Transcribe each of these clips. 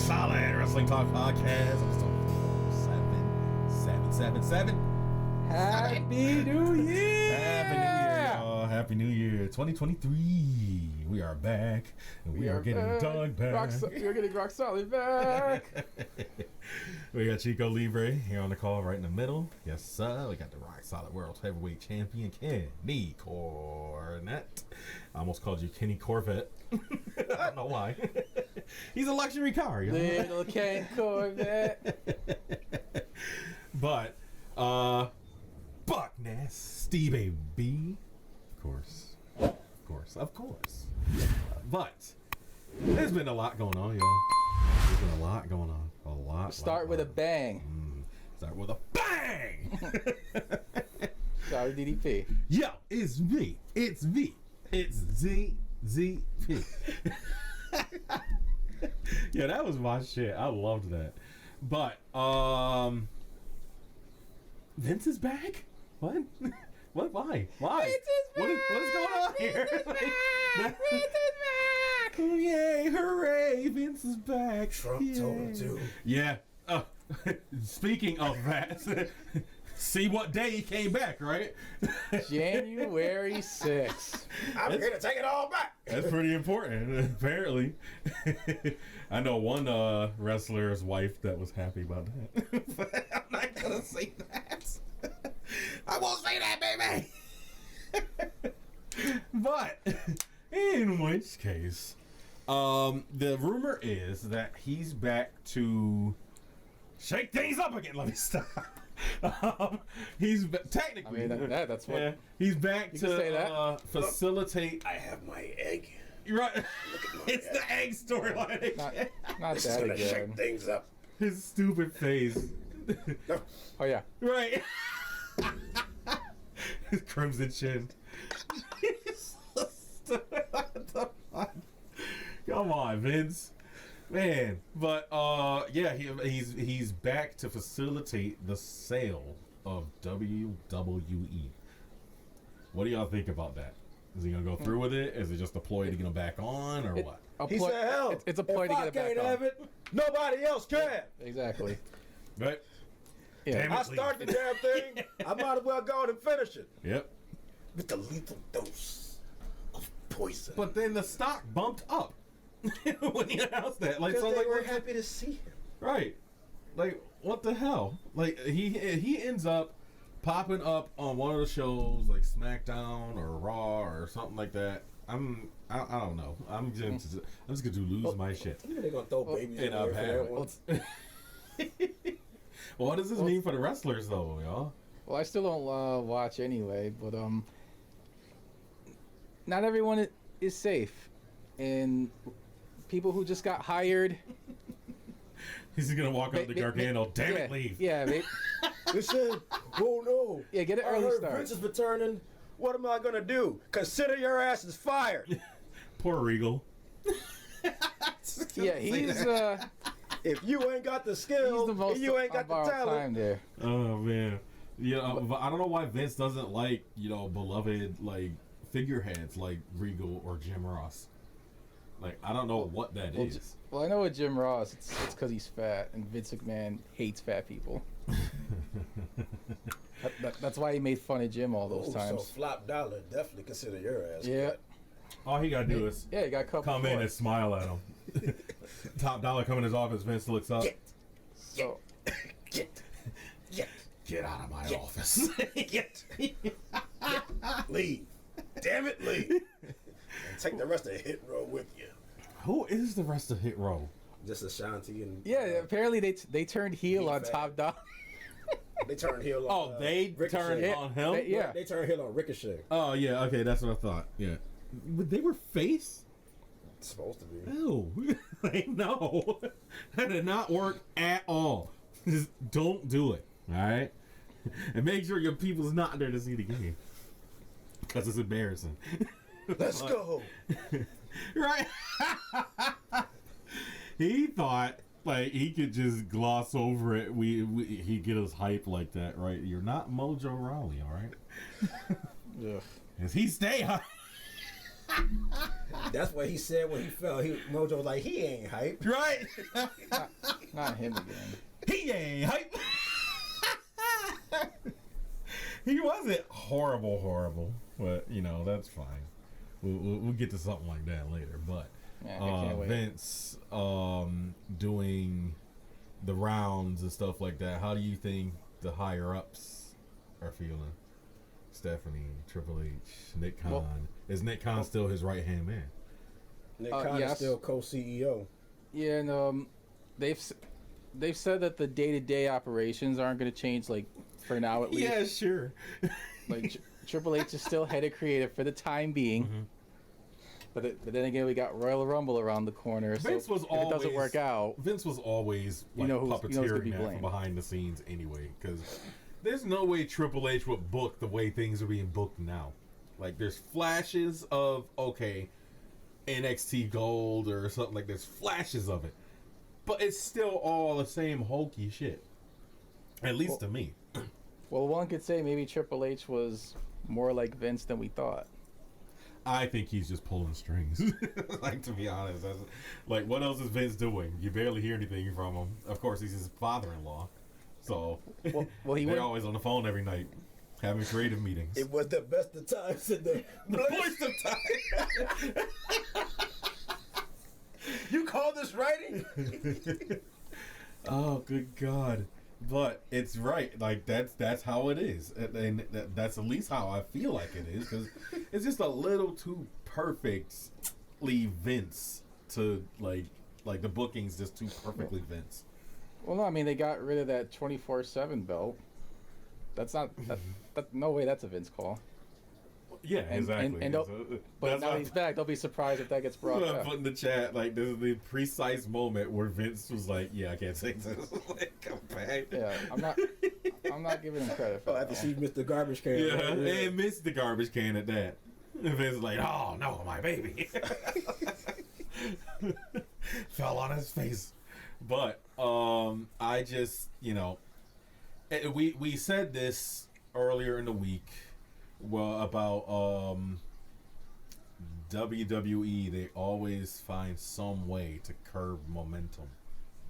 Solid Wrestling Talk Podcast. Episode 4777. Happy New Year! Happy New Year, y'all. Happy New Year 2023. We are back. And we are getting Doug back. We're getting Rock Solid back. We got Chico Libre here on the call right in the middle. Yes, sir. We got the Rock Solid World Heavyweight Champion, Kenny Cornette. I almost called you Kenny Corvette. I don't know why. He's a luxury car, y'all. Little Ken Corvette. But, Buck Nasty Baby. Of course. But, there's been a lot going on, y'all. There's been a lot going on. Start with a bang. Start with a bang! Sorry, DDP. Yo, it's V. It's ZZP. Yeah, that was my shit. I loved that. But, Vince is back? What? What? Why? Vince is back! What is going on here? Vince is back! Oh, yay, hooray, Vince is back. Trump told him to. Yeah. Speaking of that, see what day he came back, right? January 6th. I'm here to take it all back. That's pretty important, apparently. I know one wrestler's wife that was happy about that. But I'm not going to say that. I won't say that, baby. But, in which case, the rumor is that he's back to shake things up again. Let me stop. He's technically. I mean, that's what. Yeah, he's back to say that. facilitate. I have my egg. Right. It's the egg storyline. Not This is that gonna shake again. things up. His stupid face. Oh, yeah. Right. His crimson chin. Come on, Vince. Man, but yeah, he's back to facilitate the sale of WWE. What do y'all think about that? Is he gonna go through with it? Is it just a ploy to get him back on, or what? He said, "Hell, It's a ploy to get it back if I can't have it, nobody else can." Exactly. Right? Yeah. Damn I it, start the damn thing. I might as well go and finish it Yep. with the lethal dose of poison. But then the stock bumped up when he announced that. Like, Because so they like, were happy to see him. right? Like, what the hell? Like, he ends up popping up on one of the shows, like SmackDown or Raw or something like that. I don't know. I'm just gonna lose my shit. They're gonna throw babies in and I'm there for happy. everyone. Well, what does this mean for the wrestlers, though, y'all? Well, I still don't watch anyway, but not everyone is safe, and people who just got hired. He's gonna walk out the Gargano. Damn it, leave. Yeah, They said, "Oh no, yeah, get an I early heard start. Vince is returning. What am I gonna do? Consider your ass is fired." Poor Regal. Yeah, he's If you ain't got the skills, he's the most and you ain't got on the borrowed talent, time there. Oh man. Yeah, but I don't know why Vince doesn't like, beloved like figureheads like Regal or Jim Ross. Like, I don't know what that is. Well, I know with Jim Ross, it's because he's fat, and Vince McMahon hates fat people. That's why he made fun of Jim all those times. So Flop Dollar, definitely consider your ass. Yeah. cut. All he gotta do is Yeah, he got a couple come in more. and smile at him. Top dollar come in his office. Vince looks up. So, Get out of my office. Leave. Damn it, leave. And take the rest of the hit row with you. Who is the rest of Hit Row? Just Ashanti and yeah, apparently they turned heel on fat. Top Dog. they turned heel on. Oh, they Ricochet. turned on him? Yeah. They turned heel on Ricochet. Oh, yeah. Okay, that's what I thought. Yeah. But they were face? It's supposed to be. No. Like, no. That did not work at all. Just don't do it. All right? And make sure your people's not there to see the game. Because it's embarrassing. Let's go. Right? He thought like he could just gloss over it. He get us hype like that, right? You're not Mojo Rawley, all right? Ugh. Cause he stay high. That's what he said when he fell. Mojo was like, he ain't hype. Right? Not him again. He ain't hype. He wasn't horrible, but you know that's fine. We'll get to something like that later. But Yeah, I can't wait. Vince doing the rounds and stuff like that. How do you think the higher ups are feeling? Stephanie, Triple H, Nick Khan. Is Nick Khan still his right hand man? Nick Khan is still co-CEO. Yeah, and they've said that the day-to-day operations aren't going to change, like for now at least. Yeah, sure. Like Triple H is still head of creative for the time being. Mm-hmm. But then again, we got Royal Rumble around the corner. Vince so was if always, it doesn't work out, Vince was always like who's gonna puppeteering be that from blamed. behind the scenes anyway. Because there's no way Triple H would book the way things are being booked now. Like there's flashes of NXT Gold or something like there's flashes of it, but it's still all the same hokey shit. At least to me. well, one could say maybe Triple H was more like Vince than we thought. I think he's just pulling strings. Like, to be honest, like, what else is Vince doing? You barely hear anything from him. Of course, he's his father-in-law, so they're always on the phone every night having creative meetings. It was the best of times in the worst of time. You call this writing? Oh, good God. But it's right. Like, that's how it is. And that's at least how I feel like it is. Because it's just a little too perfectly Vince to, like the booking's just too perfectly Vince. Well, no, I mean, they got rid of that 24/7 belt. That's not... no way that's a Vince call. Yeah, exactly. But now he's back. Don't be surprised if that gets brought up. Put in the chat, like, this is the precise moment where Vince was like, yeah, I can't say this. Like, come back. Yeah, I'm not giving him credit for I that. have to see Mr. Garbage Can. Yeah, and missed the garbage can at that. And Vince was like, oh, no, my baby. Fell on his face. But, I just, we said this earlier in the week. Well, about WWE, they always find some way to curb momentum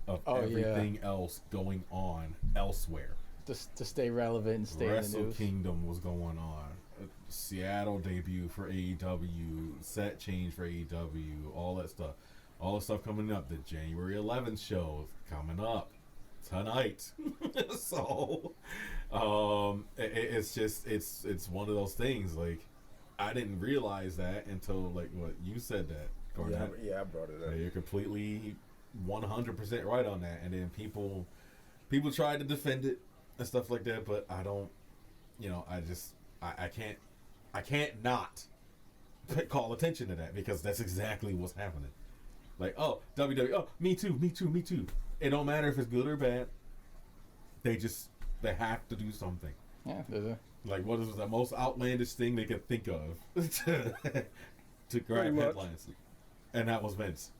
of everything else going on elsewhere. To stay relevant and stay in the news. WrestleKingdom was going on. Seattle debut for AEW, set change for AEW, all that stuff. All the stuff coming up. The January 11th show is coming up tonight. So it's just it's one of those things. Like, I didn't realize that until, like, what you said that, Garnett. Yeah, I brought it up. You're completely 100% right on that. And then people tried to defend it and stuff like that, but I don't, I can't not call attention to that, because that's exactly what's happening. Like, oh, WWE, oh, me too. It don't matter if it's good or bad. They have to do something. Yeah, like, what is the most outlandish thing they could think of to grab headlines? And that was Vince.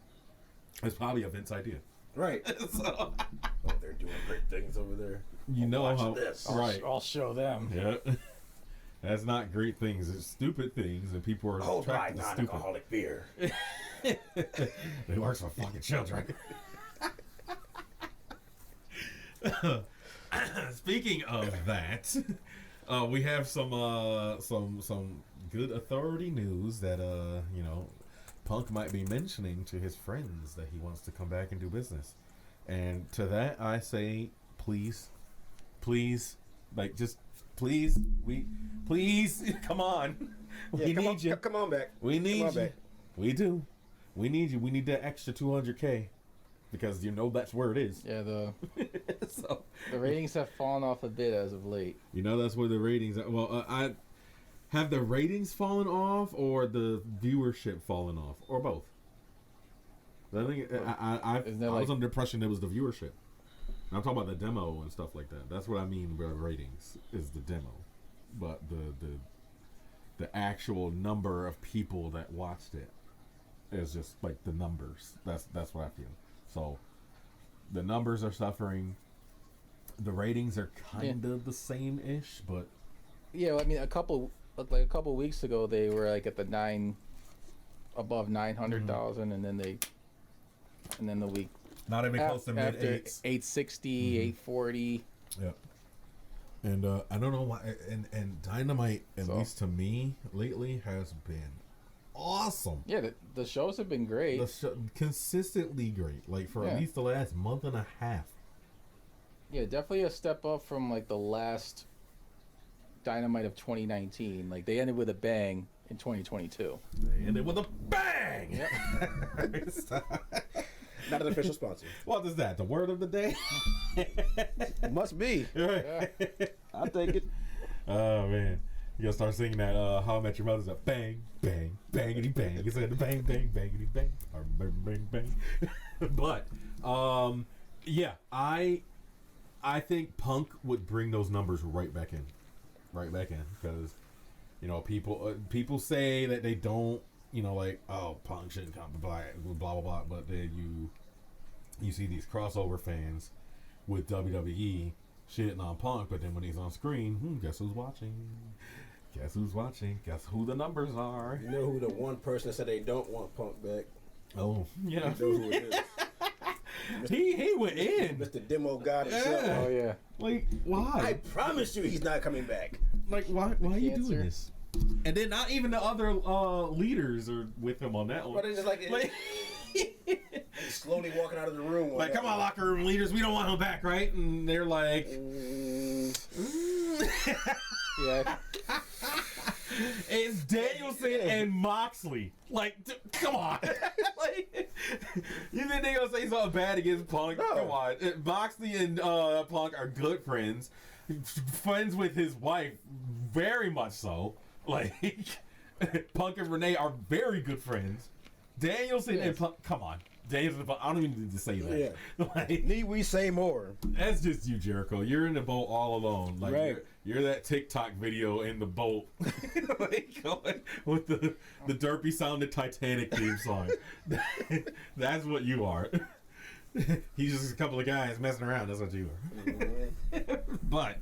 It's probably a Vince idea. Right. So, they're doing great things over there. How this. Right. I'll show them. Yeah. That's not great things. It's stupid things, and people are attracted to stupid. Non-alcoholic beer. It works for fucking children. Speaking of that, we have some good authority news that Punk might be mentioning to his friends that he wants to come back and do business. And to that I say, please, like, just please, please, come on. We need you. Come on back. We need you. Back. We do. We need you. We need that extra 200K, because that's where it is. Yeah, the So ratings have fallen off a bit as of late. That's where the ratings are. Well, I have the ratings fallen off, or the viewership fallen off, or both. I think I was under the impression it was the viewership. I'm talking about the demo and stuff like that. That's what I mean by ratings, is the demo. But the actual number of people that watched it is just like the numbers. That's what I feel. So the numbers are suffering. The ratings are kind of the same-ish, but yeah, I mean, a couple weeks ago they were like at the 9 above 900,000, and then the week Not even close to mid after eights. 860, 840. Yeah. And I don't know why. And Dynamite, at least to me, lately has been awesome. Yeah, the shows have been great. Consistently great. Like for at least the last month and a half. Yeah, definitely a step up from like the last Dynamite of 2019. Like they ended with a bang in 2022. They ended with a bang. Yep. Not an official sponsor. What is that? The word of the day? Must be. Right. Yeah. I'll take it. Oh man, you gotta start singing that. How I Met Your Mother's a bang, bang, bangity bang. You said the bang, bang, bangity bang, or bang, bang, bang. But yeah, I think Punk would bring those numbers right back in, because people say that they don't. Like, oh, Punk shouldn't come, blah blah blah. But then you see these crossover fans with WWE shitting on Punk, but then when he's on screen, guess who's watching? Guess who's watching? Guess who the numbers are? You know who the one person that said they don't want Punk back? Oh, yeah. You know who it is. He went in. Mr. Demo God himself. Yeah. Oh yeah. Like, why? I promise you he's not coming back. Like, why are you doing Cancer. this? And then not even the other leaders are with him on that one. But it's just like he's slowly walking out of the room. Like, come on, locker room leaders, we don't want him back, right? And they're like, Yeah. it's Danielson and Moxley. Like, come on. Like, you think they're gonna say something bad against Punk? No. Come on. Moxley and Punk are good friends. Friends with his wife, very much so. Like, Punk and Renee are very good friends. Danielson and Punk, come on. Danielson and Punk, I don't even need to say that. Yeah. Like, Need we say more? that's just you, Jericho. You're in the boat all alone. Like, Right. you're that TikTok video in the boat, like, going with the derpy sounded Titanic theme song. That's what you are. He's just a couple of guys messing around. That's what you are. But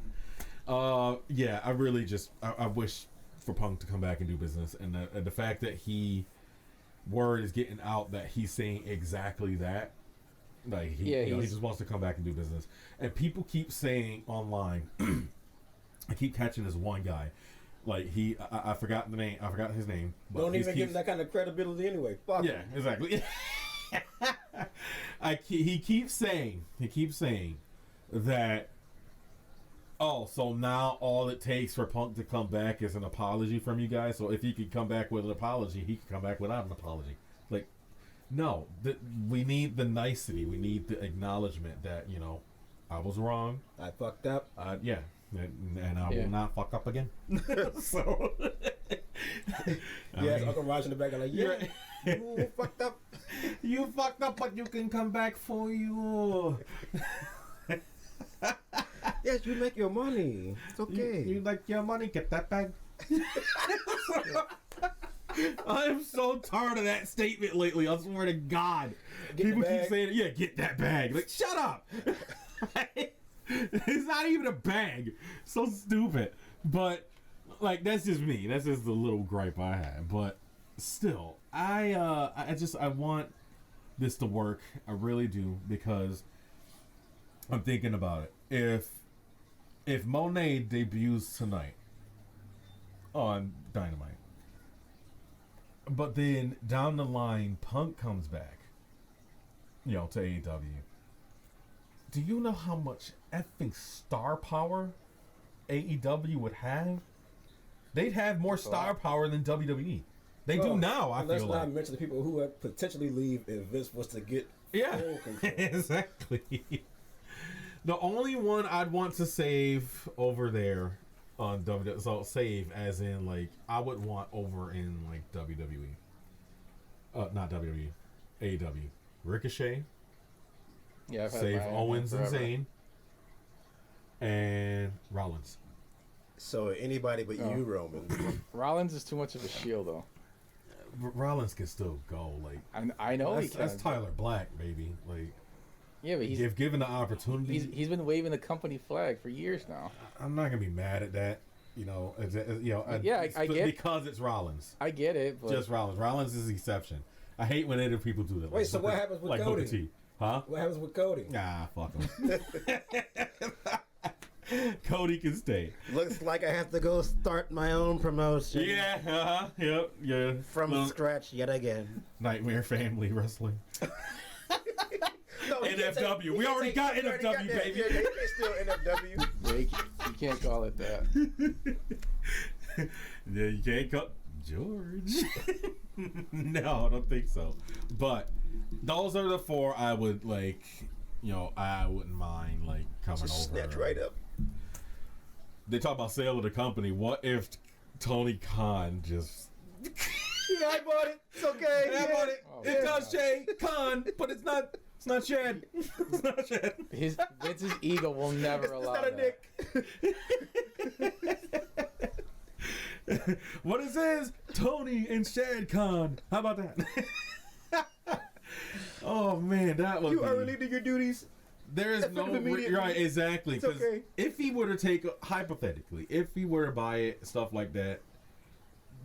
yeah, I really just I wish for Punk to come back and do business, and the fact that word is getting out that he's saying exactly that. Like he just wants to come back and do business, and people keep saying online. I keep catching this one guy, like I forgot the name. I forgot his name. But Don't even give him that kind of credibility anyway. Fuck yeah, him. exactly. He keeps saying that. Oh, so now all it takes for Punk to come back is an apology from you guys. So if he could come back with an apology, he could come back without an apology. Like, no, we need the nicety. We need the acknowledgement that I was wrong. I fucked up. Yeah. And I will not fuck up again. So, Yeah, Uncle Raj in the back. I'm like, yeah, you fucked up. You fucked up, but you can come back for you. Yes, you make your money. It's okay. You like your money? Get that bag. I'm so tired of that statement lately. I swear to God. People keep saying, "Yeah, get that bag." Like, shut up. It's not even a bag. So stupid. But like, that's just me. That's just the little gripe I have. But still, I want this to work. I really do, because I'm thinking about it. If Mone debuts tonight on Dynamite, but then down the line Punk comes back, to AEW, do you know how much effing star power AEW would have? They'd have more star power than WWE. They do now, I feel like. Let's not mention the people who would potentially leave if Vince was to get full control. Exactly. The only one I'd want to save over there on WWE, so save as in like I would want over in like WWE, not WWE, AEW, Ricochet, Yeah, I've had save mine Owens and forever. Zayn, and Rollins. So anybody but you, Roman. Rollins is too much of a shield, though. Rollins can still go. Like I know he can. That's Tyler Black, baby. Like, Yeah, but if given the opportunity, he's been waving the company flag for years now. I'm not gonna be mad at that. You know, Yeah, I get because it's Rollins. I get it, but Just Rollins. Rollins is the exception. I hate when other people do that. Wait, so what happens with like Cody? Booker T. Huh? What happens with Cody? Nah, fuck him. Cody can stay. Looks like I have to go start my own promotion. Yeah, yep, yeah. From scratch yet again. Nightmare Family Wrestling. No, he can't NFW. he We can't already got he already NFW, that. baby. Yeah, they can still NFW. you can't call it that. Yeah, you can't call George. No, I don't think so. But those are the four I would like. You know, I wouldn't mind like coming Just over. snatch right up. They talk about sale of the company. What if Tony Khan just? Yeah, I bought it. It's okay. Yeah, I bought it. Oh, It God. does say Khan, but it's not. It's not Shed. It's not Shed. Vince's ego will never It's allow not a that. dick. What it says? Tony and Shad Khan. How about that? Oh man, that was. You are relieving your duties. There is no immediately. right, exactly. It's 'Cause okay. if he were to take hypothetically, if he were to buy it, stuff like that,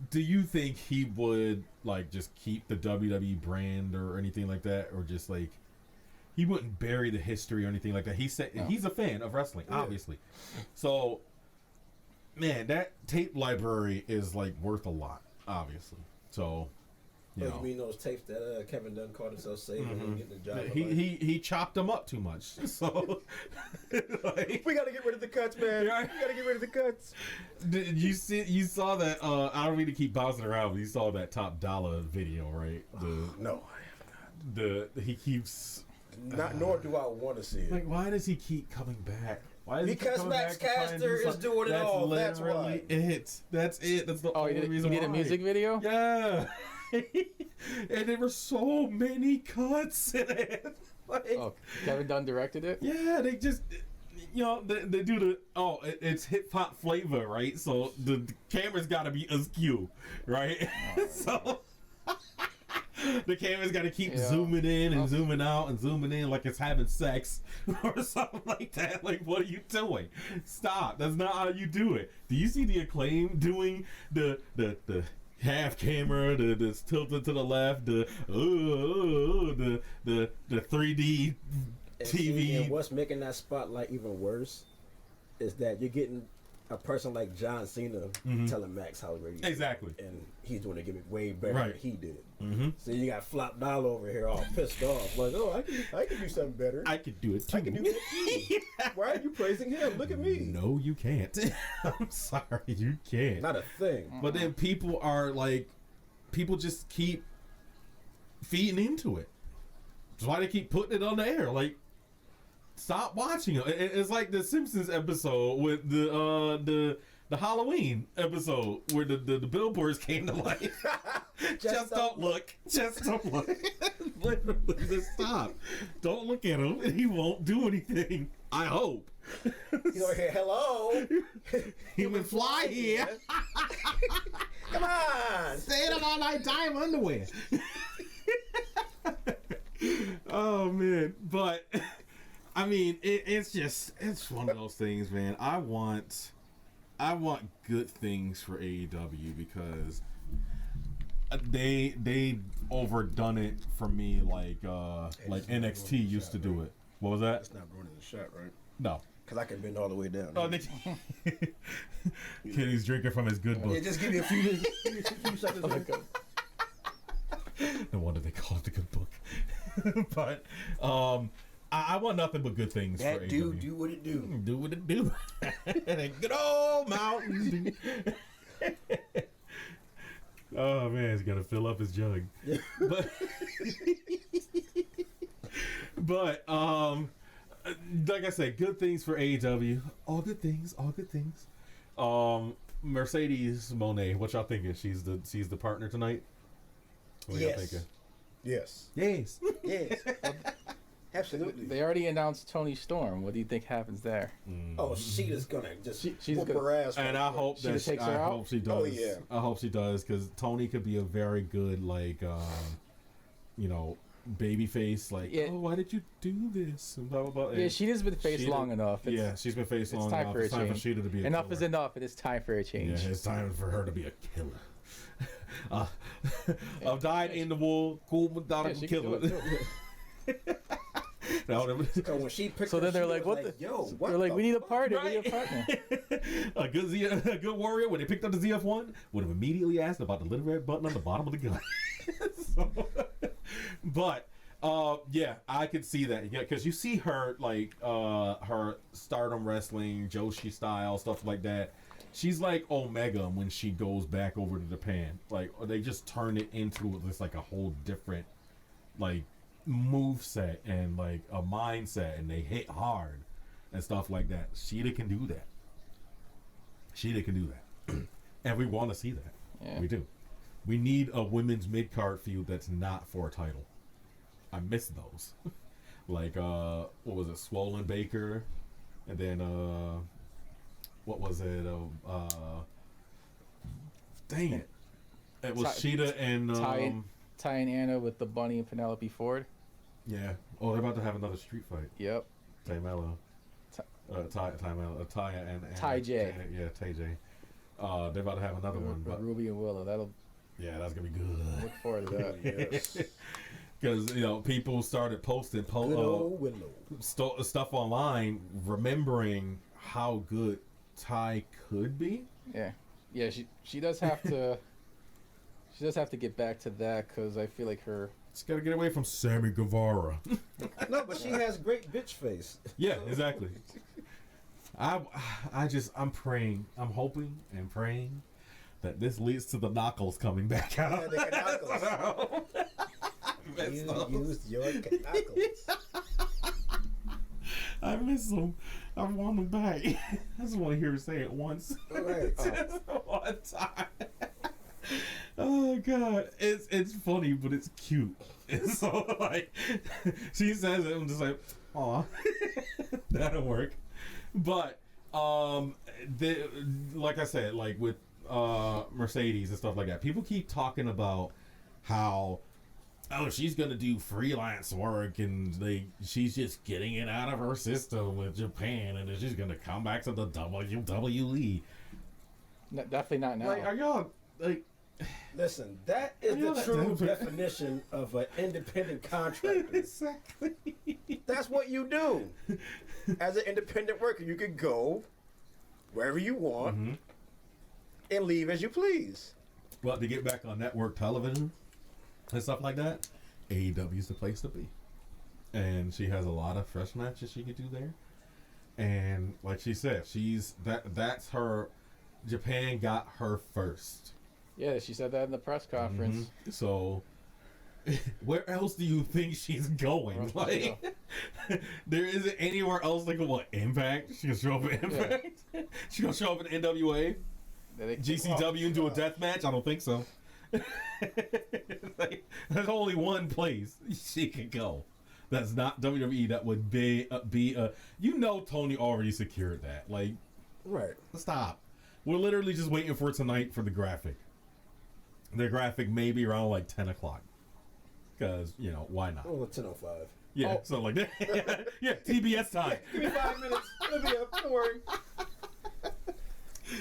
do you think he would like just keep the WWE brand or anything like that, or just like he wouldn't bury the history or anything like that? He said he's a fan of wrestling, obviously. So, man, that tape library is like worth a lot, obviously. So. You know. You mean those tapes that Kevin Dunn called himself saving and getting the job? He chopped them up too much. So like, we gotta get rid of the cuts, man. Yeah. We gotta get rid of the cuts. did you saw that I don't mean to keep bouncing around, but you saw that Top Dollar video, right? No, He keeps not. Nor do I want to see it. like, why does he keep coming back? Why does he keep Because coming Max back to try and do Caster is something? doing it all. That's why. literally it. That's it. That's the Oh, only he reason did a why. music video? Yeah. And there were so many cuts in it. Like, Oh, Kevin Dunn directed it? yeah, they just, you know, they do it's hip hop flavor, right? So the camera's got to be askew, right? So the camera's got to keep zooming in and zooming out and zooming in like it's having sex or something like that. Like, what are you doing? Stop. That's not how you do it. Do you see the Acclaim doing the half camera, the tilted to the left, the 3D And TV. see, and what's making that spotlight even worse is that you're getting a person like John Cena telling Max how great he is. Exactly. And he's doing a gimmick way better Right. than he did. Mm-hmm. So you got Flop Dollar over here all pissed off. Like, oh, I can do something better. I could do it too. I can do it too. Why are you praising him? Look at me. No, you can't. I'm sorry, you can't. Not a thing. But then people just keep feeding into it. That's why they keep putting it on the air. Like, stop watching it. It's like the Simpsons episode with the Halloween episode where the billboards came to life. Just don't look. Just don't look. Literally, just stop. Don't look at him, and he won't do anything. I hope. He's over here, hello. Human fly here. Come on. Stay in all night time underwear. Oh man, but I mean, it's one of those things, man. I want good things for AEW because they overdone it for me, like NXT used to do it. What was that? That's not running the shot, right? No. Because I can bend all the way down. Oh, Kenny's drinking from his good book. Yeah, just give me a few seconds. No wonder they call it the good book. But I want nothing but good things for That AEW. dude do what it do. Do what it do. Good old Mountain Dew. Oh man, he's gonna fill up his jug. But like I said, good things for AEW. All good things. All good things. Mercedes Monet, what y'all thinking? She's the partner tonight. What y'all thinking? Yes. Yes. Yes. Absolutely. They already announced Tony Storm. What do you think happens there? Oh, Sheeta's gonna just She's whoop gonna- her ass. And I hope She that just takes I her out? hope she does. Oh, yeah. I hope she does because Tony could be a very good babyface, like, Yeah. oh, why did you do this? And blah, blah, blah. Yeah, Sheeta's been faced long enough. She's been faced long time enough. for a It's time for change. Sheeta to be a Enough killer. is enough. It is time for a change. Yeah, it's time for her to be a killer. I've died in the war, cool, but not a she can do killer. it, too. So when she picked So her, then they're she like, was "What the?" Yo, what They're like, the "We need a fuck?" partner. We need a partner." a good warrior, when they picked up the ZF-1, would have immediately asked about the little red button on the bottom of the gun. But yeah, I could see that. Yeah, because you see her like her Stardom wrestling, Joshi style stuff like that. She's like Omega when she goes back over to Japan. Like they just turn it into this like a whole different like move set and like a mindset, and they hit hard and stuff like that. Sheeta can do that. Sheeta can do that, and we want to see that. Yeah. We do. We need a women's mid card feud that's not for a title. I miss those. Like what was it, Swollen Baker, and then what was it? Dang it! It was Sheeta and Ty and Anna with the Bunny and Penelope Ford. yeah. Oh, they're about to have another street fight. Yep. Tay Mello. Ty and Ty J. Yeah, Tay J. They're about to have another one, but Ruby and Willow. That'll yeah, that's gonna be good. look forward to that. Yes. Because people started posting Good old Willow. stuff online, remembering how good Ty could be. Yeah. Yeah. She does have to. She does have to get back to that because I feel like her. She's got to get away from Sammy Guevara. No, but she has great bitch face. Yeah, exactly. I'm praying, I'm hoping and praying that this leads to the Knuckles coming back out. Yeah, the Knuckles. You used your Knuckles. I miss them. I want them back. I just want to hear her say it once. Right. Just one time. Oh god, it's funny, but it's cute. It's so like she says it, I'm just like, aw, that'll work. But like I said, like with Mercedes and stuff like that, people keep talking about how she's gonna do freelance work and she's just getting it out of her system with Japan, and then she's gonna come back to the WWE. No, definitely not now. Like, are y'all like? Listen, that is Yeah, the true that- definition of an independent contractor. Exactly. That's what you do. As an independent worker, you can go wherever you want and leave as you please. Well, to get back on network television and stuff like that, AEW is the place to be. And she has a lot of fresh matches she could do there. And like she said, that's her. Japan got her first. Yeah, she said that in the press conference. So, where else do you think she's going? Like, there isn't anywhere else like what Impact. She can show up at Impact. She gonna show up at NWA, GCW, and do a death match. I don't think so. Like, there's only one place she could go. That's not WWE. That would be a. Tony already secured that. Like, Right. stop. We're literally just waiting for tonight for the graphic. The graphic may be around like 10 o'clock. Because, why not? Oh, 10:05. Yeah, so like that. Yeah, TBS time. Give me 5 minutes. It'll be up. Don't worry.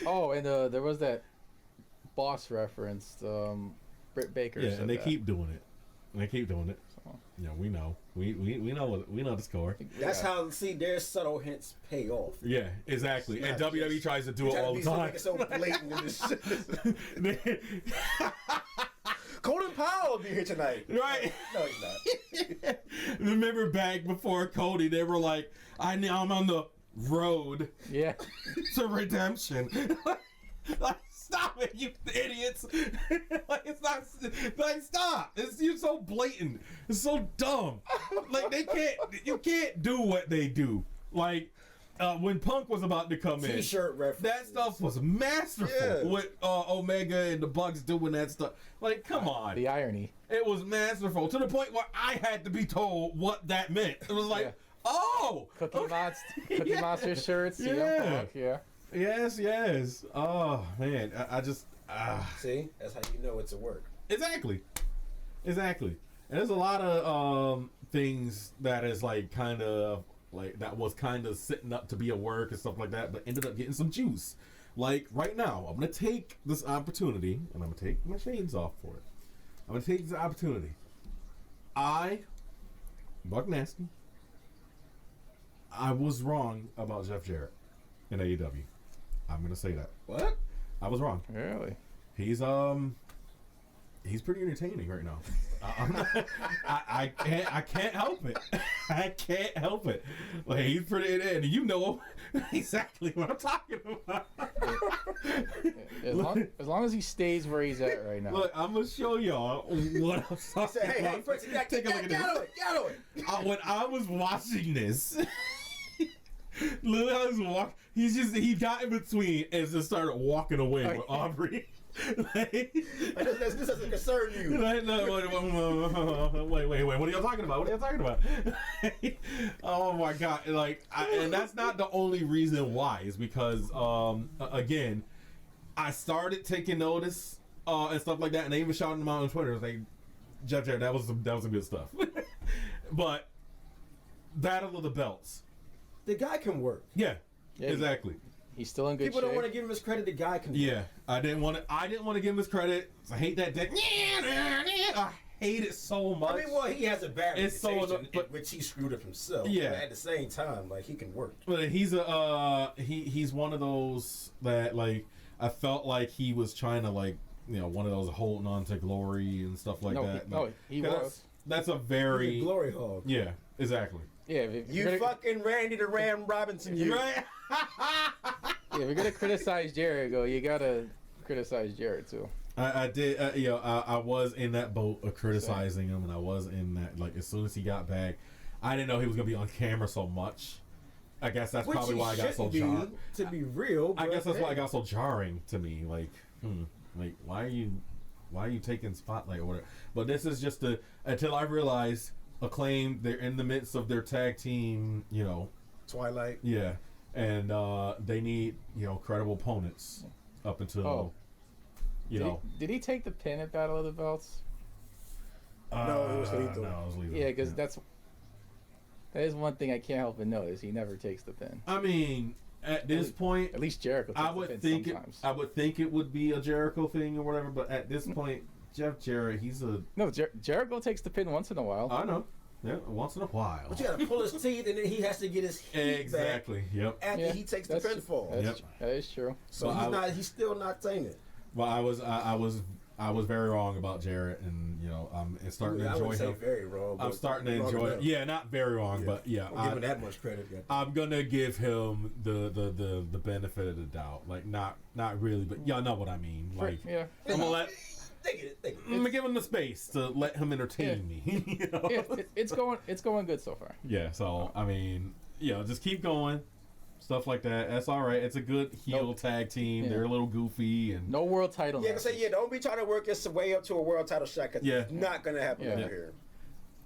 Oh, and there was that boss reference. Britt Baker. Yeah, said and they that. keep doing it. So, We know. We know the score. That's how, their subtle hints pay off. Yeah, exactly. And Not WWE just- tries to do it all the time. It's so blatant in this shit. Colin Powell will be here tonight. Right. No, he's not. Remember back before Cody, they were like, I'm on the road yeah. to redemption. Like, stop it, you idiots. Like, it's not, like, stop. You're so blatant. It's so dumb. Like, you can't do what they do. Like, when Punk was about to come in, T-shirt reference. that stuff was masterful. Yeah. With Omega and the Bucks doing that stuff. Like, come on. The irony. It was masterful to the point where I had to be told what that meant. It was like, Yeah. oh, Cookie okay. Cookie Monster shirts. Yeah. CM Punk, yeah. Yes. Oh man, I just See, that's how you know it's a work. exactly. And there's a lot of things that is like kind of like that was kind of sitting up to be a work and stuff like that, but ended up getting some juice. Like right now, I'm gonna take this opportunity and I'm gonna take my shades off for it. I'm gonna take this opportunity. Buck Nasty, I was wrong about Jeff Jarrett in AEW. I'm gonna say that. What? I was wrong. Really? He's pretty entertaining right now. I can't help it. I can't help it. Like he's pretty, and you know exactly what I'm talking about. As long as he stays where he's at right now. Look, I'm gonna show y'all what I'm talking Hey, about. first you gotta Take a look at this. Get on it. When I was watching this, literally he got in between and just started walking away with Aubrey. This doesn't concern you. Wait, what are y'all talking about? Oh my god, like, and that's not the only reason why. Is because again, I started taking notice and stuff like that, and they even shouted him out on Twitter. It was like, Jeff Jarrett, that was some good stuff. But Battle of the Belts, The guy can work. yeah, exactly. He's still in good People shape. don't want to give him his credit. The guy can work. Yeah, I didn't want to give him his credit. I hate that. I hate it so much. I mean, well, he has a bad It's so reputation, but- which he screwed up himself. Yeah. But at the same time, like, he can work. But he's he's one of those that, like, I felt like he was trying to, like, you know, one of those holding on to glory and stuff like that. He That's- was. That's a He's very a glory hog. yeah, exactly. Yeah, if You you're gonna, fucking Randy the Ram Robinson, you. Right? if you're gonna criticize Jared, you gotta criticize Jared too. I did, I was in that boat of criticizing him, and I was in that, like, as soon as he got back, I didn't know he was going to be on camera so much. I guess that's Which probably he why I got so shouldn't jarring. be, to be real. I but guess that's why hey. it got so jarring to me. Like, like, why are you taking spotlight or whatever? But this is just until I realized Acclaim, they're in the midst of their tag team, you know. Twilight. Yeah. And they need, you know, credible opponents up until, Did he take the pin at Battle of the Belts? No, it was lethal. No, it was lethal. Yeah, because that is one thing I can't help but notice. He never takes the pin. I mean, at this point, At least Jericho takes I the would pin think sometimes. I would think it would be a Jericho thing or whatever, but at this point, Jeff Jarrett, he's a. No, Jericho takes the pin once in a while. I know. Yeah, once in a while. But you gotta pull his teeth, and then he has to get his heat Exactly. Yep. back after he takes the that's true. pinfall. Yep. That is true. So Well, he's still not saying it. Well, I was very wrong about Jarrett, and you know, I'm starting to I enjoy wouldn't say him. very wrong. I'm but starting to wrong enjoy it. enough. Yeah, not very wrong, but yeah, Don't give him that much credit. I'm gonna give him the benefit of the doubt. Like not really, but y'all know what I mean. Like Yeah. I'm gonna let. Think it. I'm gonna give him the space to let him entertain me. You know? Yeah, it's going good so far. Yeah, so I mean, you know, just keep going, stuff like that. That's all right. It's a good heel tag team. Yeah. They're a little goofy and No world title. Yeah, matches. don't be trying to work your way up to a world title shot, because it's not gonna happen Yeah. over here.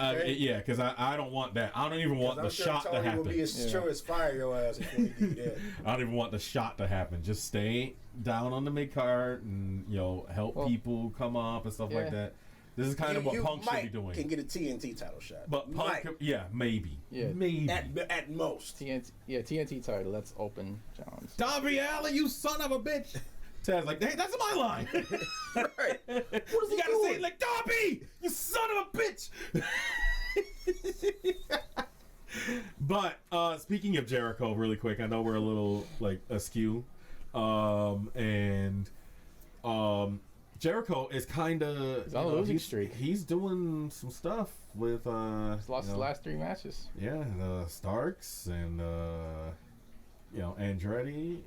yeah, because I don't want that. I don't even want the shot to Tony will happen. be as true as fire your ass before you do that. I don't even want the shot to happen. Just stay down on the mid card and help people come up and stuff like that. This is kind of what Punk should be doing. Can get a TNT title shot, But Punk, maybe. Yeah. Maybe. at most. TNT title. That's open challenge. Darby Allin, you son of a bitch. Tad's like, hey, that's my line. Right. What is he You gotta doing? say it like, Darby, you son of a bitch. But speaking of Jericho, really quick, I know we're a little like askew, and Jericho is kind of He's on a losing streak. He's doing some stuff with He's lost his last 3 matches. yeah, the Starks and Andretti.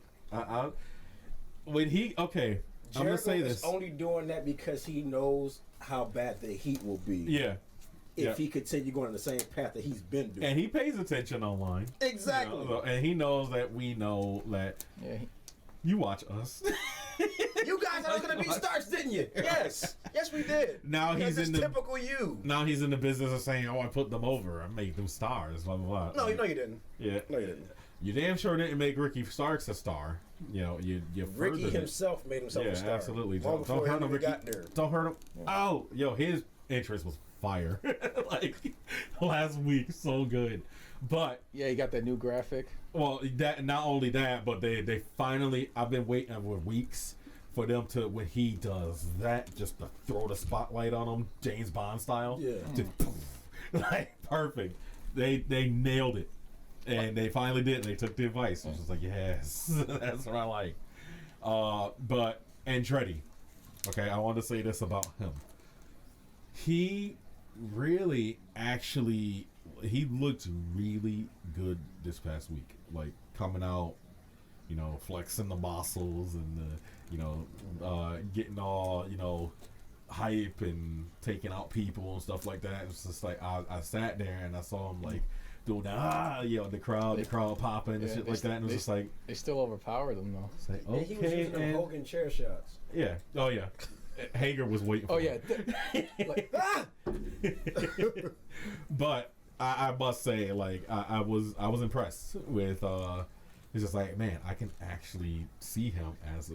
When he I'm gonna Jericho say is this. only doing that because he knows how bad the heat will be. Yeah. If he continue going on the same path that he's been doing. And he pays attention online. Exactly. And he knows that we know that Yeah. you watch us. You guys thought it was gonna be Starks, didn't you? Yes. Yes, we did. Now Because he's it's in the typical you. Now he's in the business of saying, "Oh, I put them over. I made them stars." Blah blah blah. No, you didn't. Yeah. No, you didn't. You damn sure didn't make Ricky Starks a star. You Ricky furthered it. himself made himself Yeah, a star. absolutely. Long Don't before hurt he him, even Ricky. got there. Don't hurt him. Oh, his entrance was fire. Like last week, so good. But Yeah, you got that new graphic. well, that not only that, but they finally. I've been waiting for weeks for them to when he does that, just to throw the spotlight on him, James Bond style. Yeah. Just poof, like perfect. They nailed it, and they finally did. They took the advice. I was just like, yes, that's what I like. But Andretti, okay, I want to say this about him. He really actually he looked really good this past week. Like coming out, you know, flexing the muscles and the, you know, getting all, you know, hype and taking out people and stuff like that. It's just like I sat there and I saw him like doing you know, the crowd popping and shit like that, and it was just like They still overpowered him though. it's like, Yeah, he was okay, using them and Hogan chair shots. yeah, oh yeah, Hager was waiting. For Oh him. yeah. Like, But I must say, like I was impressed with. It's just like, man, I can actually see him as a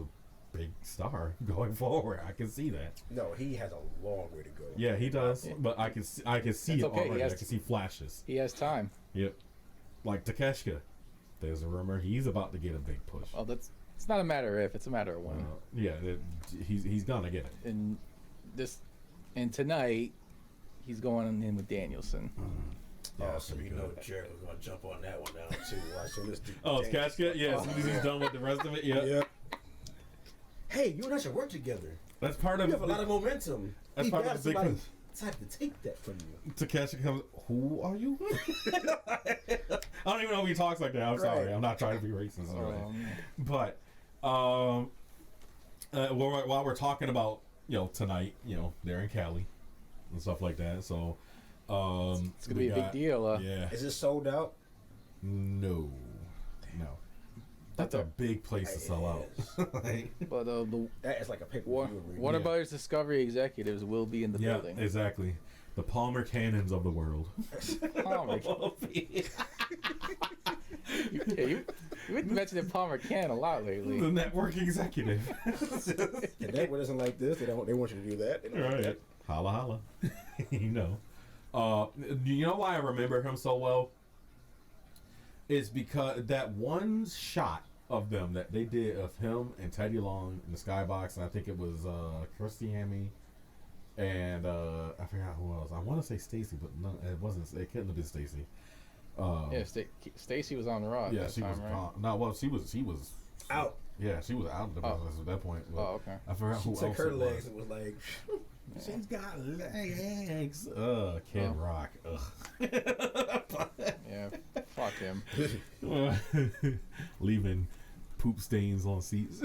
big star going forward. I can see that. No, he has a long way to go. Yeah, he does. Yeah. But I can see That's it okay. already. I can see flashes. he has time. Yep. Like Takeshita. There's a rumor he's about to get a big push. Oh, it's not a matter of if, it's a matter of when. Yeah, he's gonna get it. And tonight, he's going in with Danielson. Yeah, so you know Jericho's gonna jump on that one now too. Watch this. Oh, it's Casket? Yeah, as soon as he's done with the rest of it, yeah. Yep. Hey, you and I should work together. That's part of You have a lot of momentum. That's We part got of the big somebody thing. decide to take that from you. Takeshita comes, who are you? I don't even know if he talks like that. I'm sorry. Right. I'm not trying to be racist. Or anything. Um, But while we're talking about, you know, tonight, you know, they're in Cali and stuff like that. So it's gonna be a big deal. Yeah. Is it sold out? No. That's a big place to sell out. Like, But the That is like a pay-per-view. Warner Yeah. Brothers Discovery executives will be in the yeah, building. exactly. The Palmer Cannons of the world. Palmer. You've been mentioning Palmer Can a lot The lately. network executive. The network isn't like this. They want you to do that. They don't like Right. that. Holla holla. You know. You know why I remember him so well? Is because that one shot of them that they did of him and Teddy Long in the skybox, and I think it was Christy Hammy and I forgot who else. I want to say Stacy, but no, it wasn't. It couldn't have been Stacy. Yeah, Stacy was on Raw at Yeah, that she time, was right? gone. No, well, she was Out. Yeah, she was out of the Oh. business at that point. But Oh, okay. I forgot She who took else her it legs was. and was like, She's got legs. Kid Oh. Rock. Yeah, fuck him. Leaving poop stains on seats.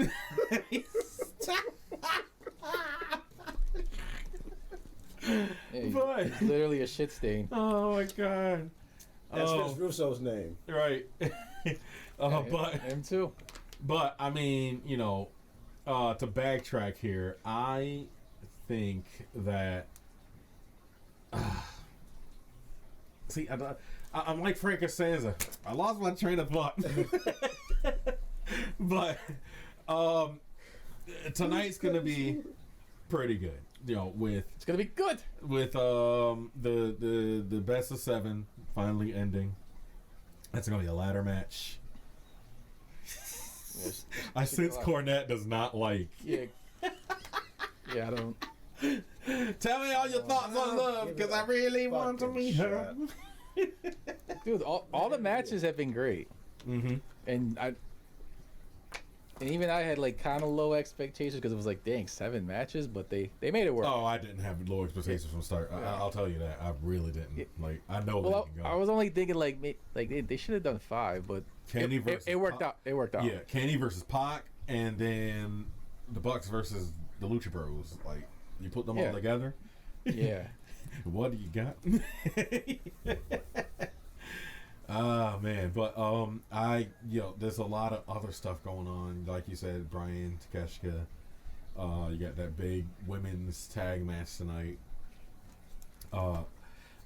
Yeah, But- it's literally a shit stain. Oh my god. that's Oh, Vince Russo's name. right. But Him too. I mean, you know, to backtrack here, I think that. See, I'm like Frank Costanza. I lost my train of thought. But tonight's gonna be pretty good. You know, It's gonna be good. with the best of 7 finally ending. That's gonna be a ladder match. Yes. I sense Cornette does not like. Yeah. Yeah, I don't. Tell me all your thoughts on love, because I really want to Fucking meet her. Dude, all the matches have been great, Mm-hmm. and even I had like kind of low expectations because it was like, dang, 7 matches, but they made it work. Oh, I didn't have low expectations from start. I'll tell you that. I really didn't. Yeah. Like, I know Well, they can I go. was only thinking like they should have done 5, but Kenny versus it worked Pac. out. It worked out. Yeah, Kenny versus Pac, and then the Bucks versus the Lucha Bros. Like, you put them all Yeah. together. Yeah. What do you got? Ah, man, but there's a lot of other stuff going on. Like you said, Brian Takeshita. You got that big women's tag match tonight.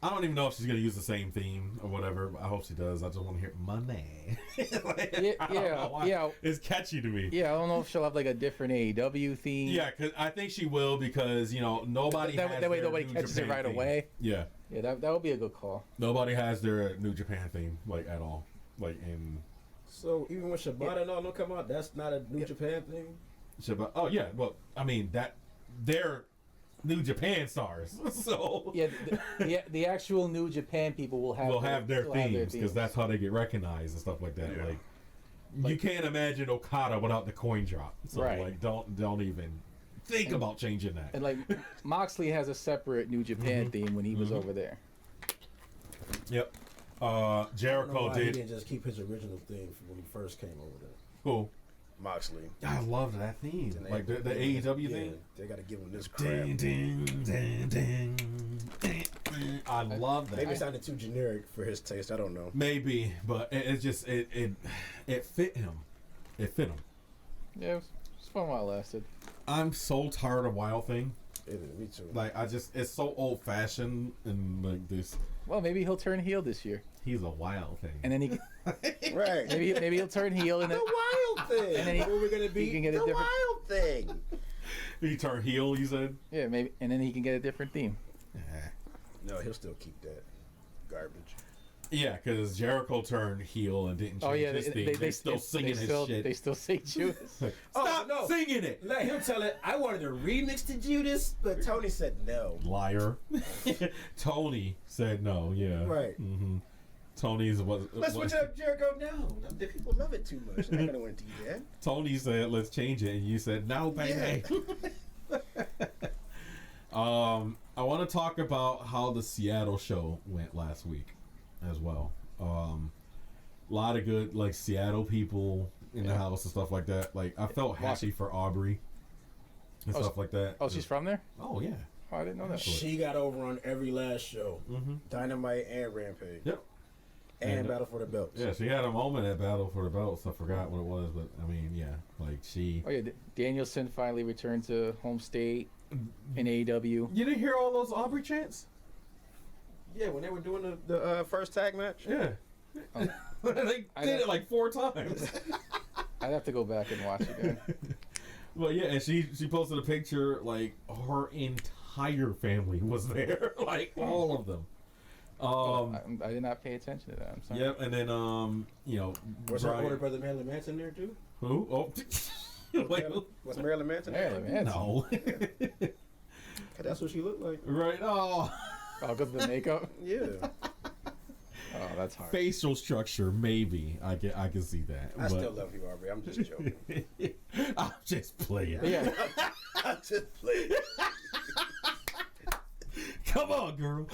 I don't even know if she's gonna use the same theme or whatever. But I hope she does. I just want to hear money. Like, Yeah. It's catchy to me. Yeah, I don't know if she'll have like a different AEW theme. Yeah, cause I think she will because nobody has that way their nobody New catches Japan it right theme. away. Yeah, Yeah, that would be a good call. nobody has their New Japan theme like at all. Like in So even when Shibata and all don't come out, that's not a New Japan thing. Shiba. Oh yeah, well I mean that they're New Japan stars, so Yeah, the actual New Japan people will have their will themes because that's how they get recognized and stuff like that. Yeah. Like you can't imagine Okada without the coin drop. So Right. like don't even think about changing that. And like Moxley has a separate New Japan theme when he was over there. Yep. I don't know Jericho why he did. didn't just keep his original theme from when he first came over there. Cool. Moxley. I love that theme. And Like the they- AEW yeah, theme. They got to give him this crap. Ding, ding, ding, ding, ding. I love that. Maybe it sounded too generic for his taste. I don't know. Maybe, but it's just it fit him. It fit him. Yeah, it was fun while it lasted. I'm so tired of Wild Thing. Me too. Like it's so old fashioned and like this. Well, maybe he'll turn heel this year, He's a Wild Thing. and then he Right. maybe he'll turn heel and The then wild thing. And then he- what we're gonna be? he can get a the different- wild thing. He turned heel. You said. yeah maybe and then he can get a different theme. No, he'll still keep that garbage. Yeah, because Jericho turned heel and didn't change Oh yeah, his theme. They still singing his shit. They still sing Judas. Stop no. singing it, Let him tell it. I wanted a remix to Judas, but Tony said no. liar. Tony said no. Yeah. Right. Mm-hmm. Tony's was. Let's switch it up, Jericho. No, the people love it too much. They're not gonna want to do that. Tony said, "Let's change it," and you said, "No, baby." I want to talk about how the Seattle show went last week, as well. A lot of good like Seattle people in the house and stuff like that. Like I felt happy for Aubrey and stuff like that. Oh, she's from there? Oh yeah. Oh, I didn't know that. She got over on every last show. Dynamite and Rampage. Yep. And Battle for the Belts. Yeah, she had a moment at Battle for the Belts. I forgot what it was, but I mean, yeah, like she. Oh yeah, Danielson finally returned to home state in AEW. You didn't hear all those Aubrey chants? Yeah, when they were doing the first tag match. Yeah. Oh. They did it like 4 times. I'd have to go back and watch again. Well, yeah, and she posted a picture like her entire family was there, like all of them. I did not pay attention to that. I'm sorry. Yep, and then Was her older brother Marilyn Manson there too? Who? Oh, wait, who? Was Marilyn Manson there? Marilyn Manson. No. That's what she looked like. Right? Oh, Oh, because of the makeup. Yeah. Oh, that's hard. facial structure, maybe I can see that. I still love you, Aubrey. I'm just joking. I'm just playing. But yeah, I'm just playing. Come on, girl.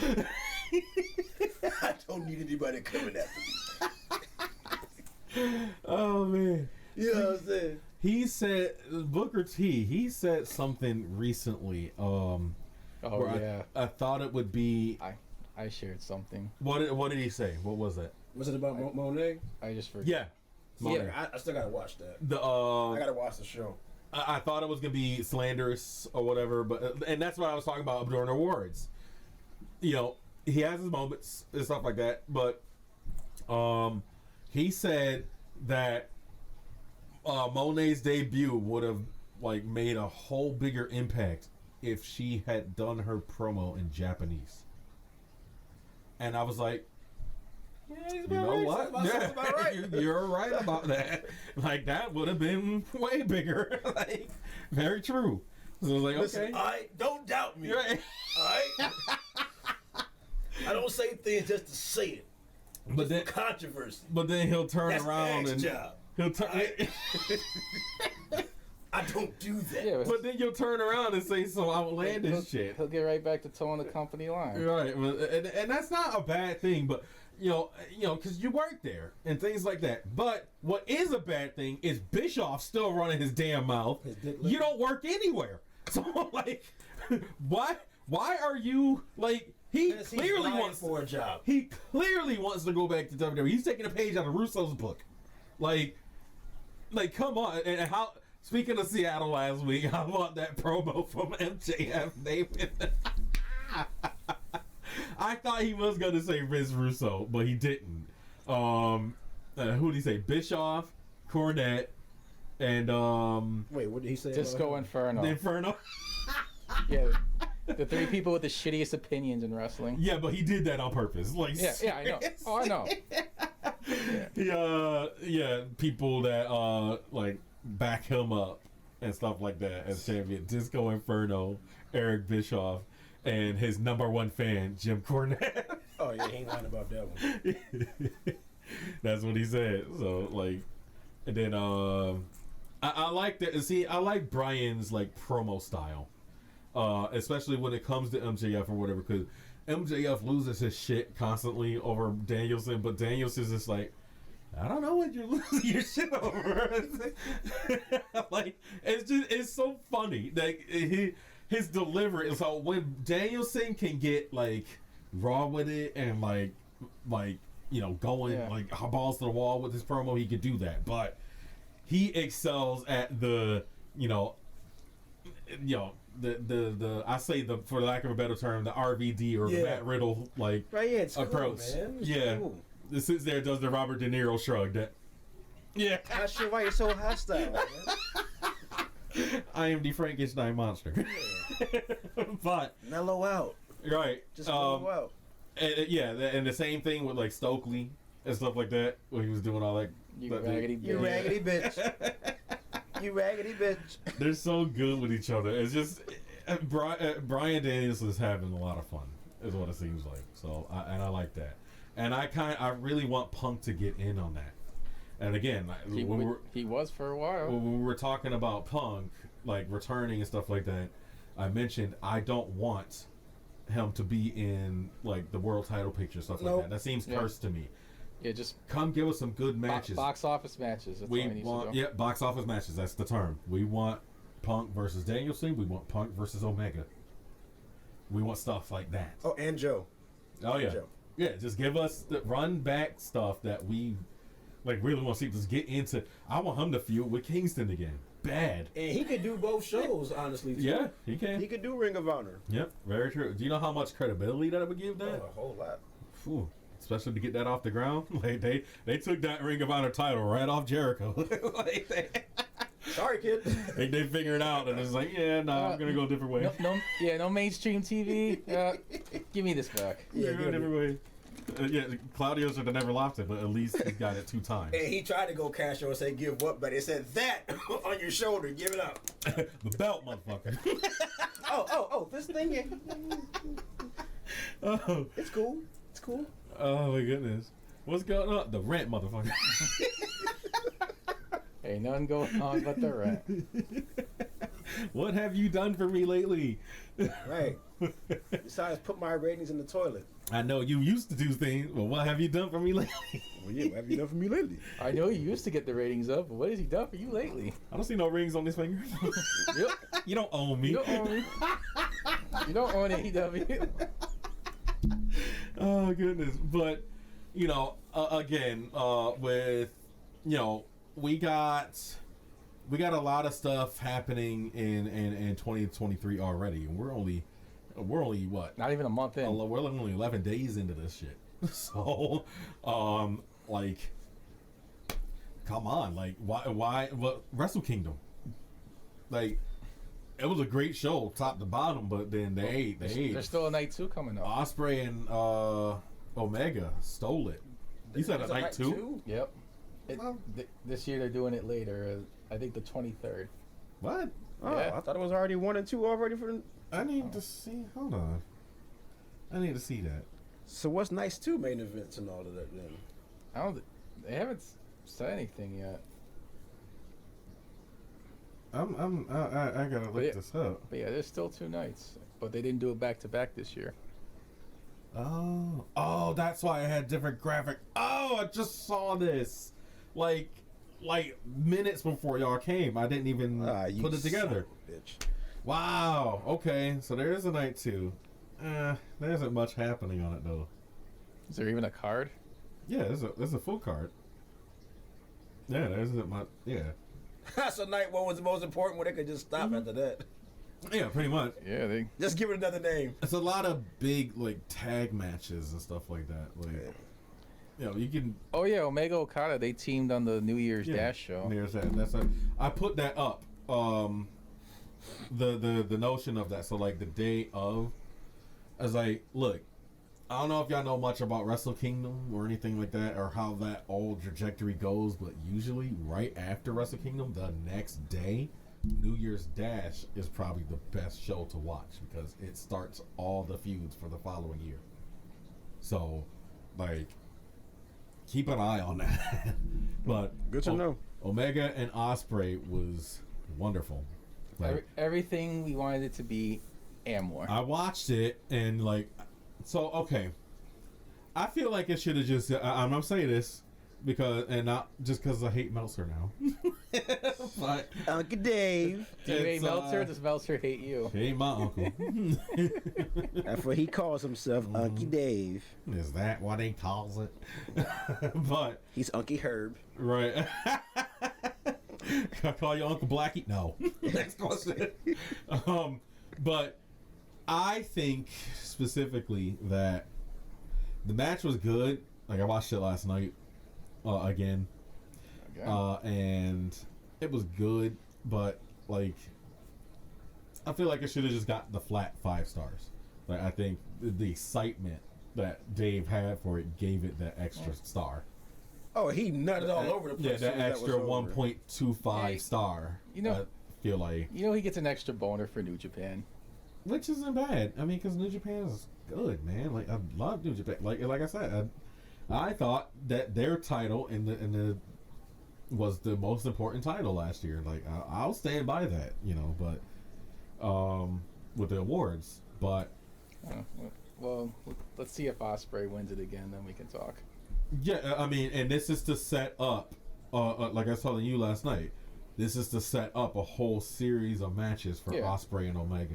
I don't need anybody coming after me. Oh man. You know what I'm saying? He said Booker T. He said something recently. oh where yeah. I thought it would be. I shared something. What did he say? What was that? Was it about Monet? I just forgot. Yeah. Yeah, I still gotta watch that. The I gotta watch the show. I thought it was gonna be slanderous or whatever, but and that's what I was talking about during awards. You know, he has his moments and stuff like that, but he said that Monet's debut would have like made a whole bigger impact if she had done her promo in Japanese. And I was like, Yeah, he's you know right. what? Sounds about right. You're right about that. Like that would have been way bigger. Like very true. So I was like, Listen, okay. don't doubt me. Right. Alright? I don't say things just to say it. But then, Controversy. but then he'll turn That's around Mag's and job. he'll turn. I don't do that. Yeah, But then you'll turn around and say some outlandish shit. He'll get right back to towing the company line. Right, and that's not a bad thing, but you know, because you work there and things like that. But what is a bad thing is Bischoff still running his damn mouth. His dick You don't work anywhere, so like, why are you like? He Because he's clearly lying wants for a job. He clearly wants to go back to WWE. He's taking a page out of Russo's book. Like come on. And how? Speaking of Seattle last week, how about that promo from MJF David? I thought he was gonna say Vince Russo, but he didn't. Who did he say? Bischoff, Cornette, and Wait, what did he say? Disco Inferno. the Inferno. Yeah, the three people with the shittiest opinions in wrestling. Yeah, but he did that on purpose. Like, Yeah, I know. Oh, I know. Yeah, people that like back him up and stuff like that as champion. Disco Inferno, Eric Bischoff, and his #1 fan, Jim Cornette. Oh yeah, he ain't lying about that one. That's what he said. So like, and then I like that. See, I like Brian's like promo style, especially when it comes to MJF or whatever, because MJF loses his shit constantly over Danielson, but Danielson's just like, I don't know what you're losing your shit over. Like, it's so funny. Like, his delivery is how when Danielson can get like raw with it and like you know, going like balls to the wall with his promo, he could do that. But he excels at the the I say the, for lack of a better term, the RVD or Matt Riddle like approach. Cool, man. It's cool. This sits there, does the Robert De Niro shrug. That Not sure why you're so hostile, man. I am the Frankenstein monster. But Mellow out. right, Just mellow out. and the same thing with like Stokely and stuff like that, where he was doing all that. You raggedy bitch. You raggedy bitch. You raggedy bitch. They're so good with each other. It's just Brian Danielson is having a lot of fun, is what it seems like. So I like that, and I really want Punk to get in on that. And again, he was for a while. When we were talking about Punk like returning and stuff like that, I mentioned I don't want him to be in like the world title picture, stuff like that. That seems cursed to me. Yeah, just come give us some good matches. Box office matches. That's we all he needs want, to do. box office matches. That's the term. We want Punk versus Danielson. We want Punk versus Omega. We want stuff like that. Oh, and Joe. Oh yeah, Joe. Yeah. Just give us the run back stuff that we like really want to see. Just get into. I want him to feud with Kingston again. Bad. And he could do both shows, honestly. Too. Yeah, he can. He could do Ring of Honor. Yep, very true. Do you know how much credibility that would give that? Oh, a whole lot. Phew. Especially to get that off the ground. Like they took that Ring of Honor title right off Jericho. Sorry, kid. They figured it out and it's like, I'm gonna go a different way. No mainstream TV. Give me this back. Yeah, go a different way. Claudio should have never lost it, but at least he got it 2 times. And he tried to go Castro and say give up, but it said that on your shoulder, give it up. The belt, motherfucker. oh, this thing. Yeah. Oh. It's cool. It's cool. Oh my goodness. What's going on? The rent, motherfucker. Ain't nothing going on but the rent. What have you done for me lately? Right. Besides, put my ratings in the toilet. I know you used to do things, but what have you done for me lately? Well, yeah, what have you done for me lately? I know you used to get the ratings up, but what has he done for you lately? I don't see no rings on his finger. Yep. You don't own me. You don't own me. You don't own AEW. Oh goodness. But again, with we got a lot of stuff happening in 2023 already, and we're only what? Not even a month in. We're only 11 days into this shit. So, like, come on, like, why? What WrestleKingdom? Like, it was a great show, top to bottom, but then There's still a night 2 coming up. Osprey and Omega stole it. You said a night 2? Yep. This year they're doing it later. I think the 23rd. What? Oh, Yeah. I thought it was already 1 and 2 already for. I need to see. Hold on. I need to see that. So what's nice 2 main events and all of that then? They haven't said anything yet. I gotta look this up. But yeah, there's still 2 nights. But they didn't do it back to back this year. Oh, that's why I had different graphic. Oh, I just saw this, like minutes before y'all came. I didn't even put it together. Bitch. Wow. Okay, so there is a night 2. There isn't much happening on it though. Is there even a card? Yeah, there's a full card. Yeah, there isn't much. Yeah. So night 1 was the most important, where they could just stop after that. Yeah, pretty much. Yeah, they. Just give it another name. It's a lot of big like tag matches and stuff like that. Like, you know, you can. Oh yeah, Omega Okada. They teamed on the New Year's Dash show. There's that. I put that up. The notion of that. So like the day of, I was like, look, I don't know if y'all know much about WrestleKingdom or anything like that, or how that old trajectory goes, but usually right after WrestleKingdom, the next day, New Year's Dash is probably the best show to watch because it starts all the feuds for the following year. So, like, keep an eye on that. But Good to know. Omega and Ospreay was wonderful. Like, Everything we wanted it to be and more. I watched it and like, so okay, I feel like it should have just. I'm gonna say this because, and not just because I hate Meltzer now. But Uncle Dave. Do you hate Meltzer? Does Meltzer hate you? he ain't my uncle. That's what he calls himself, Uncle Dave. Is that what he calls it? But He's Uncle Herb. right. Can I call you Uncle Blackie? No. Next question. But I think specifically that the match was good. Like I watched it last night again, Okay. and it was good. But like, I feel like it should have just got the flat 5 stars. Like I think the excitement that Dave had for it gave it that extra star. Oh, he nutted all over the place. Yeah, that extra was over. 1.25 Hey, star. you know- I feel like, You know he gets an extra boner for New Japan. which isn't bad. I mean, because New Japan is good, man. Like I love New Japan. Like I said, I thought that their title in the was the most important title last year. Like I'll stand by that, you know. But with the awards, but Well, let's see if Ospreay wins it again, then we can talk. yeah, I mean, and this is to set up. Like I was telling you last night, this is to set up a whole series of matches for Yeah. Ospreay and Omega.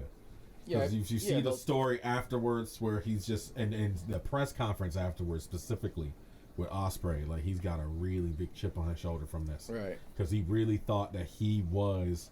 Yeah, Because you see the they'll- story afterwards where he's just and the press conference afterwards specifically with Ospreay, like he's got a really big chip on his shoulder from this, Right. because he really thought that he was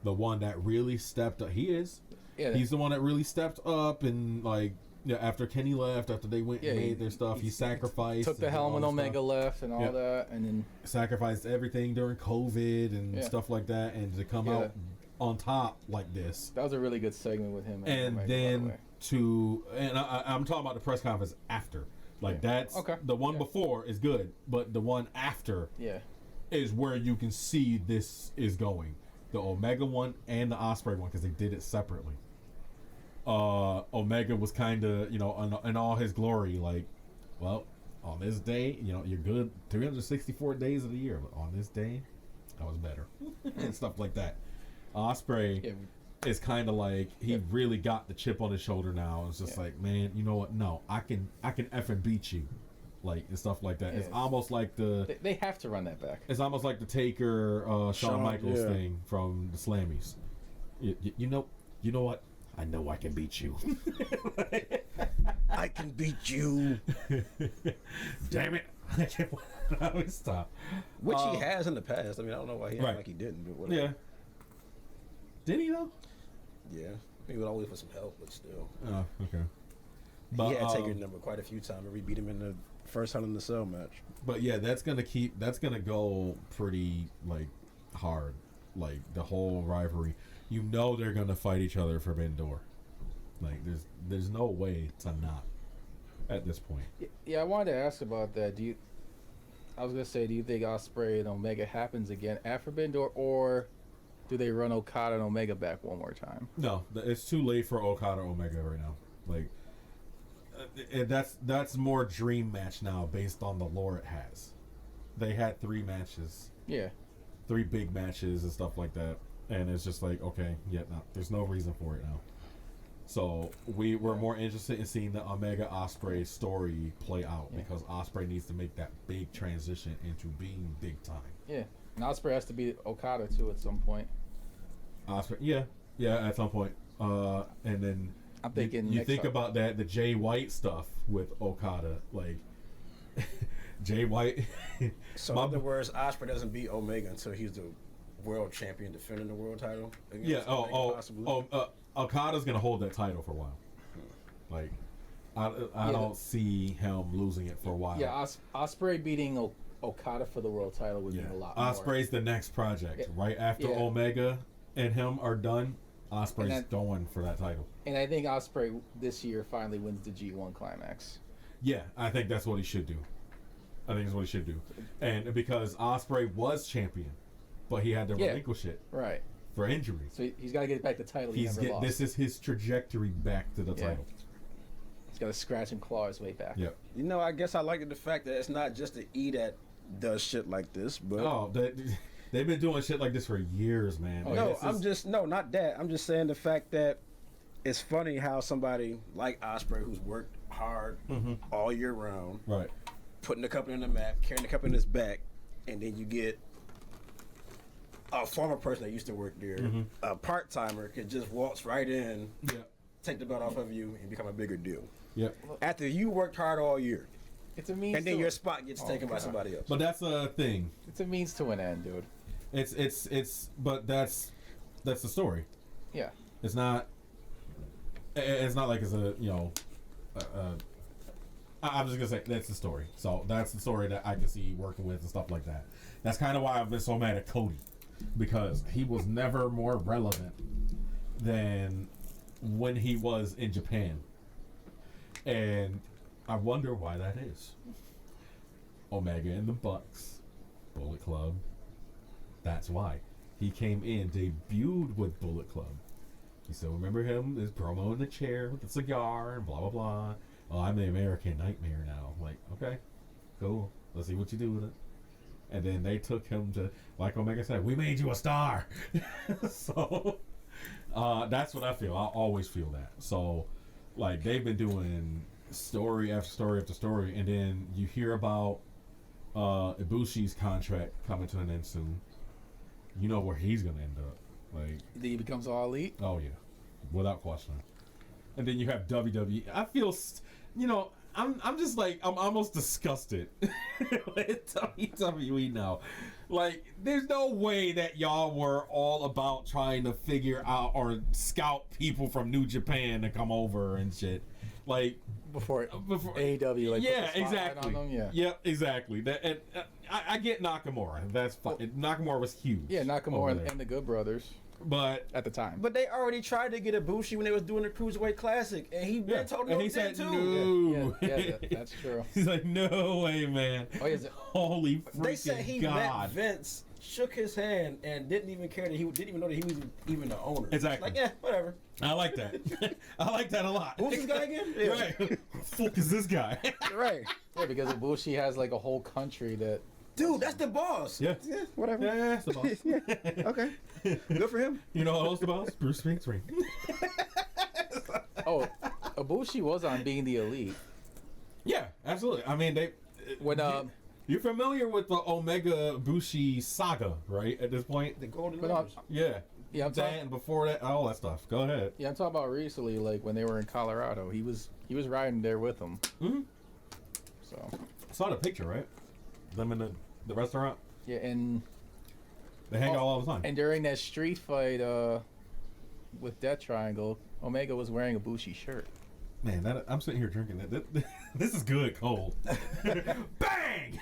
the one that really stepped up. He is. Yeah, He's the one that really stepped up, and like after Kenny left, after they went and made their stuff, he sacrificed. took the and did helm all when this Omega stuff. left and all Yeah. that, and then Sacrificed everything during COVID and Yeah. stuff like that, and to come Yeah. out on top like this. that was a really good segment with him. And Omega, by the then way. I'm talking about the press conference after. Like Yeah. that's Okay. the one Yeah. before is good, but the one after Yeah. is where you can see this is going. The Omega one and the Ospreay one, because they did it separately. Omega was kind of, you know, in all his glory, like, well, on this day, you know, you're good 364 days of the year, but on this day, I was better, and stuff like that. Ospreay Yeah. is kind of like he really got the chip on his shoulder now. It's just like, man, you know what? No, I can effing beat you, like and stuff like that. Yeah. It's almost like They have to run that back. it's almost like the Taker Shawn Michaels yeah. thing from the Slammies. You know what? I know I can beat you. I can beat you. Damn it! I can't always stop. Which he has in the past. I mean, I don't know why he acted Right. like he didn't, but whatever. Yeah. Did he though? Yeah. He would always for some help, but still. Oh, okay. He had Taker's number quite a few times, and we beat him in the first Hell in the Cell match. But yeah, that's gonna go pretty like hard, like the whole rivalry. You know they're gonna fight each other for Forbidden Door. Like there's no way to not at this point. Yeah, I wanted to ask about that. Do you think Ospreay and Omega happens again at Forbidden Door, or do they run Okada and Omega back one more time? No, it's too late for Okada Omega right now. Like that's more dream match now based on the lore it has. They had 3 matches, Yeah. 3 big matches and stuff like that. And it's just like, okay, yeah, no, there's no reason for it now. So we're more interested in seeing the Omega Ospreay story play out because Ospreay needs to make that big transition into being big time. Yeah. And Ospreay has to beat Okada too at some point. Ospreay, yeah, at some point. And then I'm thinking you next think time. about that, the Jay White stuff with Okada, like Jay White. So in other words, Ospreay doesn't beat Omega until he's the world champion defending the world title. against Yeah. Omega, possibly. Okada's gonna hold that title for a while. Like, I don't see him losing it for a while. Yeah, Ospreay beating Okada for the world title would mean a lot more. Ospreay's the next project. Yeah. Right after Yeah. Omega and him are done, Ospreay's going for that title. And I think Ospreay this year finally wins the G1 Climax. Yeah, I think that's what he should do. I think that's what he should do. And because Ospreay was champion, but he had to relinquish it Right. for injuries. So he's got to get back the title he never lost. This is his trajectory back to the title. He's got to scratch and claw his way back. Yep. You know, I guess I like the fact that it's not just the E that does shit like this, but They've been doing shit like this for years, man. Not that. I'm just saying the fact that it's funny how somebody like Ospreay, who's worked hard all year round, right, putting the company on the map, carrying the company on his back, and then you get a former person that used to work there, a part timer, could just waltz right in, take the belt off of you, and become a bigger deal. Yep. After you worked hard all year. It's a means. And then your spot gets taken by somebody else. But that's a thing. It's a means to an end, dude. But that's the story. Yeah. It's not like it's a, I'm just gonna say that's the story. So that's the story that I can see working with and stuff like that. That's kind of why I've been so mad at Cody, because he was never more relevant than when he was in Japan. And I wonder why that is. Omega and the Bucks, Bullet Club. That's why. He came in, debuted with Bullet Club. You still remember him, his promo in the chair with the cigar and blah, blah, blah. Oh, I'm the American Nightmare now. I'm like, okay, cool. Let's see what you do with it. And then they took him to, like Omega said, we made you a star. So, that's what I feel. I always feel that. So, like, they've been doing story after story after story, and then you hear about Ibushi's contract coming to an end soon. You know where he's gonna end up. Like, He becomes all elite. oh yeah, without question. And then you have WWE. I feel, I'm just like, I'm almost disgusted with WWE now. Like, there's no way that y'all were all about trying to figure out or scout people from New Japan to come over and shit. Like, Before AEW, like, yeah, put the spotlight exactly. on them, yeah, exactly. That, and I get Nakamura. That's fine. Nakamura was huge. Yeah, Nakamura and the Good Brothers. But at the time. But they already tried to get Ibushi when they was doing the Cruiserweight Classic, and he told them and he said too. no. Yeah, that's true. He's like, no way, man. Oh, is it? Holy freaking They said he God. met Vince, shook his hand, and didn't even care that he didn't even know that he was even the owner. Exactly. Like, yeah, whatever. I like that. I like that a lot. Who's this guy again? Yeah. Right. Who the fuck is this guy? Right. Yeah, because Ibushi has like a whole country that. Dude, that's the boss. Yeah. Yeah, whatever. Yeah, that's the boss. Yeah. Okay. Good for him. You know who's the boss? Bruce Springsteen. Oh, Ibushi was on Being the Elite. Yeah, absolutely. I mean, you're familiar with the Omega Bushi saga, right? At this point, The Golden But Lovers. yeah. Yeah, I'm That talking. and before that, all that stuff. Go ahead. Yeah, I'm talking about recently, like when they were in Colorado. He was riding there with them. Mm-hmm. So. I saw the picture, right? Them in the restaurant. Yeah, and They hang out all the time. and during that street fight with Death Triangle, Omega was wearing a Ibushi shirt. Man, I'm sitting here drinking it. This is good cold. Bang!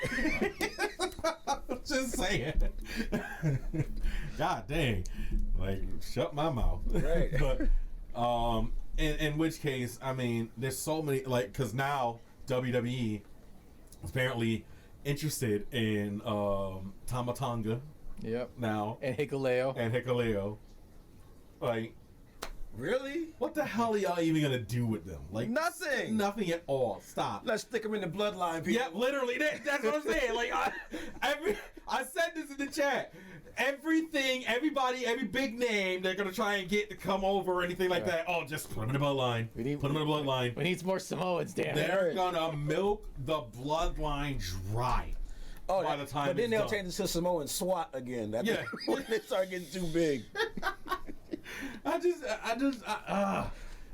Just saying. God dang. Like, shut my mouth. Right. But, in which case, I mean, there's so many, like, because now WWE is apparently interested in Tama Tonga Yep. now. And Hikuleo. And Hikuleo. Like, Really? what the hell are y'all even gonna do with them? Like, Nothing. Nothing at all. Stop. Let's stick him in the bloodline, people. Yeah, literally. That's what I'm saying. Like, I said this in the chat. Everything, everybody, every big name they're gonna try and get to come over or anything like that. Oh, just put them in the bloodline. Put them in the bloodline. We need some more Samoans, damn it. They're gonna milk the bloodline dry. Oh, by the time but then it's they'll done. change it to Samoan SWAT again. That's Yeah. when they start getting too big.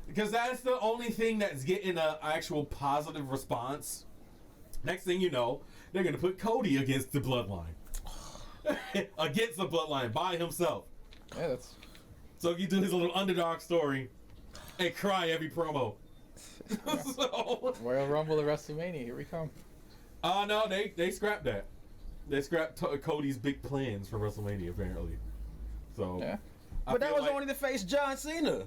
Because that's the only thing that's getting an actual positive response. Next thing you know, they're gonna put Cody against the bloodline. against the Bloodline by himself. Yeah, that's. So he do his little underdog story and cry every promo. So, Royal Rumble at WrestleMania. Here we come. no, they scrapped that. They scrapped Cody's big plans for WrestleMania apparently. So, Yeah. But that was only to face John Cena.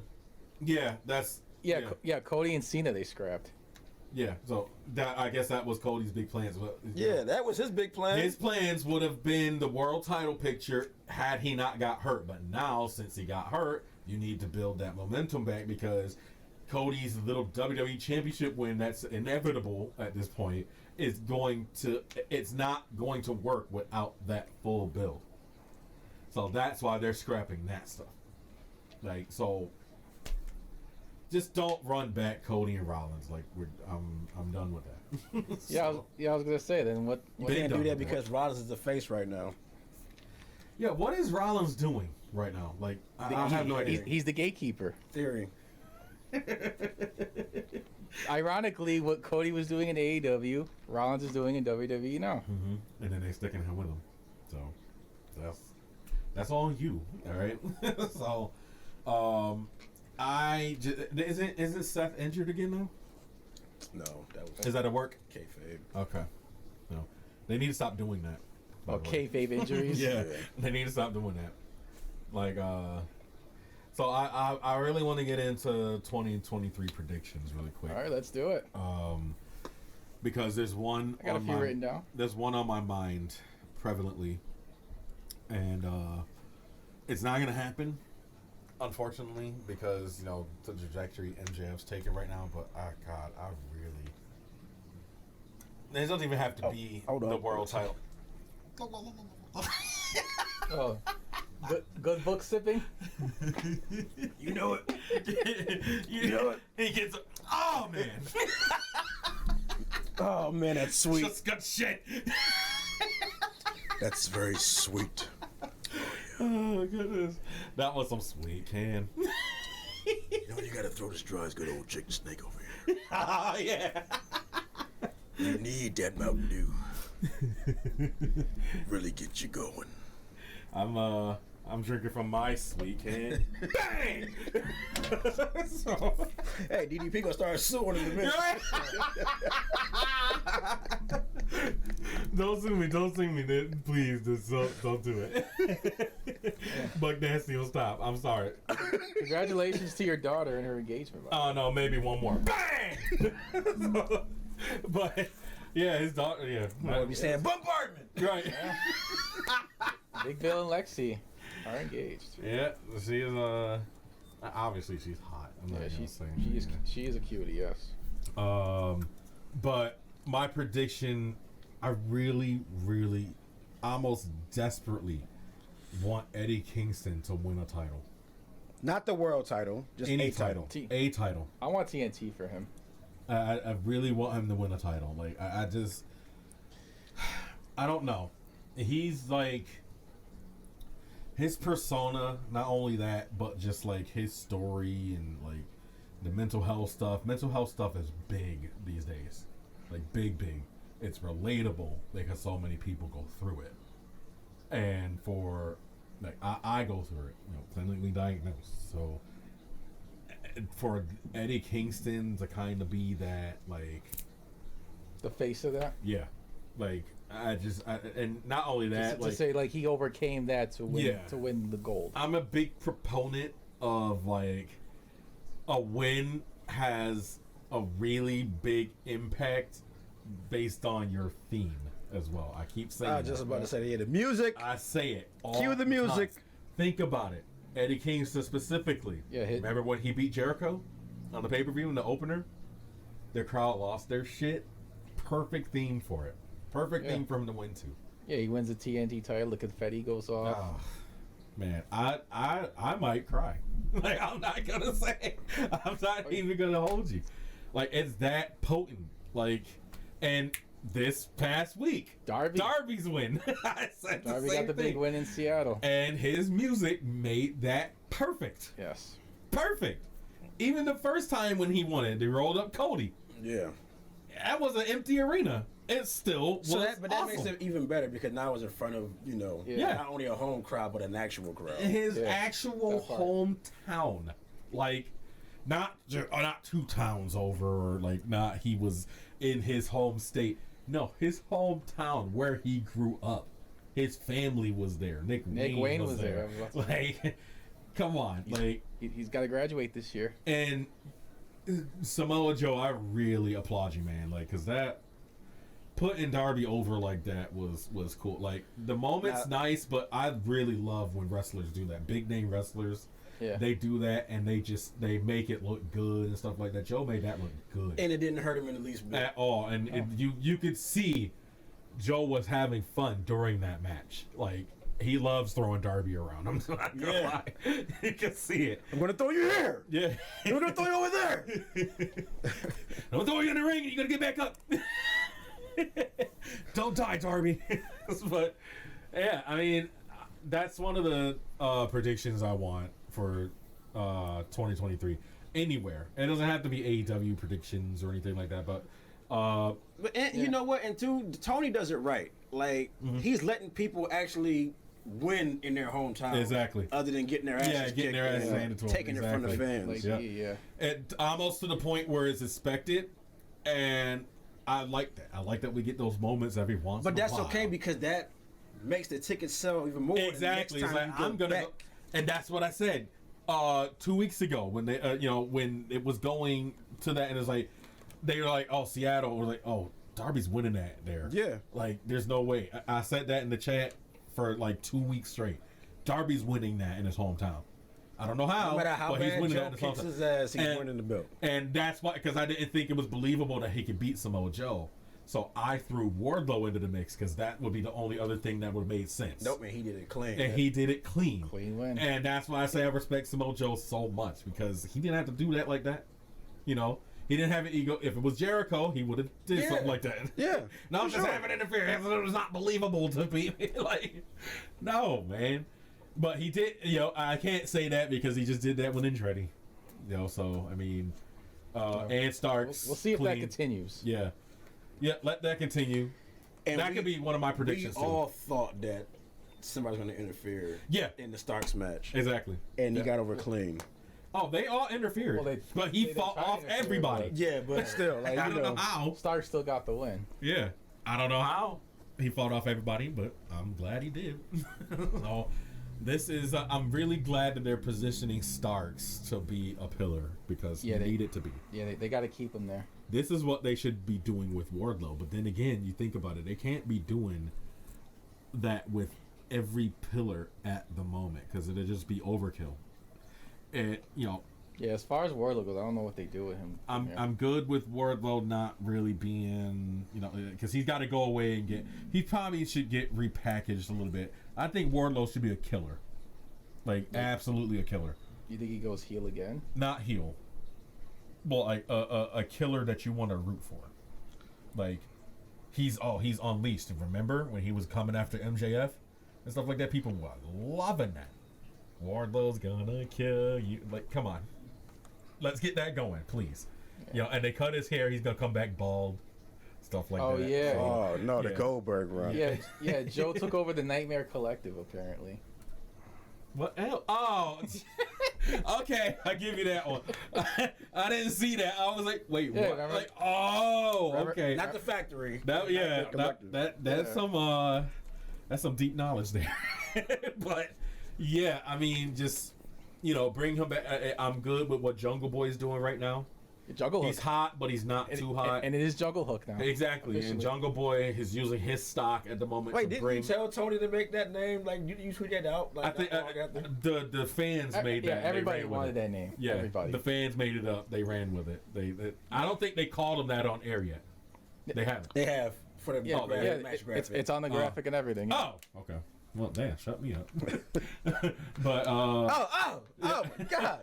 Yeah, that's Yeah, Cody and Cena they scrapped. yeah. So that I guess that was Cody's big plans. But, Yeah, that was his big plan. his plans would have been the world title picture had he not got hurt. But now, since he got hurt, you need to build that momentum back because Cody's little WWE Championship win that's inevitable at this point is it's not going to work without that full build. So that's why they're scrapping that stuff. Like, so just don't run back Cody and Rollins. Like, I'm done with that. So, I was gonna say then what You can't do that because Rollins is the face right now. yeah, what is Rollins doing right now? Like, I have no idea. He's the gatekeeper. Theory. Ironically, what Cody was doing in AEW, Rollins is doing in WWE now. Mm-hmm. And then they sticking him with him. So that's all you. All right. So, isn't Seth injured again now? No, that was Is that at work? kayfabe. Okay. No, they need to stop doing that. by Oh, the way. kayfabe injuries. Yeah, they need to stop doing that. Like, so I really want to get into 2023 predictions really quick. All right, let's do it. Because there's one. I got a few written down. There's one on my mind, prevalently, and it's not gonna happen, unfortunately, because the trajectory MJF's taking right now. But God, I really. It doesn't even have to be the world title. Oh, good book sipping. You know it. you know it. He gets. Oh man. Oh man, that's sweet. Just good shit. That's very sweet. Oh goodness, that was some sweet can. You gotta throw this dry as good old chicken snake over here. Oh yeah. You need that Mountain Dew. Really get you going. I'm drinking from my sweet can. Bang! So, Hey, DDP gonna start suing in a minute. Don't sue me, please. Just don't do it. Buck Nasty will stop. I'm sorry. Congratulations to your daughter and her engagement. Oh no, maybe one more. Bang! But yeah, his daughter. Yeah, I'll be saying bombardment. right. Yeah. Big Bill and Lexi are engaged. Yeah, she is. Obviously she's hot. I'm not Yeah, gonna say she is a cutie. Yes. But my prediction, I really, almost desperately want Eddie Kingston to win a title. Not the world title, just Any a title. A title. I want TNT for him. I really want him to win a title. Like, I just, I don't know. He's like, his persona, not only that, but just like his story and like the mental health stuff. Mental health stuff is big these days. Like, big. It's relatable because so many people go through it. And for, like, I go through it, clinically diagnosed. So, for Eddie Kingston to kind of be that, like, The face of that. yeah, like, and not only that, To say like he overcame that to win the gold. I'm a big proponent of, like, a win has a really big impact based on your theme as well. I keep saying I was just about to say, the music. I say it all Cue the music. time. Think about it. Eddie Kingston specifically. Yeah, remember when he beat Jericho on the pay-per-view in the opener? Their crowd lost their shit. Perfect theme for it. Perfect theme for him to win to. Yeah, he wins the TNT title. The confetti goes off. Oh, man, I might cry. Like, I'm not gonna say. I'm not even gonna hold you. Like, it's that potent. Like, and this past week, Darby's win. I said Darby the same got the big thing. win in Seattle. And his music made that perfect. Yes. Perfect. Even the first time when he won it, they rolled up Cody. Yeah. that was an empty arena. It still was but that awesome. makes it even better because now it's in front of not only a home crowd but an actual crowd. His actual hometown, like not two towns over, or like not he was in his home state. No, his hometown where he grew up. His family was there. Nick Wayne was there. Like, come on, he's got to graduate this year. And Samoa Joe, I really applaud you, man. Like, cause that putting Darby over like that was cool. Like the moment's nice, but I really love when wrestlers do that. Big name wrestlers, they do that, and they make it look good and stuff like that. Joe made that look good, and it didn't hurt him in the least bit at all. And you could see Joe was having fun during that match. Like he loves throwing Darby around. I'm not gonna lie, you can see it. I'm gonna throw you here. Yeah, I'm gonna throw you over there. I'm gonna throw you in the ring, and you're gonna get back up. Don't die, Darby. But yeah, I mean, that's one of the predictions I want for 2023. Anywhere, it doesn't have to be AEW predictions or anything like that. But you know what? And two, Tony does it right. Like he's letting people actually win in their hometown. Exactly. Other than getting their asses getting their asses handed to them. Taking it from the fans. And almost to the point where it's expected, and I like that. I like that we get those moments every once. But that's okay because that makes the ticket sell even more. Exactly. Next time it's like I'm gonna go, and that's what I said 2 weeks ago when they when it was going to that, and it's like they were like, oh, Seattle, or like, oh, Darby's winning that there. Yeah. Like there's no way. I said that in the chat for like 2 weeks straight. Darby's winning that in his hometown. I don't know how, no matter how but bad he's winning Joe that kicks his ass, he's winning the belt. And that's why, because I didn't think it was believable that he could beat Samoa Joe. So I threw Wardlow into the mix because that would be the only other thing that would have made sense. Nope, man, he did it clean. And he did it clean. Clean win. And that's why I say I respect Samoa Joe so much, because he didn't have to do that like that. You know, he didn't have an ego. If it was Jericho, he would have did something like that. Yeah. No, just having interference. It was not believable to me. Like, no, man. But he did, I can't say that because he just did that when Andretti. So, I mean, and Starks. We'll see if that continues. Yeah. Yeah, let that continue. And that could be one of my predictions, We all thought that somebody's going to interfere in the Starks match. Exactly. And he got over clean. Oh, they all interfered. Well, but he fought off everybody. Yeah, but still. Like, I don't know how. Starks still got the win. Yeah. I don't know how he fought off everybody, but I'm glad he did. So, this is, I'm really glad that they're positioning Starks to be a pillar because they need it to be. Yeah, they got to keep him there. This is what they should be doing with Wardlow. But then again, you think about it, they can't be doing that with every pillar at the moment because it'll just be overkill. And, Yeah, as far as Wardlow goes, I don't know what they do with him. I'm good with Wardlow not really being, because he's got to go away and he probably should get repackaged a little bit. I think Wardlow should be a killer. Like, absolutely a killer. You think he goes heel again? Not heel. Well, a killer that you want to root for. Like, he's unleashed. Remember when he was coming after MJF and stuff like that? People were loving that. Wardlow's gonna kill you. Like, come on. Let's get that going, please. And they cut his hair. He's gonna come back bald. Stuff like that. Oh, yeah. Oh, no, the Goldberg run. Yeah, Joe took over the Nightmare Collective, apparently. What? Oh, okay. I give you that one. I didn't see that. I was like, wait, what? Remember? Like, okay. Not the factory. That's some deep knowledge there. But yeah, I mean, just bring him back. I'm good with what Jungle Boy is doing right now. He's hot, but he's not too hot. And it is Jungle Hook now. Exactly. Officially. And Jungle Boy is using his stock at the moment. Wait, didn't you tell Tony to make that name? Like, you tweet that out? Like, I think the fans made that. Yeah, everybody wanted that name. Yeah, everybody. The fans made it up. They ran with it. They I don't think they called him that on air yet. They haven't. They have for the match graphic. It's on the graphic and everything. Oh, okay. Well, damn, shut me up. But oh my God!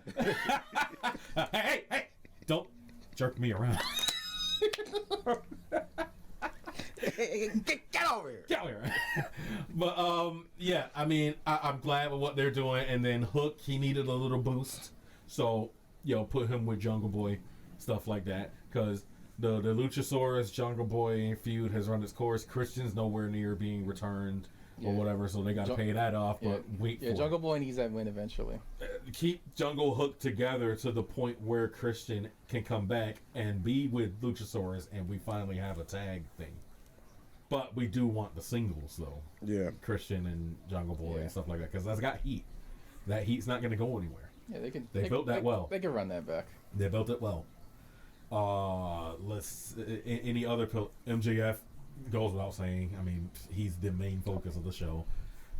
hey, don't jerk me around. Get over here! Get over here! But yeah, I mean, I'm glad with what they're doing. And then Hook, he needed a little boost, so put him with Jungle Boy, stuff like that, because The Luchasaurus Jungle Boy feud has run its course. Christian's nowhere near being returned or whatever, so they got to pay that off. But wait for it. Jungle Boy needs that win eventually. Keep Jungle hooked together to the point where Christian can come back and be with Luchasaurus, and we finally have a tag thing. But we do want the singles, though. Yeah. Christian and Jungle Boy and stuff like that, because that's got heat. That heat's not going to go anywhere. Yeah, they can. They built that well. They can run that back. They built it well. Any other MJF goes without saying. I mean, he's the main focus of the show.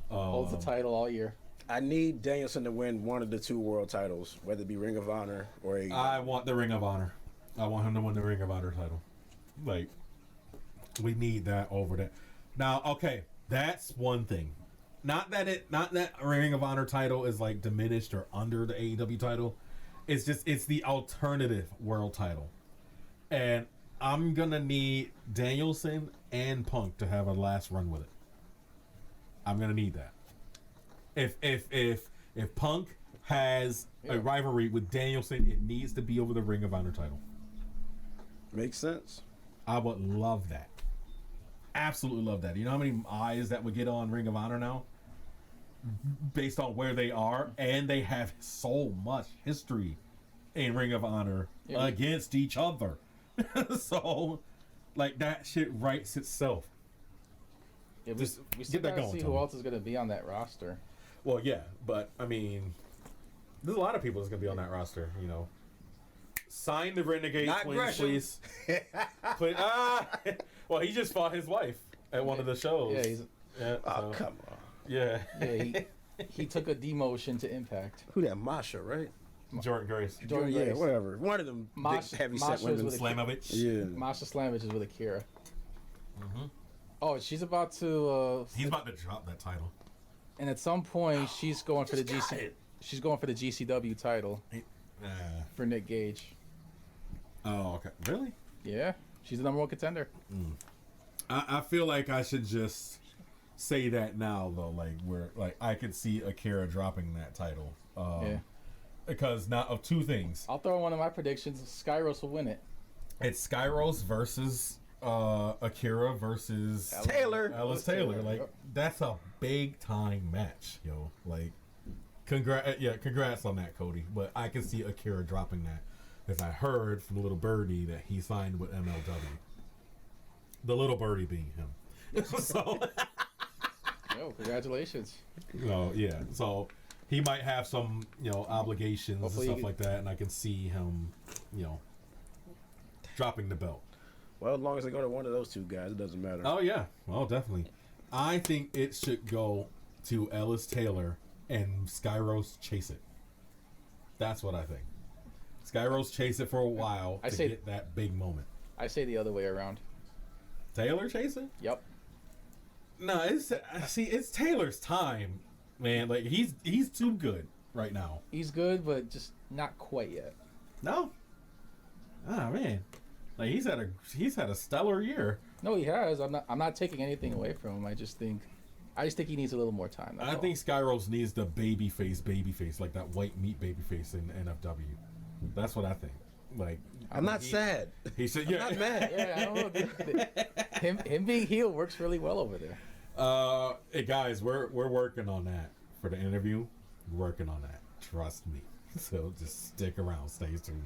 Holds the title all year. I need Danielson to win one of the 2 world titles, whether it be Ring of Honor or AEW. I want the Ring of Honor. I want him to win the Ring of Honor title. Like, we need that over there. Now, okay, that's one thing. Not that Ring of Honor title is like diminished or under the AEW title. It's just it's the alternative world title. And I'm gonna need Danielson and Punk to have a last run with it. I'm gonna need that. If Punk has a rivalry with Danielson, it needs to be over the Ring of Honor title. Makes sense. I would love that. Absolutely love that. You know how many eyes that would get on Ring of Honor now? Based on where they are, and they have so much history in Ring of Honor against each other. So, like, that shit writes itself. Yeah, Just we still get that gotta going, see Tony. who else is going to be on that roster. Well, yeah, but I mean, there's a lot of people that's gonna be on that roster. You know, sign the Renegade Not Twins, Gresham. please. Well, he just fought his wife at one of the shows. Yeah, he's. Oh, come on. Yeah. Yeah, he took a demotion to Impact. Who that? Masha, right? Jordan Grace. Jordan Yeah, Grace. whatever. One of them big Masha- heavy set Masha's women. with a- Slamovich. Yeah. Masha Slamovich is with Akira. Mm-hmm. Oh, she's about to. He's about to drop that title. And at some point, she's going for the Just got GC. it. She's going for the GCW title for Nick Gage. Oh, okay. Really? Yeah, she's the number 1 contender. I feel like I should just say that now, though. Like I could see Akira dropping that title. Yeah. Because now of 2 things. I'll throw in one of my predictions. Skyros will win it. It's Skyros versus Akira versus Taylor. Alice Taylor. Like, that's a big time match, yo. Like, congrats on that, Cody. But I can see Akira dropping that. Because I heard from Little Birdie that he signed with MLW. The Little Birdie being him. So, Oh, congratulations. yeah. So he might have some, obligations Hopefully and stuff like that, and I can see him, dropping the belt. Well, as long as they go to one of those 2 guys, it doesn't matter. Oh yeah, well definitely. I think it should go to Ellis Taylor and Skyros chase it. That's what I think. Skyros chase it for a while to get that big moment. I say the other way around. Taylor chase it? Yep. No, it's Taylor's time, man. Like he's too good right now. He's good, but just not quite yet. No. Ah man, like he's had a stellar year. No, he has. I'm not taking anything away from him. I just think he needs a little more time. I think Skyros needs the babyface, like that white meat babyface in NFW. That's what I think. Like, I'm not sad. He said, I'm not mad. Yeah, I don't know. Him being heel works really well over there. Hey guys, we're working on that for the interview. We're working on that. Trust me. So just stick around, stay tuned.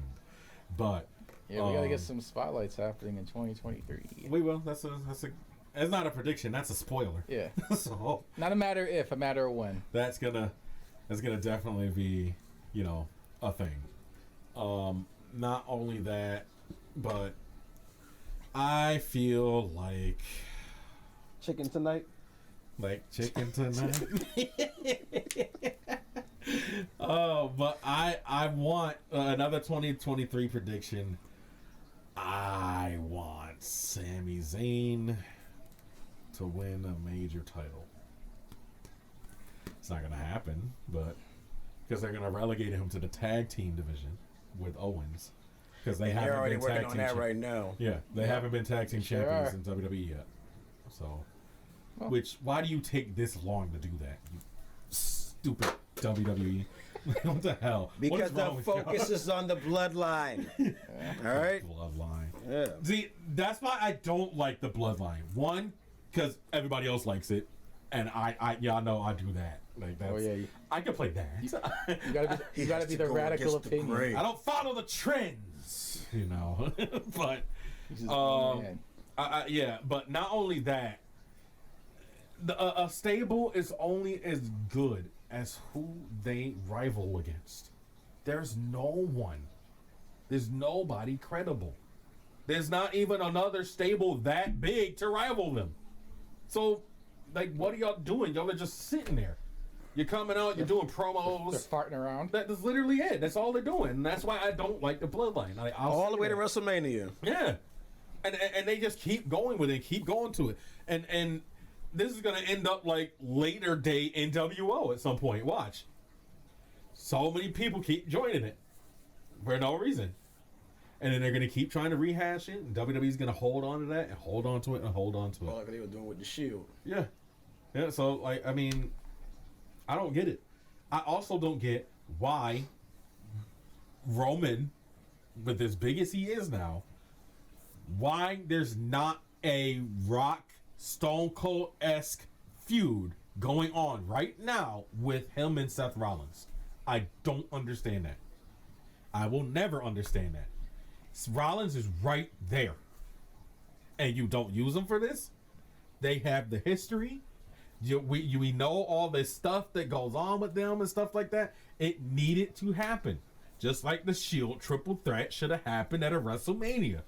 But yeah, we gotta get some spotlights happening in 2023. We will. That's it's not a prediction. That's a spoiler. Yeah. So not a matter if, a matter of when. That's gonna definitely be, a thing. Not only that, but I feel like Chicken tonight? Chicken tonight. But I want another 2023 prediction. I want Sami Zayn to win a major title. It's not gonna happen, but because they're gonna relegate him to the tag team division with Owens, because they're already working on that right now. Yeah, they haven't been tag team Sure champions are. in WWE yet. So, Well. why do you take this long to do that? You stupid WWE. What the hell? Because What is the wrong with focus is on the bloodline. All right? Bloodline. Yeah. See, that's why I don't like the bloodline. One, because everybody else likes it, and I know I do that. Like that's, I can play that. You gotta be the radical opinion. I don't follow the trends, you know. But but not only that, a stable is only as good as who they rival against. There's nobody credible. There's not even another stable that big to rival them. So, like, what are y'all doing? Y'all are just sitting there. You're coming out, you're doing promos. They're farting around. That's literally it. That's all they're doing. And that's why I don't like the bloodline. All the way to WrestleMania. Yeah. And they just keep going with it, keep going to it. And this is going to end up like later day NWO at some point. Watch. So many people keep joining it for no reason. And then they're going to keep trying to rehash it. And WWE's going to hold on to that and hold on to it and hold on to it. Well, like they were doing with the Shield. Yeah. Yeah, so, like, I mean, I don't get it. I also don't get why Roman, with as big as he is now, why there's not a Rock Stone Cold-esque feud going on right now with him and Seth Rollins. I don't understand that. I will never understand that. Rollins is right there. And you don't use them for this? They have the history. We know all this stuff that goes on with them and stuff like that. It needed to happen. Just like the Shield triple threat should have happened at a WrestleMania.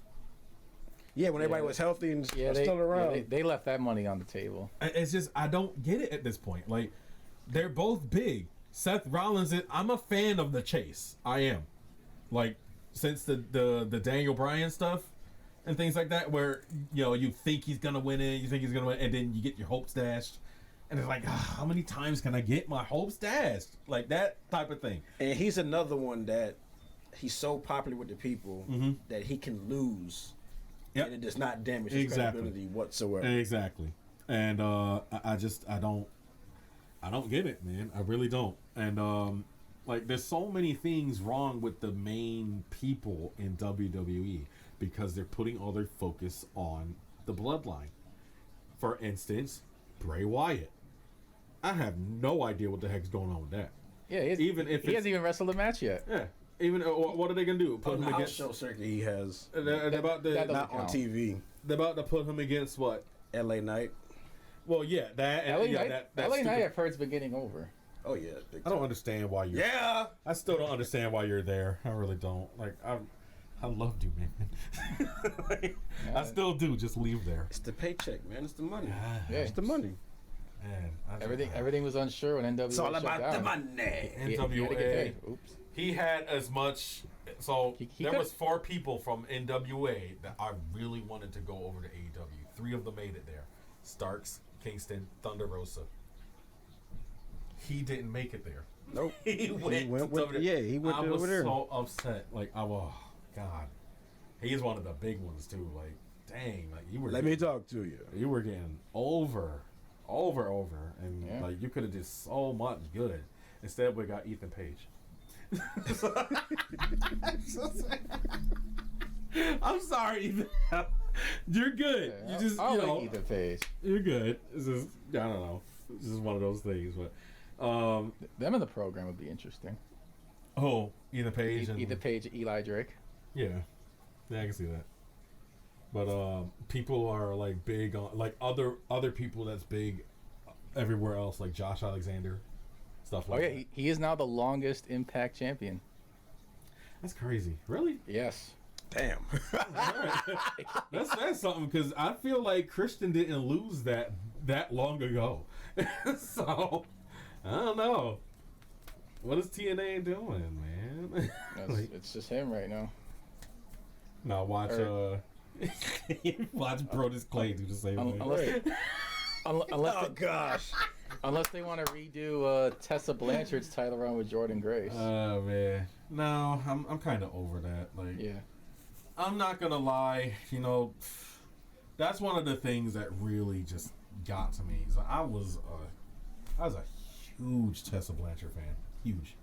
Yeah, when everybody was healthy and still around. Yeah, they left that money on the table. It's just, I don't get it at this point. Like, they're both big. Seth Rollins, I'm a fan of the chase. I am. Like, since the Daniel Bryan stuff and things like that, where, you know, you think he's going to win it, you think he's going to win, and then you get your hopes dashed. And it's like, how many times can I get my hopes dashed? Like, that type of thing. And he's another one that he's so popular with the people that he can lose. Yep. And it does not damage his credibility whatsoever. Exactly. And I don't get it, man. I really don't. And like, there's so many things wrong with the main people in WWE because they're putting all their focus on the bloodline. For instance, Bray Wyatt. I have no idea what the heck's going on with that. Yeah, he hasn't even wrestled a match yet. Yeah. Even what are they gonna do? Put him against show circuit he has. They're about to not on TV. They're about to put him against what? LA Knight. Well, yeah, that LA Knight I've heard's been getting over. Oh yeah. I don't understand why you're. Yeah. I still don't understand why you're there. I really don't. Like I loved you, man. Like, I still do. Just leave there. It's the paycheck, man. It's the money. Yeah, it's the money. Man, everything was unsure when NWA. It's all about down. the money. NWA. He had as much. So there was 4 people from NWA that I really wanted to go over to AEW. 3 of them made it there: Starks, Kingston, Thunder Rosa. He didn't make it there. Nope. he went over there. Yeah, he went over there. I was so upset. Like, oh God, he's one of the big ones too. Like, dang, like you were. Let me talk to you. You were getting over, and like you could have did so much good. Instead, we got Ethan Page. I'm sorry, Ethan. You're good. Yeah, you just, I'll you know, like Ethan Page. You're good. It's just, I don't know. It's just one of those things. But them in the program would be interesting. Oh, Ethan Page and Ethan Page, Eli Drake. Yeah, I can see that. But people are like big on like other people that's big everywhere else, like Josh Alexander, stuff like that. Oh yeah, he is now the longest Impact champion. That's crazy. Really? Yes. Damn. That's something because I feel like Christian didn't lose that long ago. So I don't know. What is TNA doing, man? It's just him right now. No, watch watch Brodus Clay do the same thing. Unless they want to redo Tessa Blanchard's title run with Jordan Grace. Oh man, no, I'm kind of over that. Like, yeah, I'm not gonna lie. You know, that's one of the things that really just got to me. So I was a huge Tessa Blanchard fan, huge.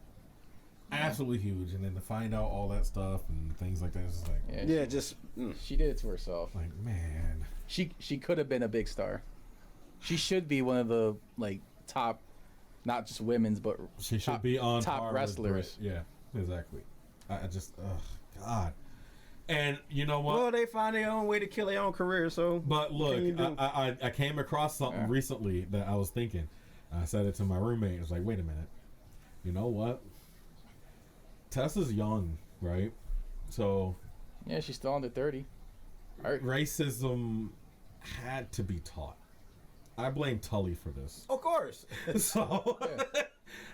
absolutely huge. And then to find out all that stuff and things like that, it's just like, Yeah, just she did it to herself. like, man. She could have been a big star. She should be one of the like top, not just women's, but She should be on top par wrestlers. With yeah, exactly. I just, God. And you know what? well, they find their own way to kill their own career. So, But look, can you do? I came across something recently that I was thinking. I said it to my roommate. I was like, wait a minute. You know what? Tessa's young, right? So Yeah, she's still under 30. racism had to be taught. I blame Tully for this. Of course. So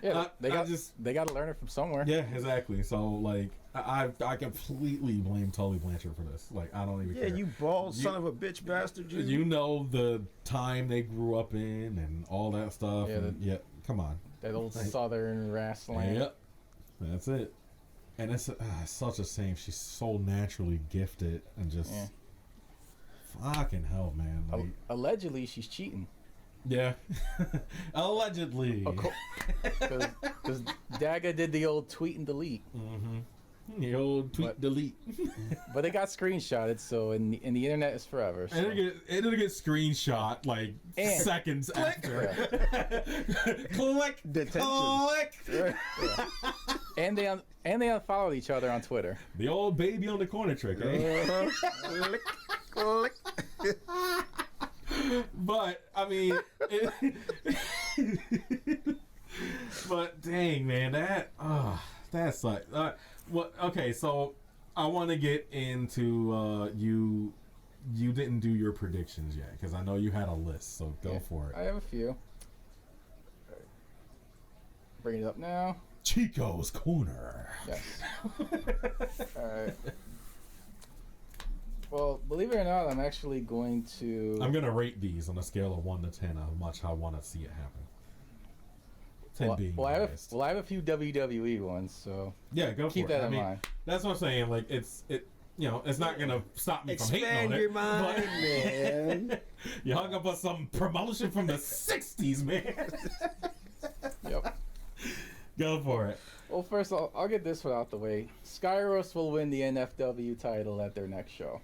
Yeah, they got just they got to learn it from somewhere. yeah, exactly. So like I completely blame Tully Blanchard for this. Like I don't even Yeah, care. you bald son of a bitch bastard. You know the time they grew up in and all that stuff. Yeah, and, yeah, come on. That old Southern wrestling. Yep, that's it. And it's such a shame. She's so naturally gifted and just fucking hell, man. Like, Allegedly, she's cheating. yeah, allegedly. Because Daga did the old tweet and delete. The old tweet delete. But they got screenshotted, so in the internet is forever. So. It'll get screenshot like And- seconds after. Click. Detention. Click. And they unfollowed each other on Twitter. The old baby on the corner trick, eh? Click, click. But I mean, but dang, man, that's like what? Okay, so I want to get into you. You didn't do your predictions yet because I know you had a list, so go for it. I have a few. Bring it up now. Chico's Corner. Yes. Alright. Well, believe it or not, I'm actually going to... I'm gonna rate these on a scale of 1 to 10. How much I want to see it happen. 10 being I have highest. a few WWE ones, so Yeah, go keep for it. that I in mean, mind. that's what I'm saying. Like it's not gonna stop me from hating Expand on your it. mind, man. You hung up on some promotion from the '60s, man. Yep. Go for it. Well, first I'll get this one out the way. Skyros will win the NFW title at their next show.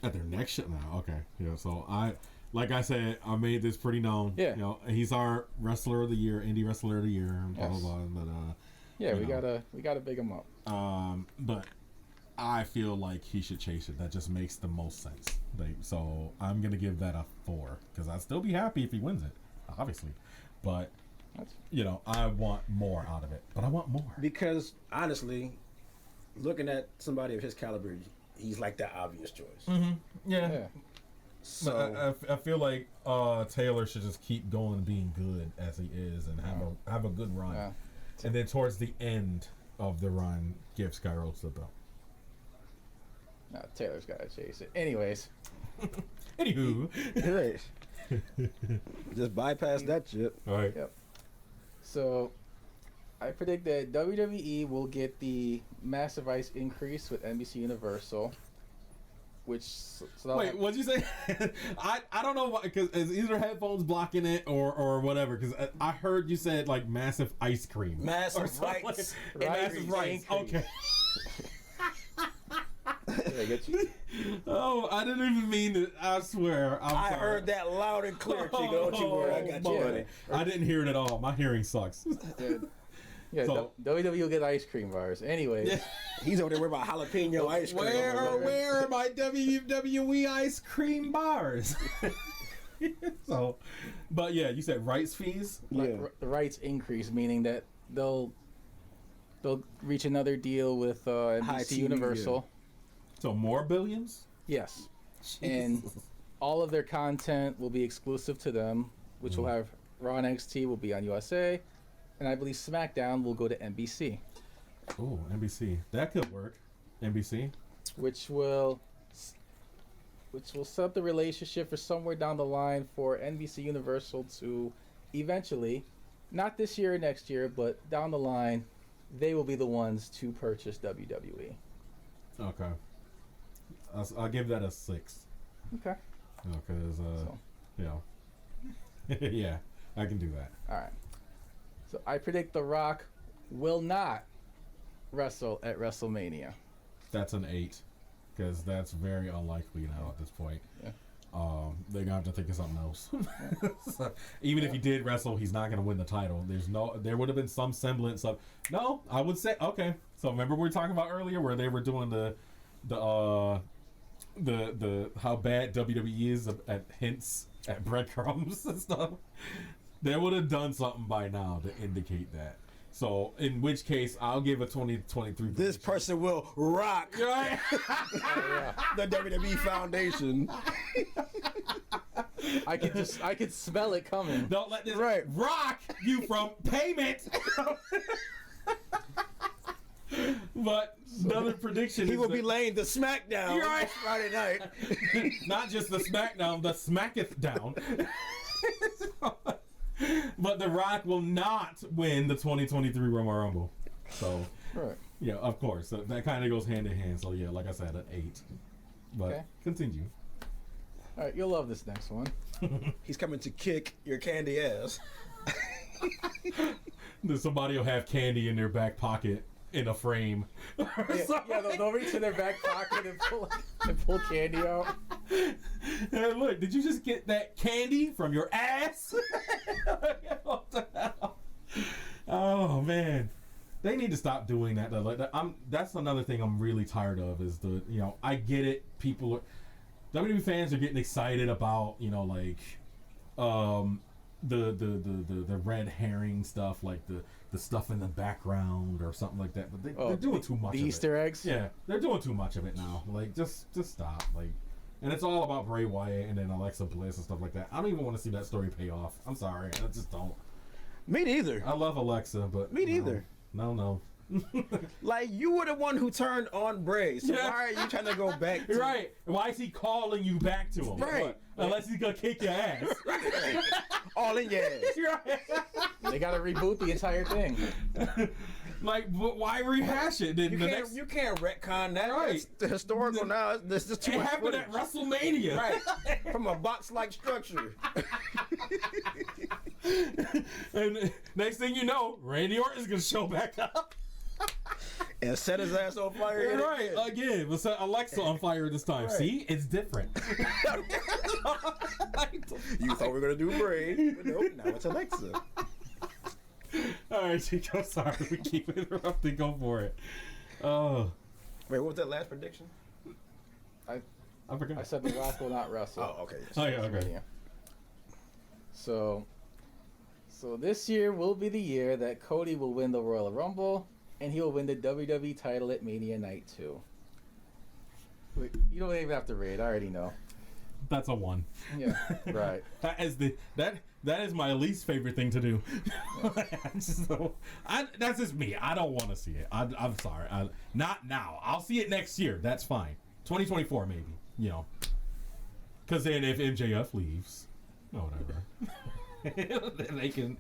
At their next shit now. Okay. Yeah. So like I said, I made this pretty known. Yeah. You know, he's our wrestler of the year, indie wrestler of the year, blah Yes. blah blah. But Yeah, you know. we gotta big him up. But I feel like he should chase it. That just makes the most sense. Like, so I'm gonna give that a 4 because I'd still be happy if he wins it, obviously. But I want more out of it. But I want more. Because honestly, looking at somebody of his caliber, he's like that obvious choice. Yeah. So I feel like Taylor should just keep going, being good as he is, and have a good run. Yeah. And then towards the end of the run, give Skyros the belt. No, Taylor's gotta chase it. Anyways. Anywho, hey, just bypass that shit. all right. Yep. So, I predict that WWE will get the massive ice increase with NBC Universal, which Wait, what'd you say? I don't know why, because is either headphones blocking it or whatever. Because I heard you said like massive ice cream, Massive or something rights. like, massive rights. Okay. Did I get you? Oh, I didn't even mean it. I swear. I heard that loud and clear, Chico. Don't you worry, I got you, buddy. I didn't hear it at all. My hearing sucks. Yeah, So- WWE will get ice cream bars. Anyways, He's over there worried about jalapeno ice cream. Where are my WWE ice cream bars? So, but yeah, you said rights fees. Yeah. the rights increase, meaning that they'll reach another deal with High NBC TV, Universal. So more billions. Yes, and all of their content will be exclusive to them, which will have Raw and NXT will be on USA, and I believe SmackDown will go to NBC, Oh, NBC. That could work. NBC. which will set up the relationship for somewhere down the line for NBC Universal to eventually, not this year or next year, but down the line, they will be the ones to purchase WWE. Okay. I'll give that a 6. Okay. Because, yeah, I can do that. All right. So I predict The Rock will not wrestle at WrestleMania? That's an 8, because that's very unlikely now at this point. Yeah. They're gonna have to think of something else. So, even if he did wrestle, he's not gonna win the title. There would have been some semblance of. No, I would say okay. So remember we were talking about earlier where they were doing the how bad WWE is at hints at breadcrumbs and stuff. They would have done something by now to indicate that. So, in which case, I'll give a 2023. This person will rock Right? the WWE Foundation. I could smell it coming. Don't let this Right. rock you from payment. But another prediction He is will that- be laying the SmackDown You're right. Friday night. not just the SmackDown, the Smacketh down. But The Rock will not win the 2023 Royal Rumble. So, Right. yeah, of course. That kind of goes hand in hand. So, yeah, like I said, an 8. But Okay. continue. All right, you'll love this next one. He's coming to kick your candy ass. Then somebody will have candy in their back pocket in a frame. Yeah, they'll reach in their back pocket and pull candy out. Hey, look, did you just get that candy from your ass? What the hell? Oh man, they need to stop doing that. Though. Like, that's another thing I'm really tired of. Is I get it. WWE fans are getting excited about the red herring stuff, like the stuff in the background or something like that. But they're doing too much. The of Easter it. eggs. Yeah, they're doing too much of it now. Like, just stop. Like, and it's all about Bray Wyatt and then Alexa Bliss and stuff like that. I don't even want to see that story pay off. I'm sorry, I just don't. Me neither. I love Alexa, but Me neither. No. Like, you were the one who turned on Bray, so Yeah. why are you trying to go back to Right? Why is he calling you back to him? Right. Unless he's gonna kick your ass. all in your ass? Right. They got to reboot the entire thing. Like, why rehash it? You can't retcon that. Right. It's the historical now. There's just too It much happened footage. at WrestleMania. Right. From a box-like structure. And next thing you know, Randy Orton's gonna show back up. And set his ass on fire. yet Right, again. again, let's set Alexa on fire this time. Right. See, it's different. You thought we were going to do Bray, but nope, now it's Alexa. All right, Chico, sorry, we keep interrupting. Go for it. Oh, Wait, what was that last prediction? I forgot. I said The Rock will not wrestle. Oh, okay. Yes. Oh, yeah, okay. Yeah. So this year will be the year that Cody will win the Royal Rumble, and he will win the WWE title at Mania Night 2. Wait, you don't even have to rate. I already know. That's a 1. Yeah, right. That is my least favorite thing to do. That's just me. I don't want to see it. I'm sorry. Not now. I'll see it next year. That's fine. 2024 maybe. Because then if MJF leaves, whatever. Then they can.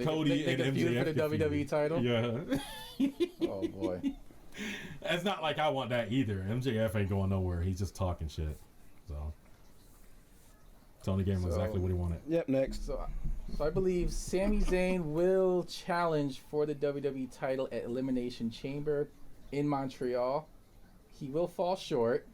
Cody they and can feud MJF for the can feud. WWE title. Yeah. Oh boy. It's not like I want that either. MJF ain't going nowhere. He's just talking shit. So Tony gave him exactly what he wanted. Yep, next. So I believe Sami Zayn will challenge for the WWE title at Elimination Chamber in Montreal. He will fall short.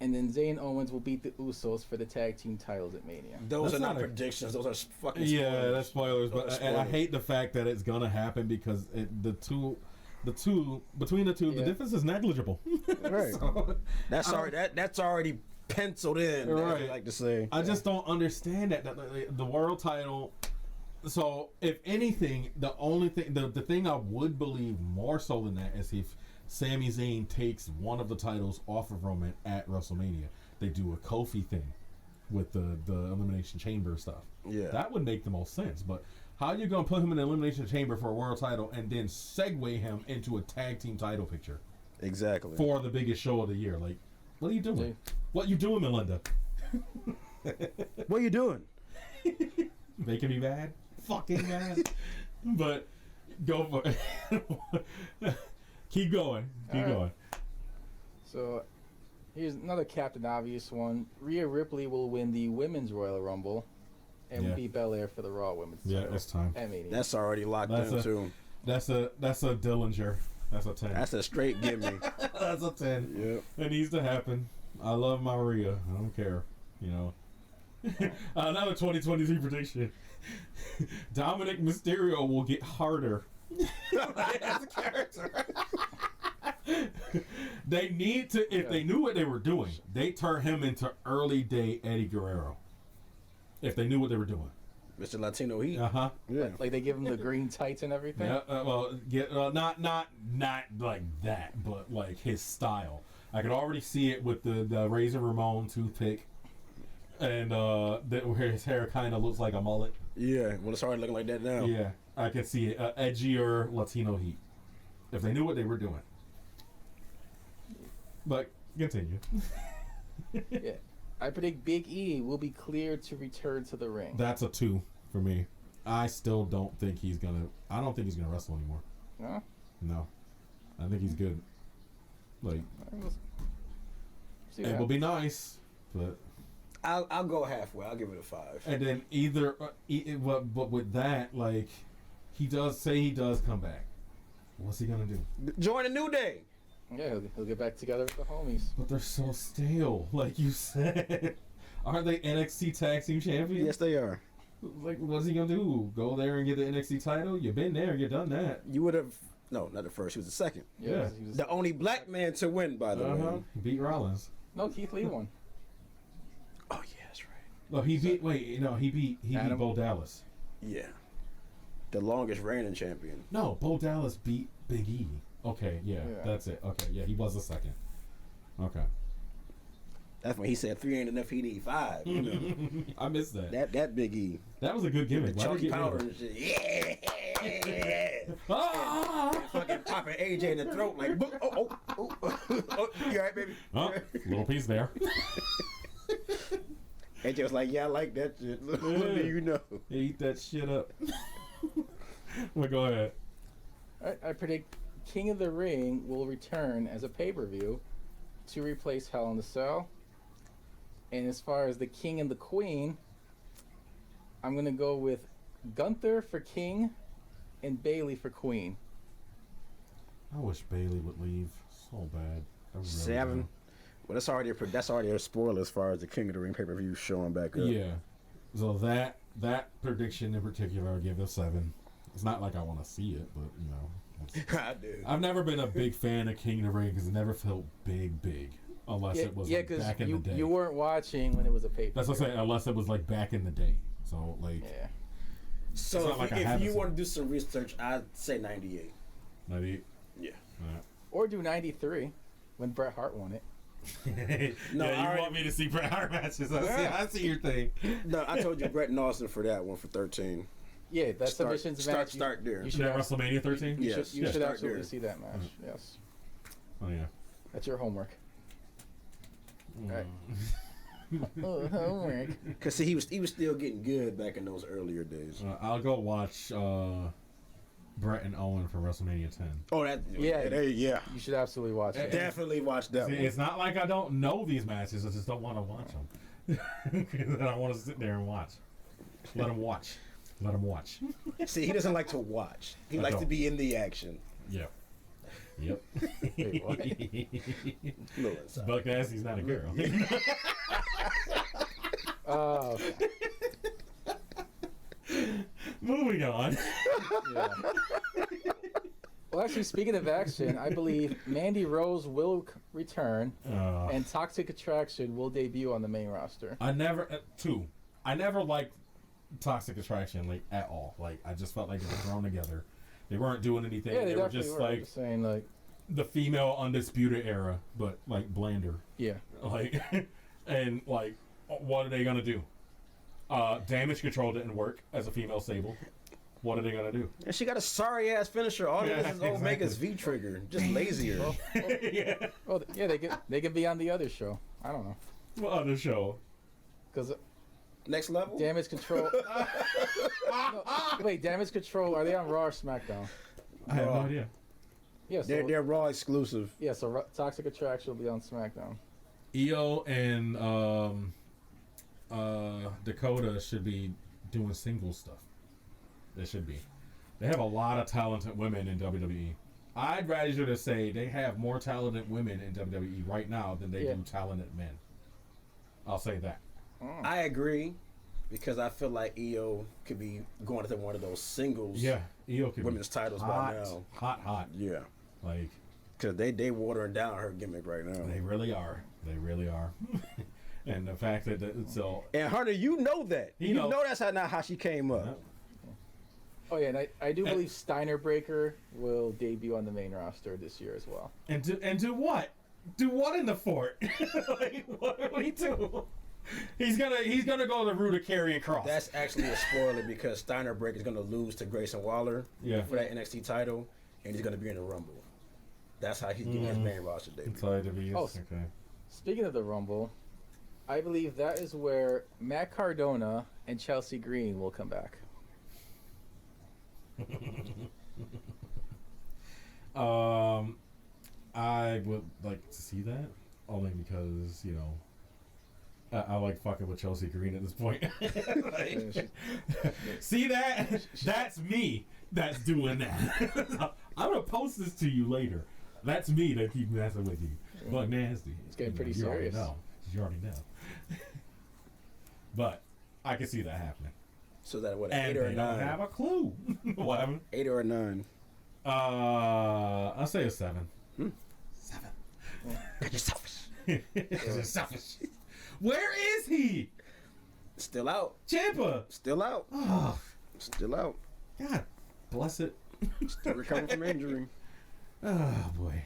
And then Zayn Owens will beat the Usos for the tag team titles at Mania. Those That's are not not a- predictions. Those are fucking spoilers. Yeah, that's spoilers. Those But are and I spoilers. hate the fact that it's gonna happen because between the two, the Yeah. difference is negligible. Right. So, That's already penciled in. Right. As we like to say. I just don't understand that the world title. So if anything, the only thing, the thing I would believe more so than that is if Sami Zayn takes one of the titles off of Roman at WrestleMania. They do a Kofi thing with the Elimination Chamber stuff. Yeah. That would make the most sense. But how are you going to put him in the Elimination Chamber for a world title and then segue him into a tag team title picture Exactly. for the biggest show of the year? Like, what are you doing? Yeah. What you doing, Melinda? What are you doing? Making me mad? Fucking mad. But go for it. Keep going. Keep All right. going. So here's another Captain Obvious one. Rhea Ripley will win the Women's Royal Rumble and Yeah. beat Belair for the Raw Women's Yeah, title it's time. at Mania. That's already locked That's in a- too. That's a Dillinger. That's a 10. That's a straight gimme. That's a 10. Yep. It needs to happen. I love Maria. I don't care. You know. Another 2023 prediction. Dominic Mysterio will get harder as a character. They need to, if they knew what they were doing, they turn him into early day Eddie Guerrero. If they knew what they were doing. Mr. Latino Heat. Uh-huh. Yeah. Like they give him the green tights and everything. Yeah, not like that, but like his style. I could already see it with the Razor Ramon toothpick, and where his hair kind of looks like a mullet. Yeah. Well, it's already looking like that now. Yeah, I could see it. Edgier Latino Heat. If they knew what they were doing. But continue. Yeah. I predict Big E will be cleared to return to the ring. That's a 2 for me. I still don't think he's gonna. I don't think he's gonna wrestle anymore. No? No, I think he's good. Like, See it that. will be nice, but. I'll go halfway. I'll give it a 5. And then either, but with that, like, he does say he does come back. What's he gonna do? Join a New Day. Yeah, he'll get back together with the homies. But they're so stale, like you said. Aren't they NXT Tag Team Champions? Yes, they are. Like, what's he gonna do? Go there and get the NXT title? You've been there, you've done that. You would have. No, not the first. He was the second. Yeah. He was, The only black man to win, by the way. He beat Rollins. no, Keith Lee won. Oh yeah, that's right. No, he beat. Wait, no, he beat Adam? Bo Dallas. Yeah. The longest reigning champion. No, Bo Dallas beat Big E. Okay, yeah, that's it. Okay, yeah, he was the second. Okay. That's when he said 3 ain't enough. He need 5. You know. I missed that. that Big E. That was a good gimmick. The Why chunky did he get rid powder of and shit. Yeah. Ah! Fucking popping AJ in the throat like, oh, you alright, baby? Oh, little piece there. AJ was like, yeah, I like that shit. Little do you know. Eat that shit up. Well, go ahead. I predict King of the Ring will return as a pay-per-view to replace Hell in a Cell. And as far as the King and the Queen, I'm going to go with Gunther for King and Bailey for Queen. I wish Bailey would leave so bad. I really 7. do. Well, that's already a spoiler as far as the King of the Ring pay-per-view showing back up. Yeah. So that prediction in particular, I'll give it a 7. It's not like I want to see it, but you know. I do. I've never been a big fan of King of the Ring because it never felt big, unless it was like back in the day. you weren't watching when it was a pay-per-view. That's what I'm saying. Unless it was like back in the day. So like. Yeah. So like I if haven't you seen want to do some research, I'd say 98. 98. Yeah. Or do 93 when Bret Hart won it. No, yeah, I you already- want me to see Bret Hart matches? Yeah. I see your thing. No, I told you Brett and Austin for that one for 13. Yeah, that submissions match. Start there. You Should that WrestleMania 13? You Yes. should Yeah, start absolutely there. see that match. Yes. Oh yeah. That's your homework. Mm. Right. Oh, homework. Cause see, he was still getting good back in those earlier days. I'll go watch Brett and Owen for WrestleMania 10. Oh, that Yeah. yeah. You should absolutely watch it. Definitely watch that See, one. it's not like I don't know these matches. I just don't want to watch them. Because I don't want to sit there and watch. Let them watch. Let them watch. See, he doesn't like to watch. He I likes don't. to be in the action. Yep. Yep. Wait, what? Little inside. Buck Nasty's not a girl. Oh, Moving on. yeah. Well, actually, speaking of action, I believe Mandy Rose will return and Toxic Attraction will debut on the main roster. I never liked Toxic Attraction like at all. Like I just felt like they were thrown together. They weren't doing anything. Yeah, they were definitely just were. like Saying like, the female Undisputed Era, but like blander. yeah. Like, and like, what are they gonna do? Damage Control didn't work as a female stable. What are they gonna do? And she got a sorry ass finisher. All Yeah, it is Omega's exactly. V trigger, just lazier. Yeah. Oh, yeah. They could be on the other show. I don't know. What other show? Because Next level. Damage Control. No, wait, Damage Control. Are they on Raw or SmackDown? I have no Raw. idea. Yeah. So, They're Raw exclusive. yeah. So Toxic Attraction will be on SmackDown. EO and Dakota should be doing single stuff. They should be. They have a lot of talented women in WWE. I'd rather to say they have more talented women in WWE right now than they do talented men. I'll say that. I agree, because I feel like EO could be going to one of those singles. Yeah, EO could women's titles hot, by now. Hot. Yeah, like because they watering down her gimmick right now. They really are. And the fact that so. And Hunter, you know that. You know that's not how she came up. Yeah. Oh yeah, and I do believe Steiner Breaker will debut on the main roster this year as well. And do what? Do what in the fort? Like, what do he do? He's gonna go the route of Karrion Kross. That's actually a spoiler because Steiner Breaker is gonna lose to Grayson Waller for that NXT title, and he's gonna be in the Rumble. That's how he's getting his main roster debut. Okay. Speaking of the Rumble, I believe that is where Matt Cardona and Chelsea Green will come back. I would like to see that only because I like fucking with Chelsea Green at this point. Like, see that? That's me. That's doing that. I'm gonna post this to you later. That's me that keep messing with you. Look nasty. It's getting pretty you serious. You already know. But I can see that happening. So that what, And 8 or they 9? don't have a clue. What happened? 8 or 9? I'll say a 7. 7. Cause you're selfish. Because you're selfish. Where is he? Still out. Ciampa. Still out. Oh, Still out. God bless it. Still recovering from injury. Oh boy.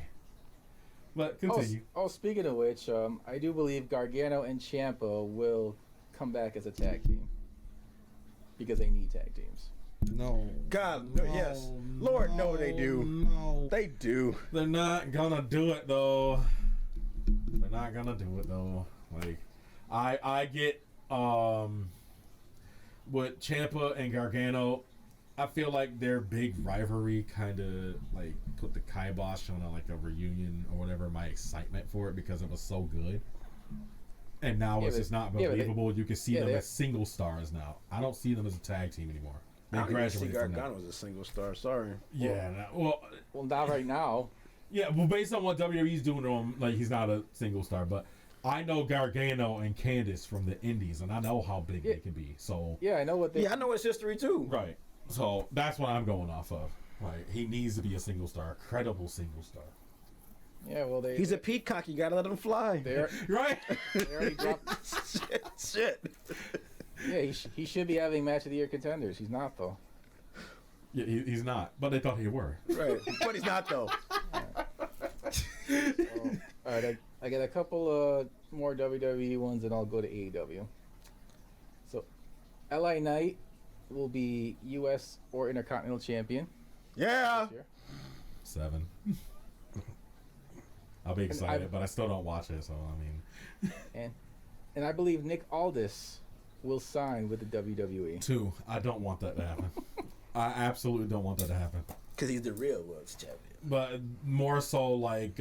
But continue. Speaking of which, I do believe Gargano and Ciampa will come back as a tag team because they need tag teams. No. God, no, yes. Lord, no, they do. No. They do. They're not gonna do it though. Like, I get with Ciampa and Gargano, I feel like their big rivalry kind of like put the kibosh on a reunion or whatever. My excitement for it because it was so good, and now it's just not believable. You can see them as single stars now. I don't see them as a tag team anymore. They graduated from that. Gargano was a single star. Sorry. Yeah. Well, not right now. Yeah. Well, based on what WWE's doing to him, like he's not a single star, but. I know Gargano and Candice from the Indies, and I know how big they can be. So I know what they. Yeah, I know his history too. Right. So that's what I'm going off of. Like he needs to be a single star, a credible single star. Yeah, well, he's a peacock. You gotta let him fly. Right. They already dropped. Shit. Yeah, he should be having match of the year contenders. He's not though. Yeah, he's not. But they thought he were. Right. But he's not though. All right, I got a couple more WWE ones, and I'll go to AEW. So, LA Knight will be U.S. or Intercontinental Champion. Yeah. This year. 7. I'll be excited, but I still don't watch it. So I mean. And I believe Nick Aldis will sign with the WWE. 2. I don't want that to happen. I absolutely don't want that to happen. Because he's the real world champion. But more so like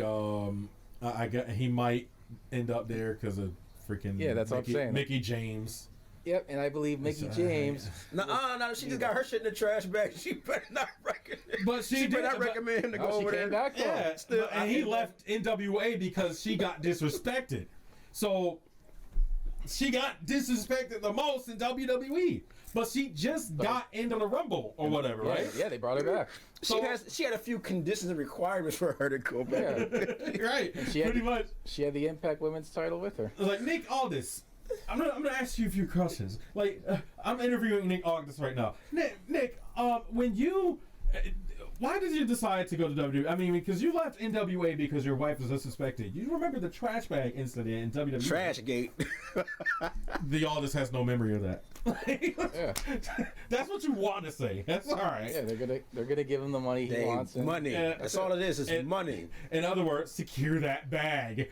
I get he might end up there because of freaking that's what I'm saying. Mickey James. Yep, and I believe Mickey James. No, she just got her shit in the trash bag. She better not recommend. But she better not recommend him to go over there. Back yeah, still, and he left NWA because she got disrespected. So she got disrespected the most in WWE. But she just got into the Rumble or whatever, right? Yeah, they brought her back. She had a few conditions and requirements for her to go back. Yeah. Right. Pretty much. She had the Impact Women's title with her. Like Nick Aldis. I'm gonna ask you a few questions. Like I'm interviewing Nick Aldis right now. Nick, when you, why did you decide to go to WWE? I mean, because you left NWA because your wife was disrespected. You remember the trash bag incident in WWE? Trash gate. The Aldis has no memory of that. Yeah. That's what you want to say. That's all right. Yeah, they're gonna give him the money he wants. Money. That's all it is. It's money. In other words, secure that bag.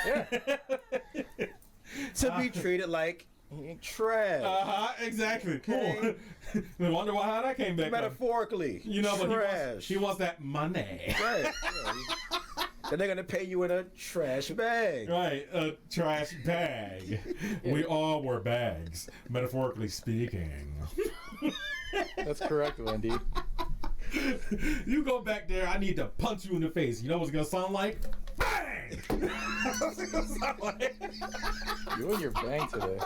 Yeah. To be treated like trash. Exactly. Okay. Cool. I wonder how that came back. Metaphorically. But she wants that money. Right. And they're gonna pay you in a trash bag. Right, a trash bag. We all were bags, metaphorically speaking. That's correct, Wendy. You go back there, I need to punch you in the face. You know what it's gonna sound like? Bang! That's what it's gonna sound like. You and your bang today.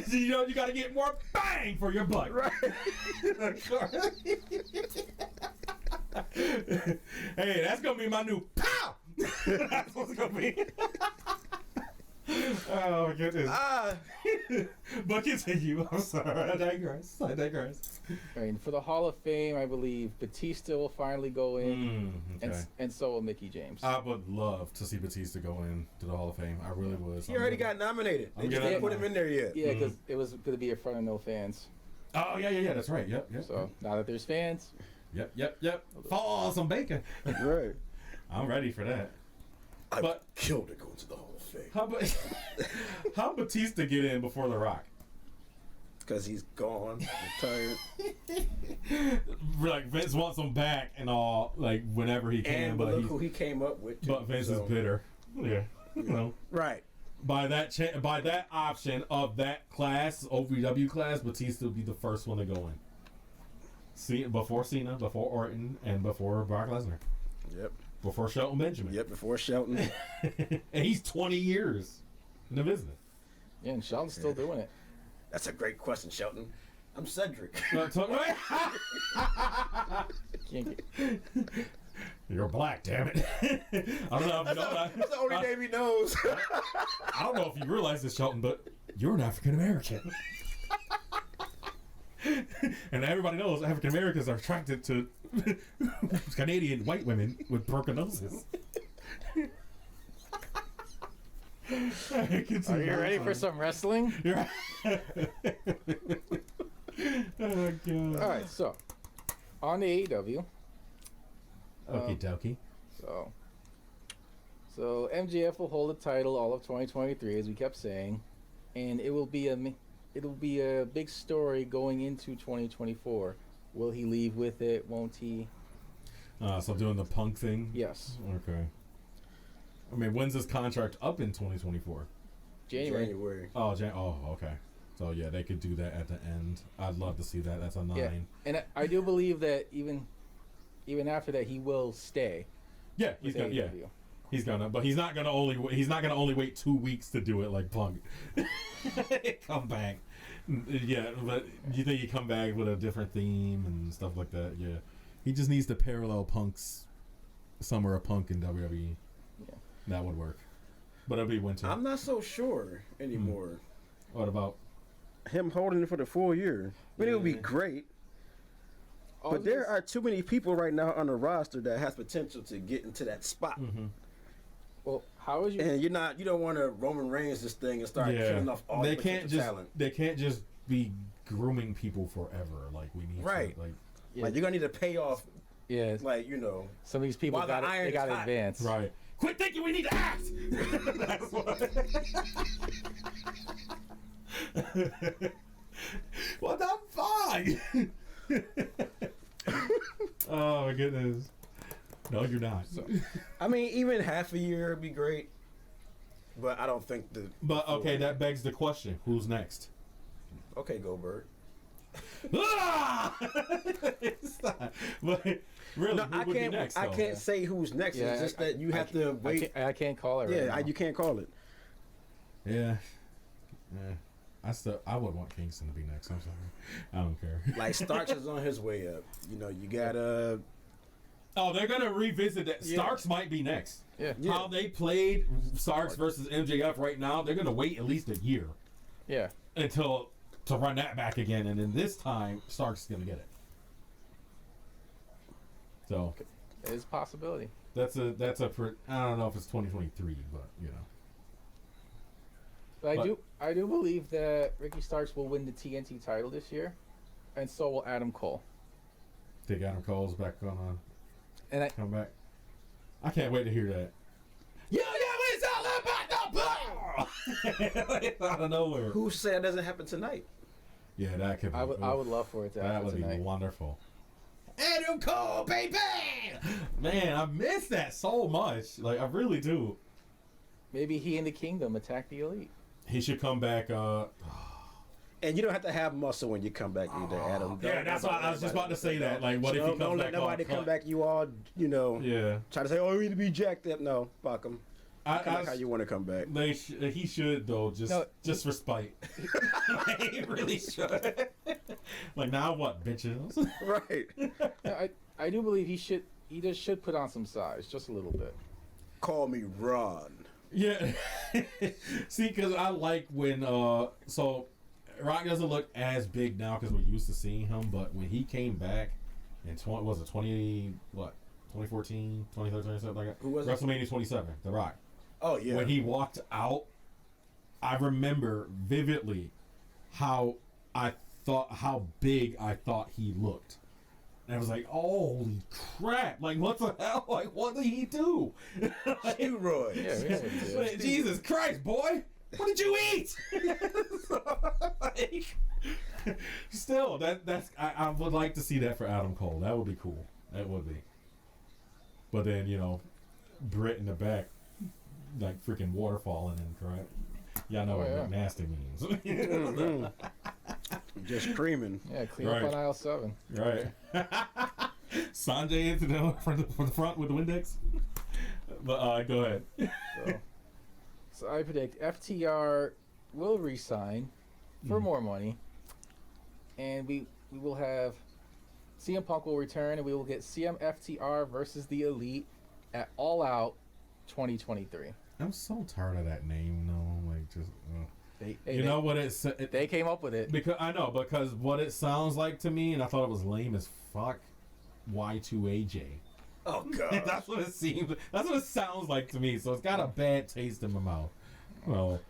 You know, you gotta get more bang for your butt. Right. Hey, that's gonna be my new pow! That's what it's gonna be. Oh my goodness. But continue. I'm sorry. I digress. I mean, for the Hall of Fame, I believe Batista will finally go in, and so will Mickey James. I would love to see Batista go in to the Hall of Fame. I really would. He already got nominated. They just didn't put him in there yet. Yeah, because it was going to be in front of no fans. Oh, yeah. That's right. Yep. So now that there's fans. Yep. Fall on some bacon. Right. I'm ready for that. But killed to go to the Hall of Fame. How Batista get in before The Rock? Because he's gone, retired. Like Vince wants him back and all, like whenever he can. And but look who he came up with. But Vince is bitter. Yeah, you know. Right. By that option of that class, OVW class, Batista would be the first one to go in. Before Cena, before Orton, and before Brock Lesnar. Yep. Before Shelton Benjamin. Yep, before Shelton. And he's 20 years in the business. Yeah, and Shelton's still doing it. That's a great question, Shelton. I'm Cedric. You're black, damn it. I don't know if you know that. That's the only name he knows. I don't know if you realize this, Shelton, but you're an African American. And everybody knows African Americans are attracted to Canadian white women with broken noses. Are you ready for some wrestling? Oh, God. All right, so on the AEW. Okie dokie. So MJF will hold the title all of 2023, as we kept saying, and it will be a big story going into 2024. Will he leave with it? Won't he? So doing the Punk thing? Yes. Okay. I mean, when's his contract up in 2024? January. Oh, okay. So yeah, they could do that at the end. I'd love to see that. That's a 9. Yeah. And I do believe that even after that, he will stay. Yeah, he's gonna. Yeah, he's gonna. But he's not gonna only wait 2 weeks to do it like Punk. Come back. Yeah, but you think he come back with a different theme and stuff like that? Yeah, he just needs to parallel Punk's Summer of Punk in WWE. Yeah, that would work. But it'll be winter. I'm not so sure anymore. What about him holding it for the full year? I mean, it would be great. But there are too many people right now on the roster that has potential to get into that spot. Mm-hmm. Well, how is you? And you don't want to Roman Reigns this thing and start killing off all the talent. They can't just be grooming people forever. Like we need right. To, like you're gonna need to pay off. Yeah. Like some of these people got advanced. Right. Quit thinking we need to act. That's what. Well, I'm fine. Oh my goodness. No, you're not. So, I mean, even half a year would be great. But I don't think the. But okay, that begs the question: who's next? Okay, Goldberg. But really, no, who would be next? I can't say who's next. Yeah, it's just that you have to wait. I can't call it. Yeah, right now. you can't call it. Yeah. I would want Kingston to be next. I'm sorry. I don't care. Like Starks is on his way up. You gotta. Oh, they're gonna revisit that. Yeah. Starks might be next. Yeah. How they played Starks versus MJF right now, they're gonna wait at least a year. Yeah. To run that back again, and then this time Starks is gonna get it. So. It's a possibility. I don't know if it's 2023, but But I do believe that Ricky Starks will win the TNT title this year, and so will Adam Cole. Think Adam Cole's back on come back. I can't wait to hear that. It's all about the ball. Out of nowhere. Who said it doesn't happen tonight? Yeah, that could be. I would love for it to happen tonight. That would be wonderful. Adam Cole, baby! Man, I miss that so much. Like, I really do. Maybe he and the Kingdom attack the Elite. He should come back. And you don't have to have muscle when you come back either, Adam. Yeah, that's why I was just about to say that. Like, what if he comes don't back? Don't let nobody come back. You all, Yeah. try to say, oh, you need to be jacked up. No, fuck him. Come back how you want to come back. He should though, just for spite. He really should. Like, now what, bitches? Right. No, I do believe he just should put on some size, just a little bit. Call me Ron. Yeah. See, because I like when so Rock doesn't look as big now because we're used to seeing him, but when he came back in 2014, 2013, something like that. Who was it? WrestleMania 27, The Rock. Oh yeah. When he walked out, I remember vividly how big I thought he looked. And I was like, holy crap. Like, what the hell? Like, what did he do? Steroids. Yeah, Jesus Christ, boy. What did you eat? Still, that's I would like to see that for Adam Cole. That would be cool. That would be. But then, Britt in the back, like freaking waterfalling in, correct? Y'all know what nasty means. Just creaming. Yeah, clean up on aisle 7. Right. Sanjay into the front with the Windex. But go ahead. So I predict FTR will re-sign for more money, and we will have CM Punk will return, and we will get CMFTR versus the Elite at All Out 2023. I'm so tired of that name, though. Like, just They came up with it because what it sounds like to me, and I thought it was lame as fuck. Y2AJ. Oh god. That's what it seems. That's what it sounds like to me. So it's got a bad taste in my mouth. Well,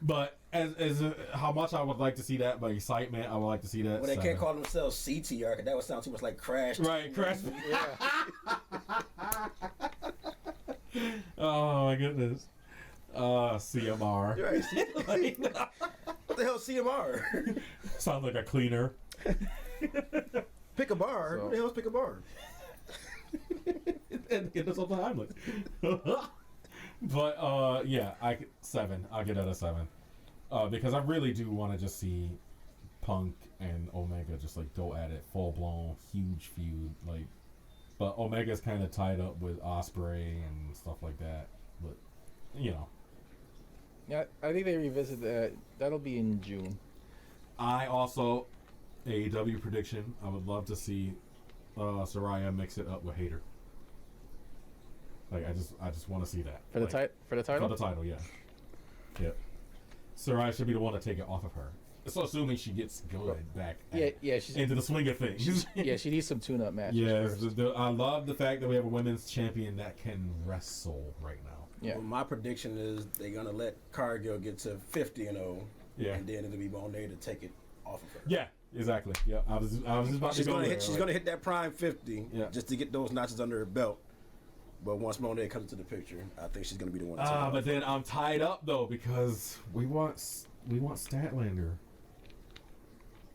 but as how much I would like to see that, by excitement, I would like to see that. Well, they can't call themselves CTR because that would sound too much like Crash. Right, Crash. Yeah. Oh my goodness. CMR. Right. What the hell, CMR? Sounds like a cleaner. Pick a bar. Who the hell's pick a bar? And get us off the Heimlich. But yeah, 7. I'll get it a 7. Because I really do want to just see Punk and Omega just like go at it, full blown, huge feud. Like, but Omega's kind of tied up with Ospreay and stuff like that. But Yeah, I think they revisit that. That'll be in June. I also AEW prediction. I would love to see Saraya mix it up with Hayter. Like, I just want to see that For the title? For the title, yeah. Yep. Saraya should be the one to take it off of her. So assuming she gets good back she's into the swing of things. Yeah, she needs some tune-up matches. Yes, I love the fact that we have a women's champion that can wrestle right now. Yeah. Well, my prediction is they're gonna let Cargill get to 50-0. Yeah. And then it'll be Mone to take it off of her. Yeah, exactly. Yeah, I was just about to go there. She's gonna hit that prime 50 just to get those notches under her belt. But once Mone comes into the picture, I think she's gonna be the one to take it off. But then I'm tied up though because we want Statlander.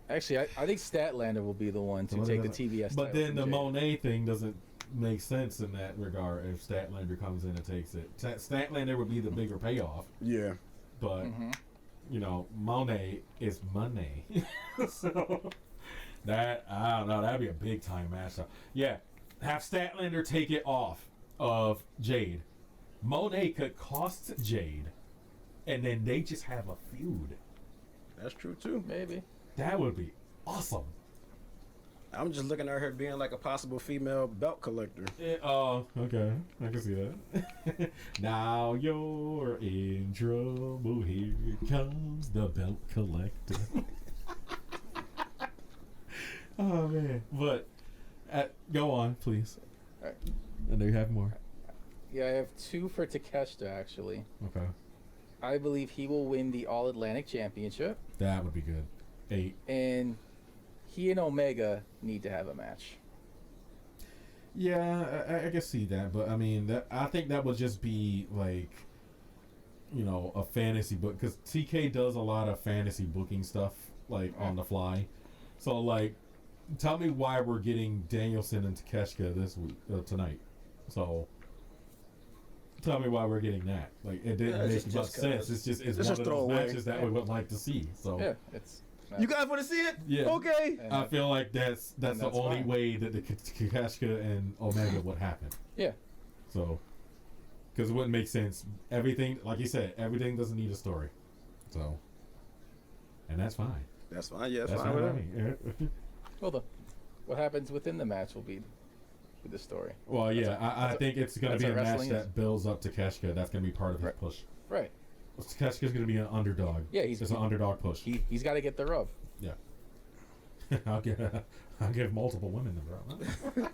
Actually, I think Statlander will be the one to take the TBS But title then the from Jay. Monet thing doesn't make sense in that regard if Statlander comes in and takes it. Statlander would be the bigger payoff. Yeah. But, Monet is money. So, that, I don't know, that'd be a big time match. So, yeah, have Statlander take it off of Jade. Monet could cost Jade, and then they just have a feud. That's true, too. Maybe. That would be awesome. I'm just looking at her being like a possible female belt collector. Okay. I can see that. Now you're in trouble. Here comes the belt collector. Oh, man. But, go on, please. All right. And there you have more. Yeah, I have 2 for Takeshita, actually. Okay. I believe he will win the All-Atlantic Championship. That would be good. 8. And he and Omega need to have a match. Yeah, I can see that, but I mean, I think that would just be like, a fantasy book, because TK does a lot of fantasy booking stuff, like on the fly. So, like, tell me why we're getting Danielson and Takeshita this week, tonight. So, tell me why we're getting that. Like, it didn't make much sense. It's one of those matches that we would like to see. So, yeah, You guys want to see it? Yeah. Okay. I feel like that's the that's only fine. way that the Kashka and Omega would happen. Yeah. So, because it wouldn't make sense. Everything, like you said, everything doesn't need a story. So, and that's fine. That's fine. Yeah, that's That's fine. fine Whatever. with me. Well, what happens within the match will be the story. Well, yeah, I think it's going to be a what match wrestling that is. builds up to Kashka. That's going to be part of his Right. push. Right. Kashka's going to be an underdog. Yeah, it's an underdog push. He's got to get the rub. Yeah. I'll give multiple women the rub.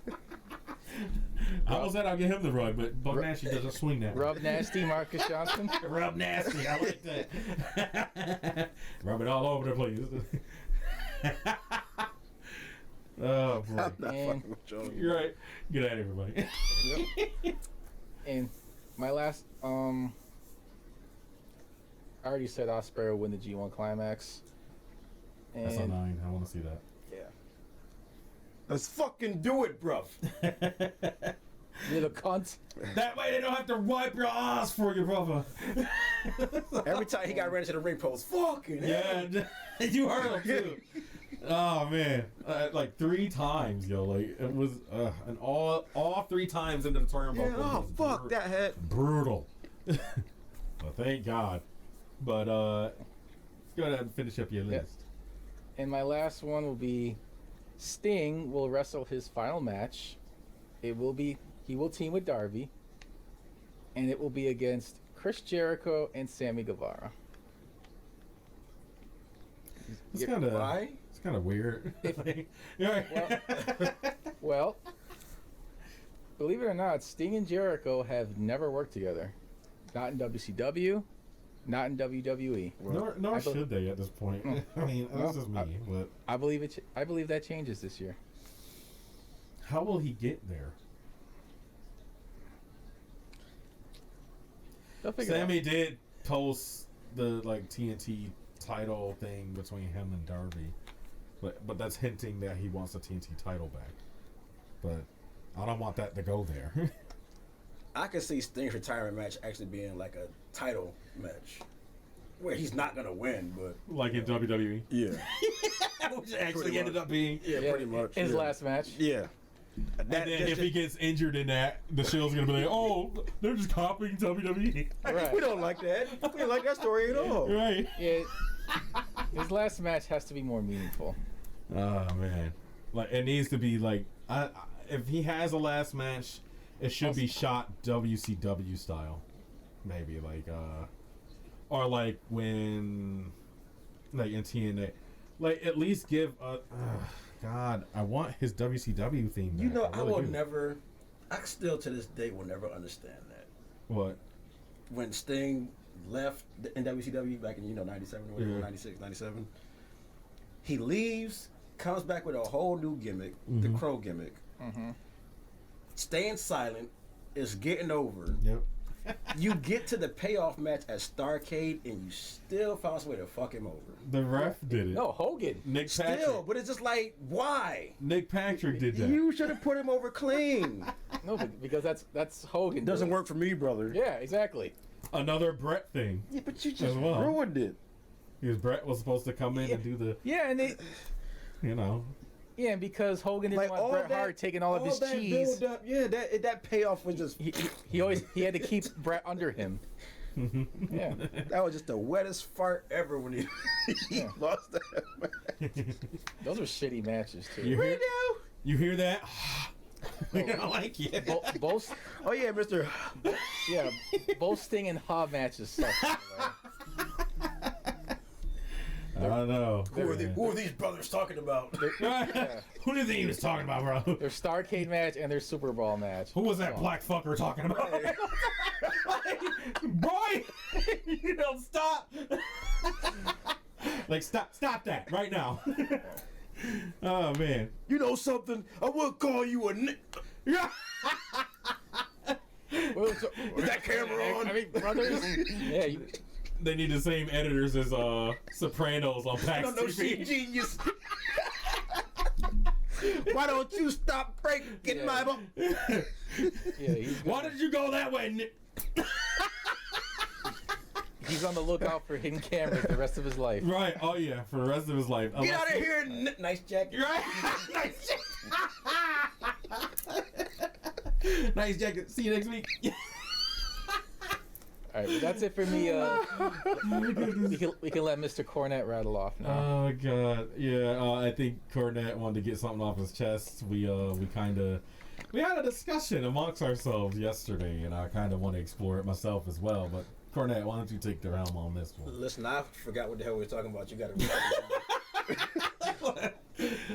I almost said I'll give him the rub, but Buck Nasty doesn't swing that. Rub nasty, Marcus Johnson. Rub nasty. I like that. Rub it all over the place. Oh boy. I'm not And- fucking with Joe. You're right. Get at everybody. Yep. And my last, I already said Ospreay will win the G1 Climax. And That's a 9. I want to see that. yeah, Let's fucking do it, bruv. little cunt. That way they don't have to wipe your ass for you, brother. Every time he got ran into the ring post, fucking hell. Yeah, you heard him too. Oh man, like 3 times, yo. Like it was, and all 3 times into the turnbuckle. Yeah, oh, fuck that head. Brutal. But thank God. But go ahead and finish up your Yeah. list. And my last one will be Sting will wrestle his final match. He will team with Darby. And it will be against Chris Jericho and Sammy Guevara. It's Yeah, kind of Why? It's kind of weird. Well, believe it or not, Sting and Jericho have never worked together. Not in WCW, not in WWE. nor I should they at this point. I mean, that's just me. But I believe it. I believe that changes this year. how will he get there? They'll figure it out. Sammy did post the TNT title thing between him and Darby, but that's hinting that he wants the TNT title back. But I don't want that to go there. I could see Sting's retirement match actually being like a title match, where he's not gonna win, but Like in WWE, yeah, which actually Pretty ended much. up being. Yeah, pretty much. His yeah. last match. Yeah. And then if he gets injured in that, the show's gonna be like, oh, they're just copying WWE. Right. We don't like that. We don't like that story at all. Right. Yeah. His last match has to be more meaningful. Oh man, like it needs to be like, if he has a last match, it should be shot WCW style, maybe or like when, like in TNA, like at least give a. God, I want his WCW theme back. You know, I really will do. never. I still to this day will never understand that. What? When Sting left the WCW back in 97 or whatever, Yeah. 96, 97, he leaves, comes back with a whole new gimmick, the Crow gimmick. Mm-hmm. Staying silent is getting over. Yep. You get to the payoff match at Starrcade and you still found some way to fuck him over. The ref did it. No, Hogan. Nick Patrick. Still, but it's just like, why? Nick Patrick did that. You should have put him over clean. No, because that's Hogan. Doesn't work for me, brother. Yeah, exactly. Another Brett thing. Yeah, but you As just well. ruined it. Because Brett was supposed to come in and do the, Yeah, and and because Hogan didn't want Bret Hart taking all of his that cheese, build up, yeah, that payoff was just he had to keep Bret under him. Yeah. that was just the wettest fart ever when he Yeah. lost that match. Those were shitty matches too. you hear, you hear that? Both, both, Oh yeah, Mr. yeah, both Sting and Hobb matches suck. I don't know. Who are these brothers talking about? Who do you think he was talking about, bro? Their Starrcade match and their Super Bowl match. Who was that black fucker talking about? Boy, you don't stop. Like stop that right now. Oh man. You know something? I will call you a. Yeah. Is that camera on? I mean, brothers. Yeah, They need the same editors as Sopranos on PAX I don't know, she TV. genius. Why don't you stop breaking my bone? yeah. Why did you go that way, Nick? He's on the lookout for hidden cameras the rest of his life. Right. Oh yeah, for the rest of his life. Get out of here! Nice jacket. Right. Nice jacket. Nice jacket. See you next week. All right, but that's it for me. We can let Mr. Cornette rattle off now. Oh god, yeah. I think Cornette wanted to get something off his chest. We had a discussion amongst ourselves yesterday, and I kind of want to explore it myself as well. But Cornette, why don't you take the helm on this one? Listen, I forgot what the hell we were talking about. You got to.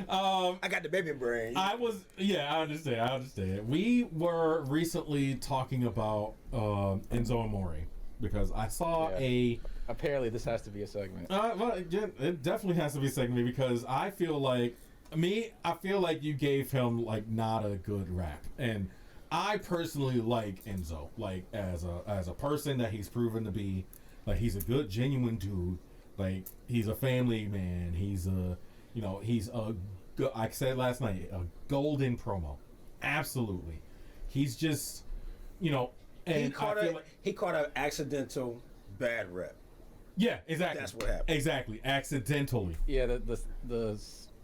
I got the baby brain. I understand. We were recently talking about Enzo Amore because I saw Apparently, this has to be a segment. Well, yeah, it definitely has to be a segment because I feel like you gave him like not a good rap, and I personally like Enzo, like as a person that he's proven to be. Like he's a good, genuine dude. Like he's a family man. He's a like I said last night, a golden promo. Absolutely. He's just, and he caught an accidental bad rep. Yeah, exactly. That's what happened. Exactly. Accidentally. Yeah, the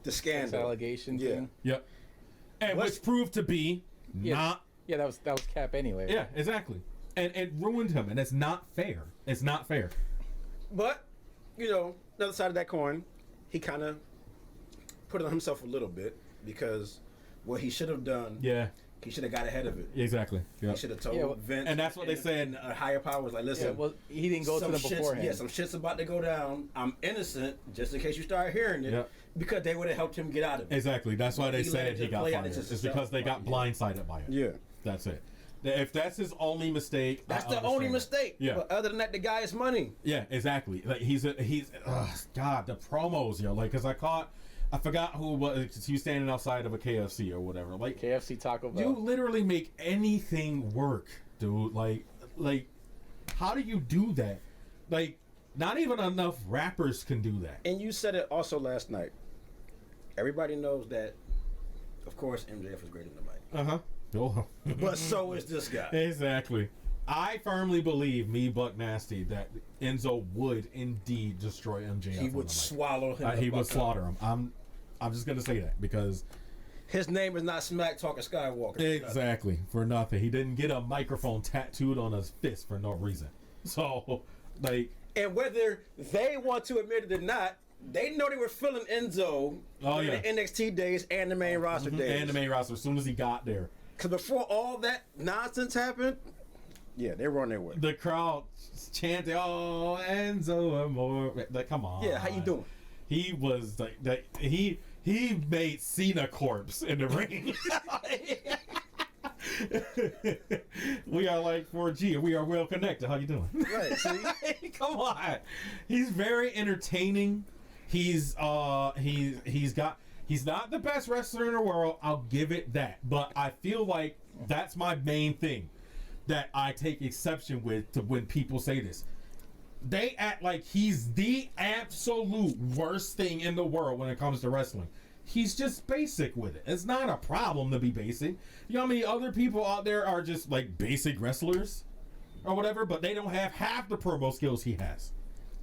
scandal allegation thing. Yep. And which proved to be not. Yeah, that was Cap anyway. Yeah, exactly. And it ruined him, and it's not fair. It's not fair. But, another side of that coin, he kind of put it on himself a little bit because what he should have done, he should have got ahead of it. Exactly. Yep. He should have told Vince. And that's what they said. A higher power was like, listen. Yeah, well, he didn't go to them beforehand. Yeah, some shit's about to go down. I'm innocent, just in case you start hearing it, because they would have helped him get out of it. Exactly. That's why they said he got fired. It's because they got blindsided by it. Yeah. That's it. If that's his only mistake, that's the only mistake. Yeah. But other than that, the guy is money. Yeah, exactly. Like God, the promos, like, cause I forgot who it was. He was standing outside of a KFC or whatever. Like KFC, Taco Bell. You literally make anything work, dude. Like, how do you do that? Like, not even enough rappers can do that. And you said it also last night. Everybody knows that, of course, MJF is greater than Mike. Oh. But so is this guy. Exactly. I firmly believe, Buck Nasty, that Enzo would indeed destroy MJF. He would swallow him. He would slaughter him. I'm just gonna say that because his name is not Smack Talker Skywalker. Exactly, for nothing. He didn't get a microphone tattooed on his fist for no reason. So, and whether they want to admit it or not, they know they were feeling Enzo in the NXT days and the main roster days. And the main roster as soon as he got there. Because before all that nonsense happened, they were on their way. The crowd chanted, "Oh, Enzo Amore!" Like, come on. Yeah, how you doing? He was he made Cena corpse in the ring. We are like 4G. We are well connected. How you doing? Right. See? Come on. He's very entertaining. He's not the best wrestler in the world. I'll give it that. But I feel like that's my main thing that I take exception with to when people say this. They act like he's the absolute worst thing in the world when it comes to wrestling. He's just basic with it. It's not a problem to be basic. You know how many other people out there are just like basic wrestlers or whatever, but they don't have half the promo skills he has.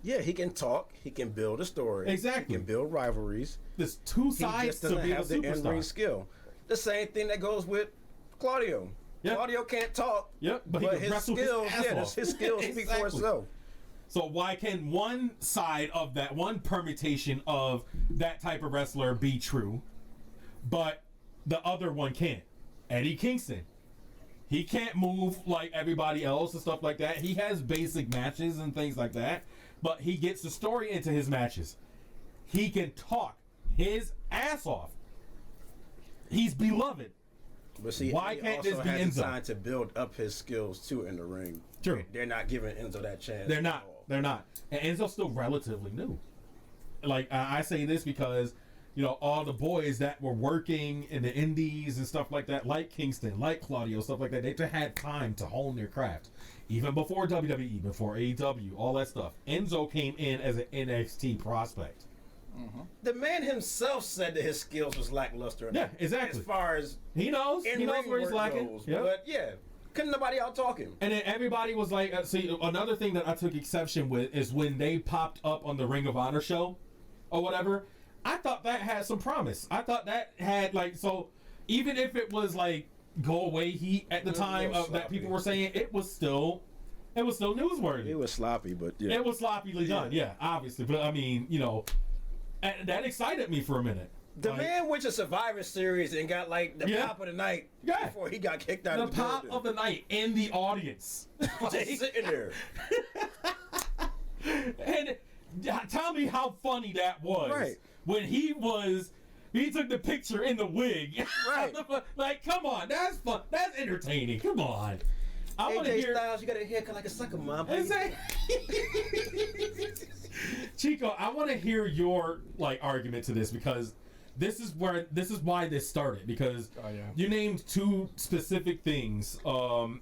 Yeah, he can talk. He can build a story. Exactly. He can build rivalries. There's two sides to be a superstar. The in-ring skill. The same thing that goes with Claudio. Yep. Claudio can't talk. Yep, but he can wrestle his skills speak for itself. So why can one side of that, one permutation of that type of wrestler be true, but the other one can't? Eddie Kingston. He can't move like everybody else and stuff like that. He has basic matches and things like that, but he gets the story into his matches. He can talk his ass off. He's beloved. But see, why can't this be Enzo? Enzo? Time to build up his skills too in the ring. True. They're not giving Enzo that chance. They're not. They're not. And Enzo's still relatively new. Like, I say this because, all the boys that were working in the indies and stuff like that, like Kingston, like Claudio, stuff like that, they had time to hone their craft. Even before WWE, before AEW, all that stuff. Enzo came in as an NXT prospect. Mm-hmm. The man himself said that his skills was lackluster. Yeah, exactly. As far as he knows where he's lacking. Yep. But Couldn't nobody out talking. And then everybody was like, see, another thing that I took exception with is when they popped up on the Ring of Honor show or whatever. I thought that had some promise. I thought that had like, so even if it was like go away heat at the time of that people were saying, it was still newsworthy. It was sloppy, but yeah. It was sloppily done, yeah, obviously. But I mean, you know, that excited me for a minute. The man went to Survivor Series and got like the pop of the night before he got kicked out of the building. The pop of the night in the audience. Just sitting there. And tell me how funny that was. Right. When he took the picture in the wig. Right. Like, come on, that's fun. That's entertaining. Come on. I want to AJ hear. Styles, you got a haircut like a sucker mom. Chico, I want to hear your like argument to this because this is why this started because you named two specific things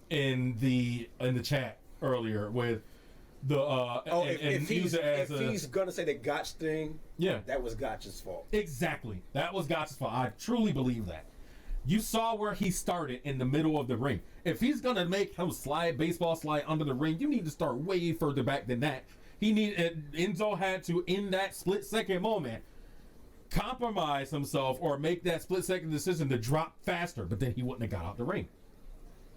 in the chat earlier with the if he's gonna say the Gotch thing, that was Gotch's fault. Exactly, that was Gotch's fault. I truly believe that. You saw where he started in the middle of the ring. If he's gonna make him baseball slide under the ring, you need to start way further back than that. Enzo had to, in that split second moment, compromise himself or make that split second decision to drop faster, but then he wouldn't have got out the ring.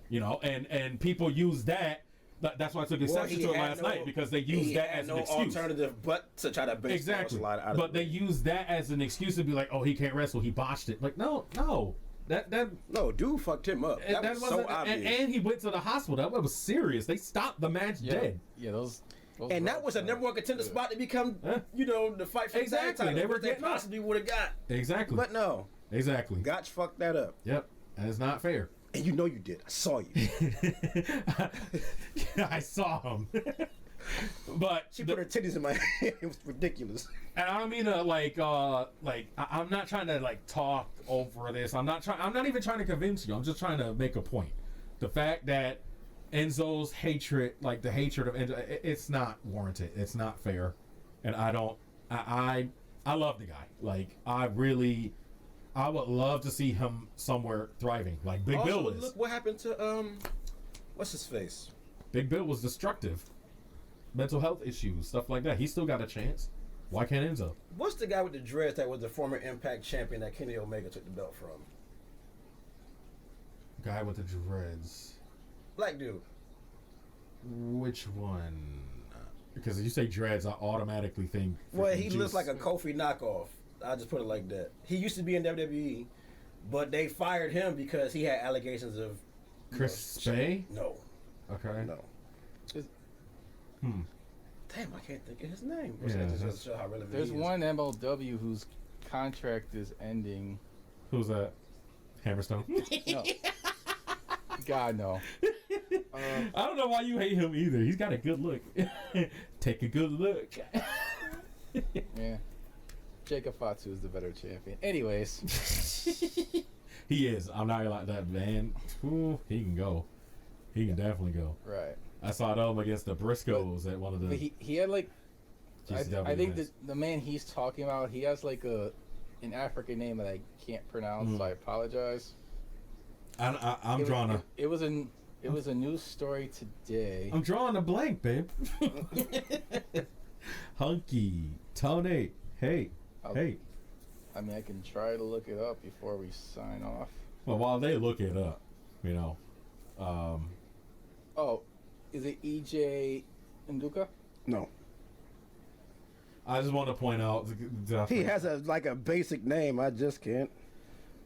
You know, and people use that. That's why I took exception to it last night because they used that as an excuse. Alternative but to try to baseball slide out of But they used that as an excuse to be like, oh, he can't wrestle, he botched it. Like, no. No, dude fucked him up. That was so obvious. And he went to the hospital. That was serious. They stopped the match dead. Yeah, those and that was a number one contender spot to become, the fight for the tag title. They were possibly would have got. Exactly. But no. Exactly. Gotch fucked that up. Yep. That is not fair. And you know you did. I saw you. I saw him. But she put her titties in my hand. It was ridiculous. And I don't mean to I'm not trying to like talk over this. I'm not even trying to convince you. I'm just trying to make a point. The fact that Enzo's hatred, like the hatred of Enzo, it's not warranted. It's not fair. And I love the guy. Like I would love to see him somewhere thriving, like Big Bill is. Look what happened to what's his face? Big Bill was destructive, mental health issues, stuff like that. He still got a chance. Why can't Enzo? What's the guy with the dreads that was the former Impact champion that Kenny Omega took the belt from? Guy with the dreads. Black dude. Which one? Because you say dreads, I automatically think. Well, he looks like a Kofi knockoff. I just put it like that. He used to be in WWE, but they fired him because he had allegations of Chris Bay? No. Okay. No. Damn, I can't think of his name. Just show how relevant there's he is. one MLW whose contract is ending. Who's that? Hammerstone? No. God, no. I don't know why you hate him either. He's got a good look. Take a good look. Yeah. Jacob Fatu is the better champion. Anyways. He is. I'm not gonna like that man. Ooh, he can go. He can definitely go. Right. I saw them against the Briscoes at one of the. But he had like. I think events. the man he's talking about, he has like an African name that I can't pronounce, so I apologize. I'm drawing a. It was a news story today. I'm drawing a blank, babe. Hunky, Tony, hey. I mean, I can try to look it up before we sign off. Well, while they look it up, Oh, is it EJ Nduka? No. I just want to point out. He has a basic name. I just can't.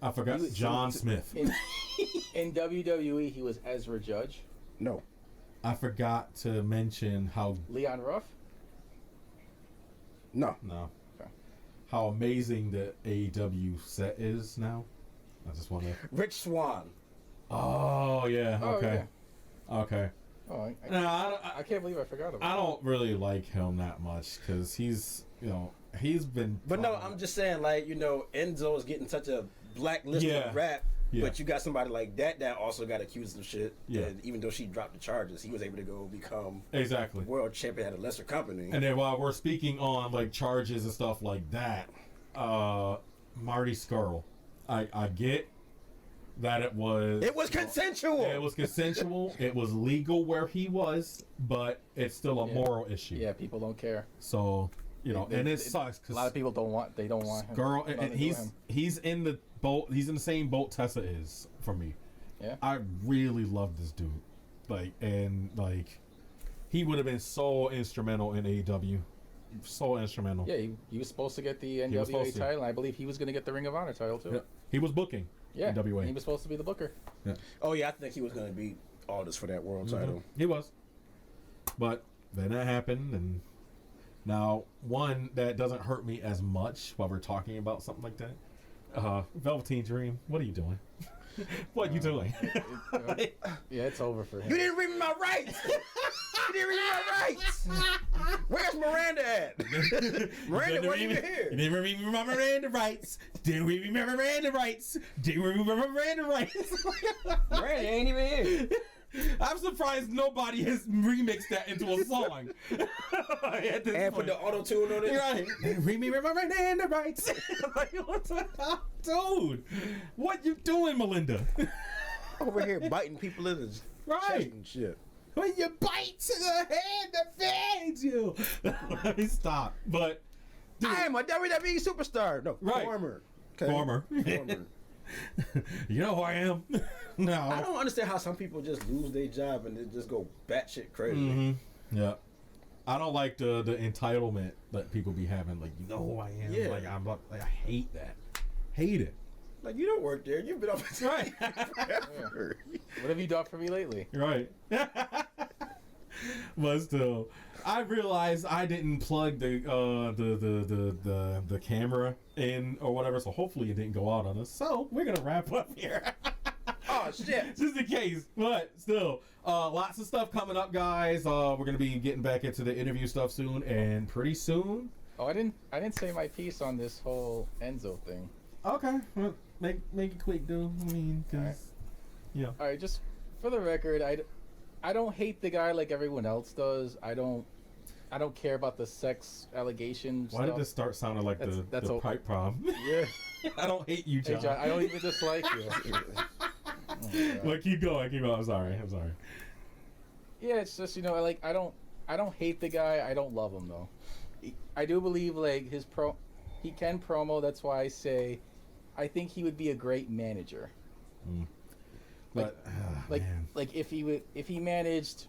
I forgot. John Smith. In WWE, he was Ezra Judge. No. I forgot to mention how. Leon Ruff? No. Okay. How amazing the AEW set is now. I just want to. Rich Swann. Oh yeah. Okay. Yeah. Okay. Oh, I can't believe I forgot about I don't really like him that much because he's been. But no, I'm just saying, Enzo is getting such a blacklisted rap. Yeah. But you got somebody like that also got accused of shit. Yeah. And even though she dropped the charges, he was able to go become world champion at a lesser company. And then while we're speaking on charges and stuff like that, Marty Scurll, I get that it was consensual. It was consensual. It was legal where he was, but it's still a moral issue. Yeah, people don't care. So and it sucks because a lot of people don't want him. Girl, and he's in the boat. He's in the same boat Tessa is for me. Yeah, I really love this dude. He would have been so instrumental in AEW. So instrumental. Yeah, he was supposed to get the NWA title. And I believe he was going to get the Ring of Honor title too. Yeah. He was booking. Yeah, NWA. He was supposed to be the booker. Yeah. Oh yeah, I think he was going to beat Aldis for that world title. He was. But then that happened, and now one that doesn't hurt me as much while we're talking about something like that. Velveteen Dream, what are you doing? What are you doing? Yeah, it's over for him. You didn't read me my rights. You didn't read me my rights. Where's Miranda at? Miranda wasn't even here. You didn't read me my Miranda rights. Didn't read me my Miranda rights. Didn't read me my Miranda rights. Miranda ain't even here. I'm surprised nobody has remixed that into a song. And put the auto-tune on it. Right. Read me my Miranda rights. Like, what the hell? Dude, what you doing, Melinda? Over here biting people in the chest and shit. When you bite to the hand that feeds you. Let me stop. But dude, I am a WWE superstar. No, former. Okay. Former. You know who I am? No. I don't understand how some people just lose their job and they just go batshit crazy. Mm-hmm. Yeah. I don't like the entitlement that people be having. Like, you know who I am? Yeah. I hate that. Hate it. Like, you don't work there. You've been off Right. forever. What have you done for me lately? Right. But still, I realized I didn't plug the camera in or whatever, so hopefully it didn't go out on us. So we're gonna wrap up here. Oh shit! Just in case, but still, lots of stuff coming up, guys. We're gonna be getting back into the interview stuff soon, and pretty soon. Oh, I didn't say my piece on this whole Enzo thing. Okay, well, make it quick, dude. I mean, cause all right, just for the record, I don't hate the guy like everyone else does. I don't care about the sex allegations. Why did this start sounding like the pipe problem? Yeah. I don't hate you, John. Hey, John, I don't even dislike you. Well, keep going. I'm sorry. Yeah, it's just I don't hate the guy. I don't love him though. I do believe he can promo. That's why I say I think he would be a great manager. But if he managed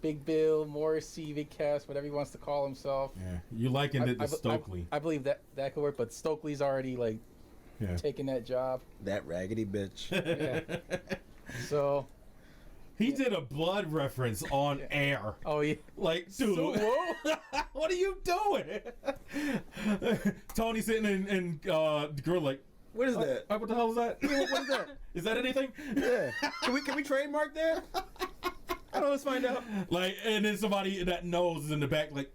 Big Bill, Morrissey, Big Cass, whatever he wants to call himself. Yeah, you likened it to Stokely. I believe that could work, but Stokely's already taking that job. That raggedy bitch. Yeah. So he did a blood reference on air. Oh yeah. Like, dude, So, what are you doing? Tony sitting in the girl like, what is that? What the hell is that? What is that? Is that anything? Yeah. Can we trademark that? I don't know. Let's find out. Like, and then somebody that knows is in the back, like,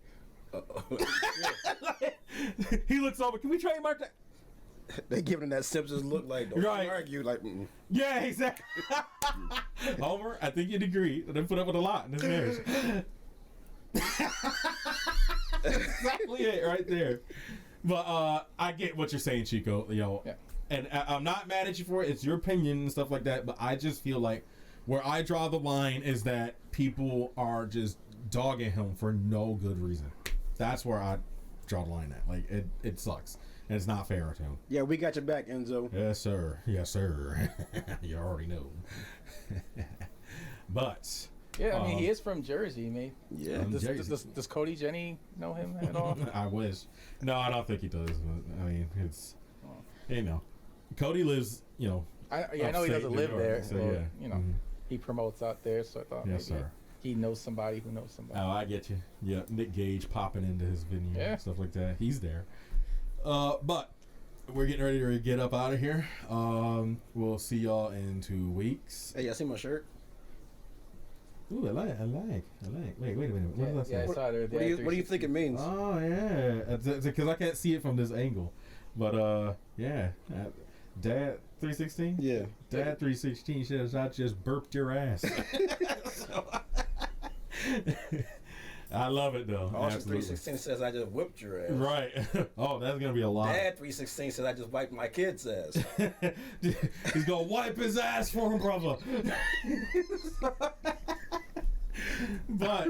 he looks over. Can we trademark that? They giving him that Simpsons look like, don't argue, like, Yeah, exactly. Homer, I think you'd agree that they put up with a lot in this marriage. Exactly it right there. But I get what you're saying, Chico. Yeah. And I'm not mad at you for it. It's your opinion and stuff like that. But I just feel like where I draw the line is that people are just dogging him for no good reason. That's where I draw the line at. Like, it sucks. And it's not fair to him. Yeah, we got your back, Enzo. Yes, sir. Yes, sir. You already know. But... Yeah, I mean, he is from Jersey, mate. Yeah. Does Cody Jenny know him at all? I wish. No, I don't think he does. I mean, it's... Cody lives, I know he doesn't live there. So, yeah. He promotes out there, so I thought maybe he knows somebody who knows somebody. Oh, I get you. Yeah, Nick Gage popping into his venue and stuff like that. He's there. But we're getting ready to get up out of here. We'll see y'all in 2 weeks. Hey, y'all see my shirt? Ooh, I like. Wait a minute. What does that say? I saw it. What do you think it means? Oh, yeah. Because I can't see it from this angle. But, yeah. Dad 316? Yeah. Dad 316 says I just burped your ass. I love it though. Austin Absolutely. 316 says I just whipped your ass. Right. Oh, that's gonna be a lot. Dad 316 says I just wiped my kid's ass. He's gonna wipe his ass for him, brother. But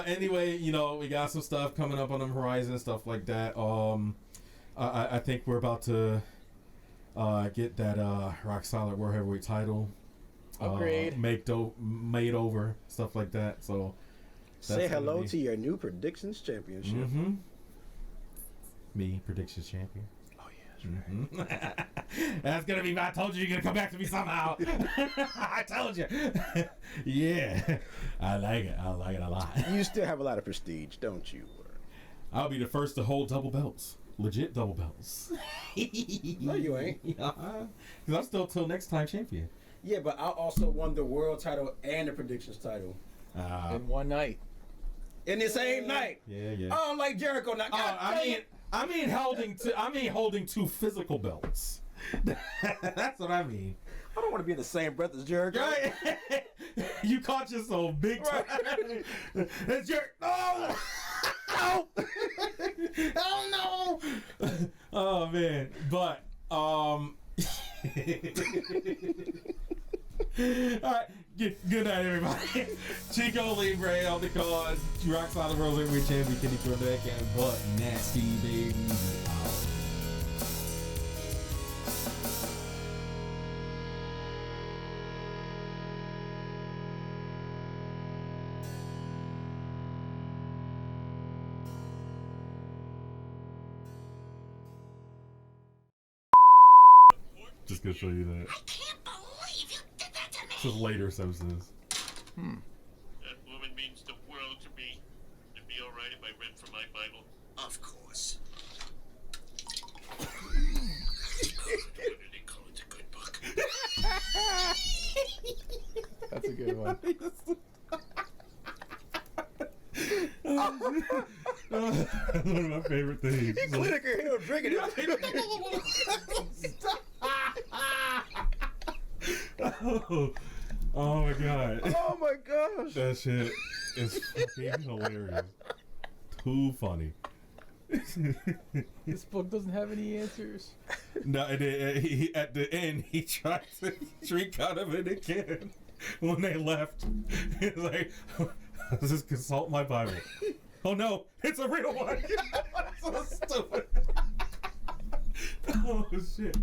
anyway, you know, we got some stuff coming up on the horizon, stuff like that. I think we're about to get that ROC Solid World Heavyweight title Upgrade. made over, stuff like that. So Say hello to your new predictions championship. Mm-hmm. Me, predictions champion. Oh yeah, that's right. That's gonna be. I told you you're gonna come back to me somehow. I told you. Yeah, I like it. I like it a lot. You still have a lot of prestige, don't you? I'll be the first to hold double belts. Legit double belts. No, you ain't. Because I'm still till next time champion. Yeah, but I also won the world title and the predictions title In one night. in the same night. Yeah. I don't like Jericho now. I mean holding two physical belts. That's what I mean. I don't want to be in the same breath as Jericho. Right? You caught yourself big time. It's your no. Oh no! Oh man, but all right. Good night, everybody. Chico Libre on the card. ROC Solid World Heavyweight Champion Kenny Thornbeck and Butt Nasty Baby. Just gonna show you that. I can't believe you did that to me. This is later Simpsons. That woman means the world to me. It'd be alright if I read from my Bible. Of course. What do they call it? A good book. That's a good one. One of my favorite things. Clinicker, he was drinking it. Oh my god. Oh my gosh. That shit is fucking hilarious. Too funny. This book doesn't have any answers. No, and then, he, at the end, he tried to drink out of it again when they left. He's like, let's just consult my Bible. Oh no, it's a real one. So stupid. Oh shit.